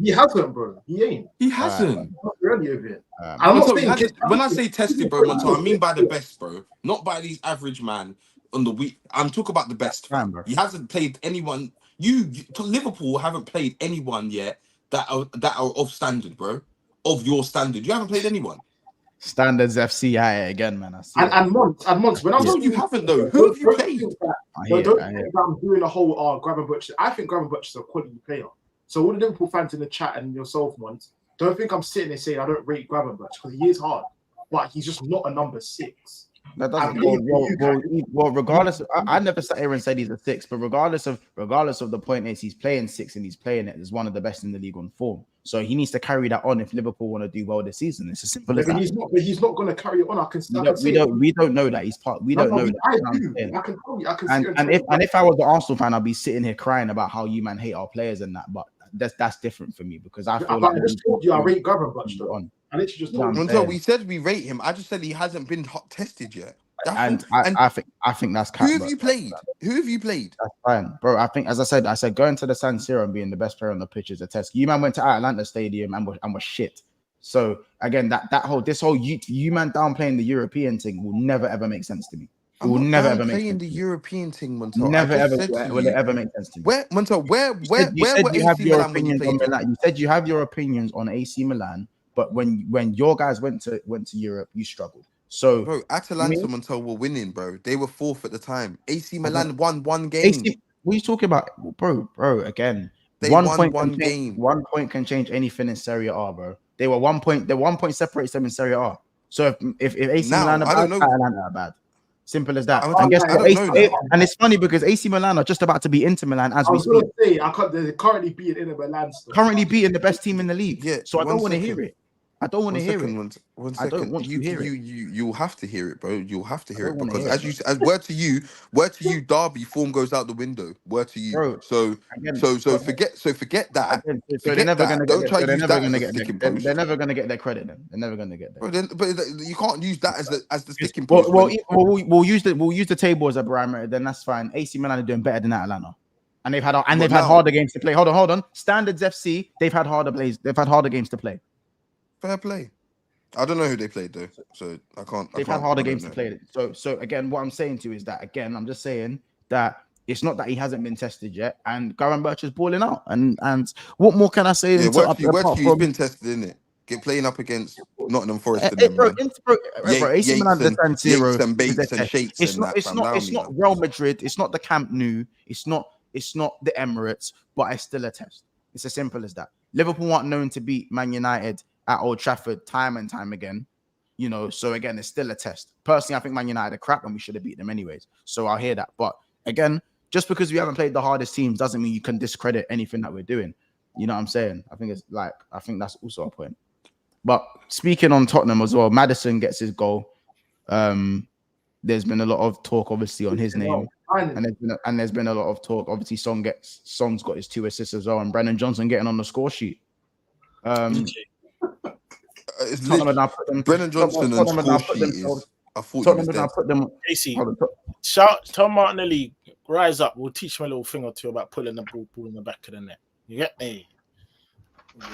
He hasn't, bro. He ain't. He hasn't. Not really a bit. When I say tested, bro, Montel, I mean by the best, bro. Not by these average man on the week. I'm talking about the best. Bro. He hasn't played anyone. Liverpool haven't played anyone yet that are of standard, bro. Of your standard. You haven't played anyone. Standards FC again, man. And months. When I was you haven't though. Who have you played? Don't think I'm doing a whole Gravenberch. I think Gravenberch is a quality player. So all the Liverpool fans in the chat and yourself, once, don't think I'm sitting there saying I don't rate Gravenberch because he is hard, but he's just not a number 6. That doesn't regardless. I never sat here and said he's a 6, but regardless of the point is he's playing 6 and he's playing it as one of the best in the league on form. So he needs to carry that on if Liverpool want to do well this season. It's as simple as that. He's not going to carry it on. We don't know that he's part. We don't know that. I can tell you. And if I was the Arsenal fan, I'd be sitting here crying about how you man hate our players and that. But that's different for me because I feel like I just told you I rate Gravenberch on. I literally just told you. Until we said we rate him, I just said he hasn't been tested yet. And I think that's cap. Who have you played? That's fine, bro. I think, as I said, going to the San Siro and being the best player on the pitch is a test. You man went to Atlanta Stadium and was shit. So again, this whole you man downplaying the European thing will never ever make sense to me. It will never ever make sense. The European thing, Montel. Never ever will it ever make sense to me. Where you have your opinions on Milan? You said you have your opinions on AC Milan, but when your guys went to Europe, you struggled. So, bro, Atalanta, Montel were winning, bro. They were fourth at the time. AC Milan won one game. What are you talking about, bro? Again, they one won point one game. 1 point can change anything in Serie A, bro. They were 1 point. The 1 point separates them in Serie A. So if AC Milan are bad, Atalanta are bad. Simple as that. And it's funny because AC Milan are just about to beat Inter Milan as we speak. They're currently beating Inter Milan. Currently beating the best team in the league. Yeah. So I don't want to hear it. I don't want to hear it. One second. I don't want to hear it. You'll have to hear it, bro. You'll have to hear it because as word to you, Derby form goes out the window. Word to you, bro. So forget that. So they're never gonna Don't get. try to use that as a get. sticking post. They're never gonna get their credit. Then they're never gonna get there. But you can't use that as the sticking post. We'll use the table as a barometer. Then that's fine. AC Milan are doing better than Atlanta, and they've had harder games to play. Hold on. Standards FC. They've had harder games to play. Fair play. I don't know who they played though, so I can't. They've had harder games to play. So again, what I'm saying to you is that I'm just saying that it's not that he hasn't been tested yet, and Gravenberch is balling out. And what more can I say? Yeah, he's been tested, isn't it? Playing up against Nottingham Forest, AC Milan, the San Siro, and Bates and Shapes. It's not Real Madrid. It's not the Camp Nou. It's not the Emirates, but it's still a test. It's as simple as that. Liverpool aren't known to beat Man United at Old Trafford time and time again, so again, it's still a test. Personally, I think Man United are crap and we should have beat them anyways. So I'll hear that. But again, just because we haven't played the hardest teams doesn't mean you can discredit anything that we're doing. You know what I'm saying? I think that's also a point. But speaking on Tottenham as well, Madison gets his goal. There's been a lot of talk, obviously, on his name. And there's been a lot of talk. Obviously, Song's got his 2 assists as well, and Brennan Johnson getting on the score sheet. Brennan Johnson and score sheet is. I thought Tottenham now put them. AC, tell Martinelli, rise up. We'll teach him a little thing or two about pulling the ball in the back of the net. You get me?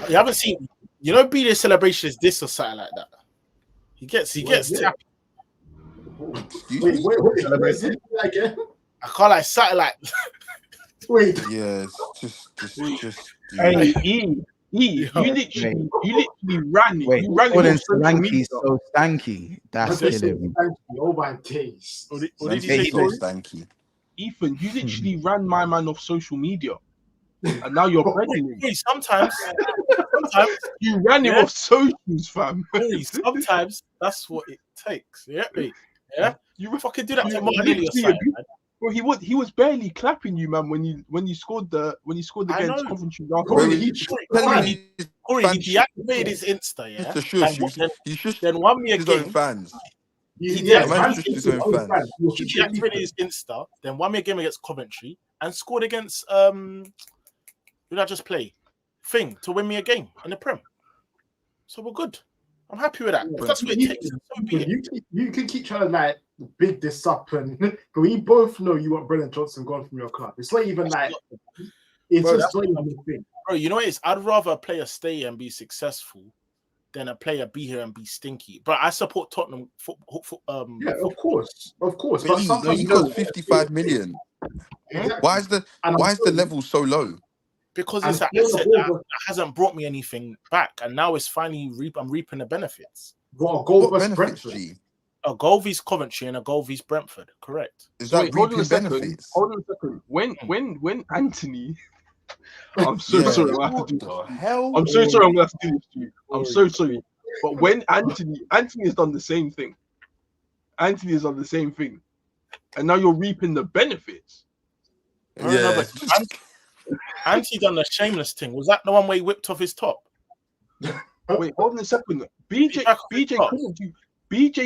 You haven't seen, B-Day celebration is this or something like that. He gets tapped. Wait, again? I can't like satellite. Wait. Yeah, it's just. Hey, you literally ran. Wait, you ran Stanky, so stanky. That's killing me. Oh my days. What did you say? Stanky. Ethan, you literally ran my man off social media, and now you're pregnant. Sometimes you ran him off socials, fam. Sometimes that's what it takes. Yeah. You fucking do that to Martinelli or something. Well, he was barely clapping you, man, when you scored against Coventry last week. He deactivated his Insta, yeah. He should then won me a game. Own fans. He deactivated his Insta, then won me a game against Coventry and scored against who did I just play? To win me a game in the Prem. So we're good. I'm happy with that. Yeah, that's what it takes. You can keep trying to big this up, and we both know you want Brennan Johnson gone from your club. It's not even it's just not even a thing. Bro, you know what it is? I'd rather a player stay and be successful than a player be here and be stinky. But I support Tottenham. Yeah, of course. But he cost 55 million. Exactly. Why is the level so low? Because it's an asset that hasn't brought me anything back, and now it's finally I'm reaping the benefits. What, a goal versus Brentford? A goal vs Coventry and a goal vs Brentford, correct? Is that reaping benefits? Hold on a second. When Anthony, I'm so sorry. I'm so sorry. I'm gonna have to do this to you. I'm so sorry. But when Anthony has done the same thing, and now you're reaping the benefits. Yeah. Anthony done the shameless thing. Was that the one where he whipped off his top? Wait, hold on a second. BJ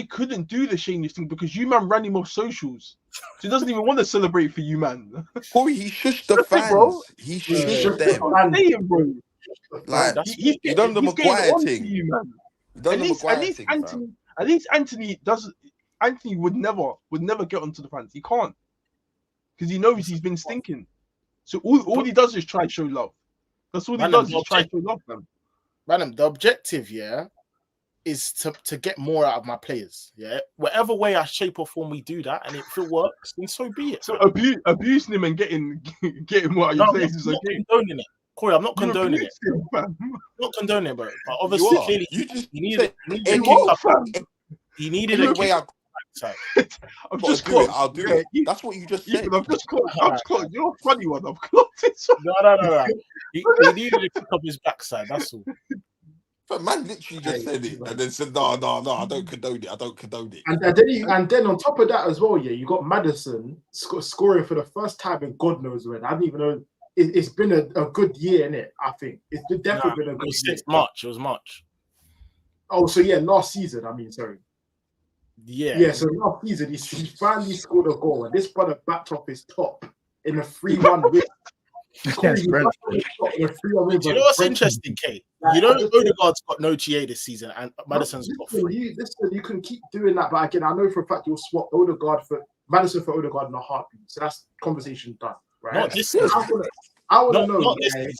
couldn't do the shameless thing because you man ran him off socials. So he doesn't even want to celebrate for you, man. Corey, he shushed the fans. Bro. He shushed them. Bro. Like he done the Maguire thing. At least Anthony Anthony would never get onto the fans. He can't because he knows he's been stinking. So all he does is try to show love. That's all he does is try to show love, man. Man, the objective, is to get more out of my players. Yeah, whatever way, shape, or form we do that, and if it works, then so be it. So abusing him and getting more out of your players is okay. Condoning it, Corey. I'm not condoning it. Not condoning it, but obviously, clearly, he needed a way out. I've just caught. I'll do it. That's what you just said. I've just caught. You're a funny one. I've caught it. No. He needed to kick up his backside. That's all. But man literally just said it and then said, no, I don't condone it. And then on top of that as well, you got Madison scoring for the first time in God knows when. I don't even know. It's been a good year, innit? I think it's definitely been a good year. It was March. Oh, so last season. I mean, sorry. Yeah. So last season, he finally scored a goal, and this brother backed off his top in a 3-1 win. Do you know what's interesting, Kay? You know Odegaard's got no GA this season, and Madison's got 3. You can keep doing that, but again, I know for a fact you'll swap Madison for Odegaard in a heartbeat. So that's conversation done, right? Not this season. I want to know. Not this season.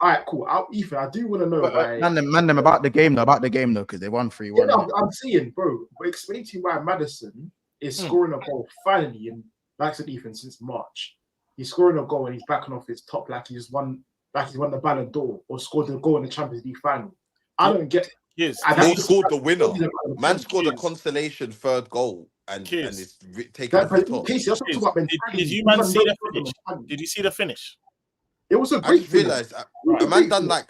All right, cool. Ethan, I do want to know. Man, them about the game though, because they won 3-1. Yeah, I'm saying, bro, but explain to me why Madison is scoring a goal finally, and like I said, Ethan, since March. He's scoring a goal and he's backing off his top like he's won the Ballon d'Or or scored a goal in the Champions League final. I don't get. He scored the winner. Man scored a consolation third goal and it's taken off the top. Did you man see the finish? Did you see the finish? It was a great. I just realised a man done like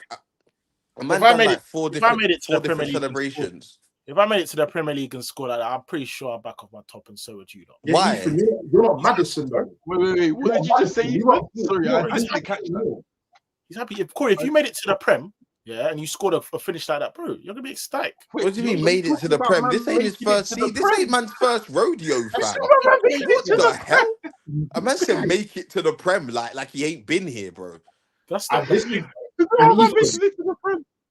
four different celebrations. If I made it to the Premier League and scored like that, I'm pretty sure I'll back off my top, and so would you. Why? You're not Madison, though. Wait. What did you just say? Sorry, I didn't catch that. He's happy. Corey, if you made it to the Prem, and you scored a finish like that, bro, you're gonna be ecstatic. What do you mean made it to the Prem? This ain't his first season. This ain't man's first rodeo, fam. What the hell? A man said make it to the Prem like he ain't been here, bro. That's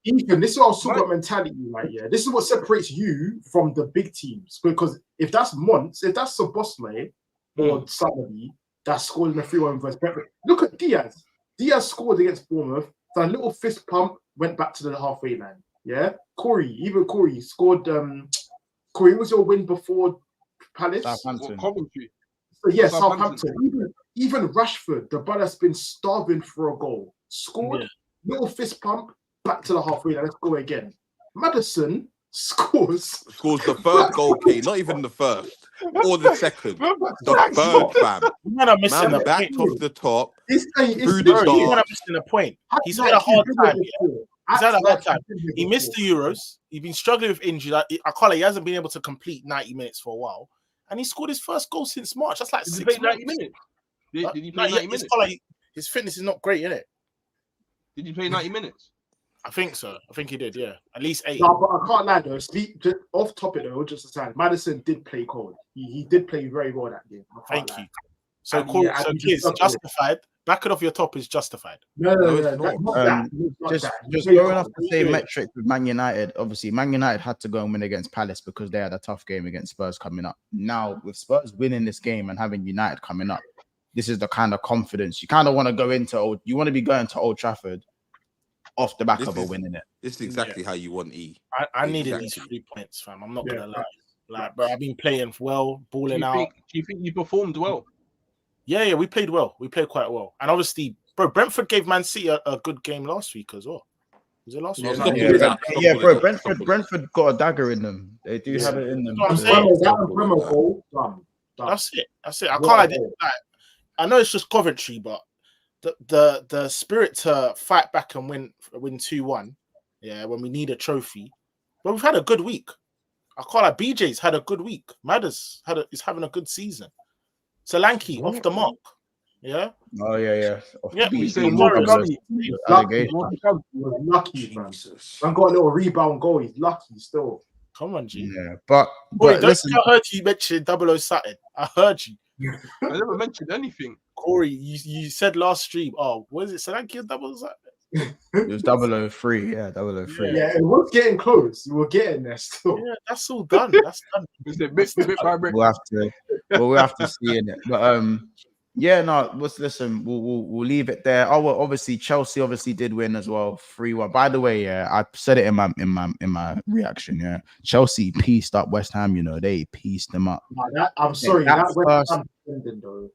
Ethan, this is what I was talking about mentality, right? Yeah, this is what separates you from the big teams. Because if that's Mons, if that's Sobosle or somebody that's scored in a 3-1 versus Brentford, look at Diaz. Diaz scored against Bournemouth. So a little fist pump went back to the halfway line. Yeah, Corey scored. Corey, was your win before Palace? Southampton. Coventry. So yeah, Southampton. Even Rashford, the brother that's been starving for a goal, scored. Little fist pump. Back to the halfway line. Let's go again. Madison scores the third goal, Key. Not even the first or the second. The third, fam. Man backed off the top. He's missing the point. He's had a hard time. He missed the Euros. He's been struggling with injury. He hasn't been able to complete 90 minutes for a while, and he scored his first goal since March. That's like 6 90 minutes. Did he play 90 minutes? His fitness is not great, is it? Did he play 90 minutes? I think so. I think he did, yeah. At least 8. No, but I can't lie though. Just off topic though, just aside, Madison did play cold. He did play very well that game. Thank you. So cool. So kids, justified. Back it off your top is justified. No, just going off the same metric with Man United. Obviously, Man United had to go and win against Palace because they had a tough game against Spurs coming up. Now, with Spurs winning this game and having United coming up, this is the kind of confidence you kind of want to go into. You want to be going to Old Trafford off the back of a win, innit? This is exactly how you want E. I needed these 3 points, fam. I'm not gonna lie. Bro, I've been playing well, balling out. Do you think you performed well? Yeah, we played well. We played quite well. And obviously, bro, Brentford gave Man City a good game last week as well. Was it last week? Yeah, bro. Brentford got a dagger in them. They do have it in them. That's it. I can't. I know it's just Coventry, but the spirit to fight back and win 2-1, when we need a trophy. But we've had a good week. I call it BJ's had a good week. Madders is having a good season. Solanke off the mark. Yeah. Oh yeah. We say lucky, man. I got a little rebound goal. He's lucky still. Come on, G. Yeah, but listen, I heard you mention 00 Saturn. I heard you. I never mentioned anything. Corey, you said last stream. Oh, what is it? Solanke or 00 Saturn? It was 003. Yeah, 003. Yeah, it was getting close. We were getting there still. Yeah, that's all done. That's done. It's a bit by bit. We'll have to see in it. But yeah, no. Listen, we'll leave it there. Oh well, obviously Chelsea obviously did win as well, 3-1. By the way, yeah, I said it in my reaction. Yeah, Chelsea pieced up West Ham. You know, they pieced them up. I'm sorry, that West Ham defending though.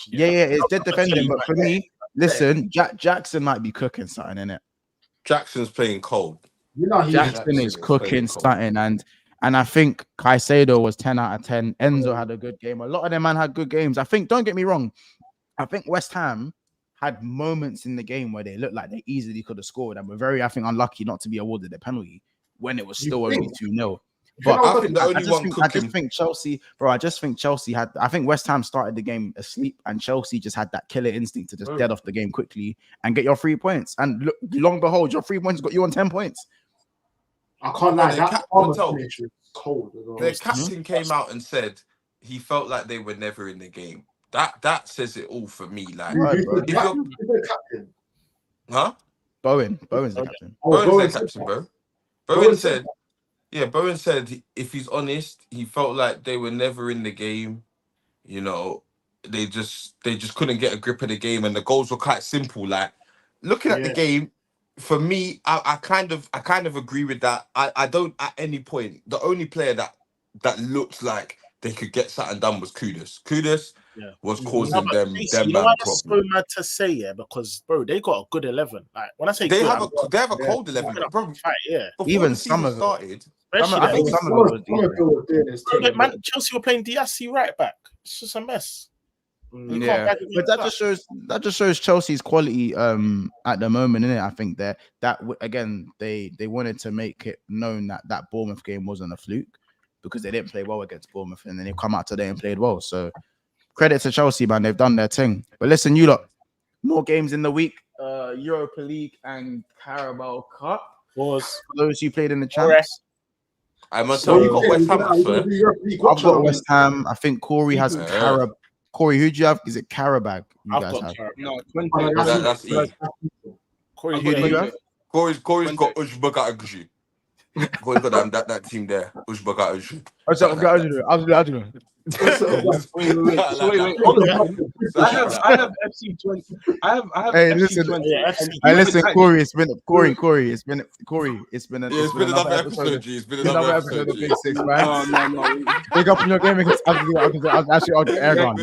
Yeah, it's dead defending. But for me, listen, Jackson might be cooking something in it. Jackson's playing cold. You know, Jackson is cooking something, and I think Caicedo was 10 out of 10. Enzo had a good game. A lot of them man had good games. I think, don't get me wrong, I think West Ham had moments in the game where they looked like they easily could have scored and were very, I think, unlucky not to be awarded a penalty when it was still only 2-0. But I just think Chelsea had. I think West Ham started the game asleep, and Chelsea just had that killer instinct to just dead off the game quickly and get your 3 points. And look, long and behold, your 3 points got you on 10 points. I can't lie. That finish was cold. Their captain came out and said he felt like they were never in the game. That says it all for me. Like, who's the captain? Huh? Bowen's the captain. Bowen's the captain, bro. Bowen said. Yeah, Bowen said if he's honest, he felt like they were never in the game. You know, they just couldn't get a grip of the game, and the goals were quite simple. Like looking at the game, for me, I kind of agree with that. I don't at any point. The only player that looked like they could get something done was Kudus. Kudus was causing them man problems. So mad to say, yeah, because bro, they got a good 11. Like when I say they have a cold 11, bro. Yeah, even some of it started. I think some of it was man, Chelsea were playing Diassi right back. It's just a mess. Yeah, but that just shows Chelsea's quality at the moment, innit? I think that again they wanted to make it known that Bournemouth game wasn't a fluke because they didn't play well against Bournemouth, and then they come out today and played well. So credit to Chelsea, man, they've done their thing. But listen, you lot, more games in the week: Europa League and Carabao Cup. For those who played in the champs. I must tell you, got West Ham. I've got West Ham. I think Corey has Carabao. Corey, who do you have? Is it Carabag? You guys have? No, that's easy. Corey, who do you have? Corey's got Uzbek Agji. Corey's got that team there. Uzbek Agji. Wait. I have FC20. I have. Hey, FC20. Listen, Corey. It's been another episode. It's been another episode of Big Six, man. No. Big up in your game against. I'll actually air gun.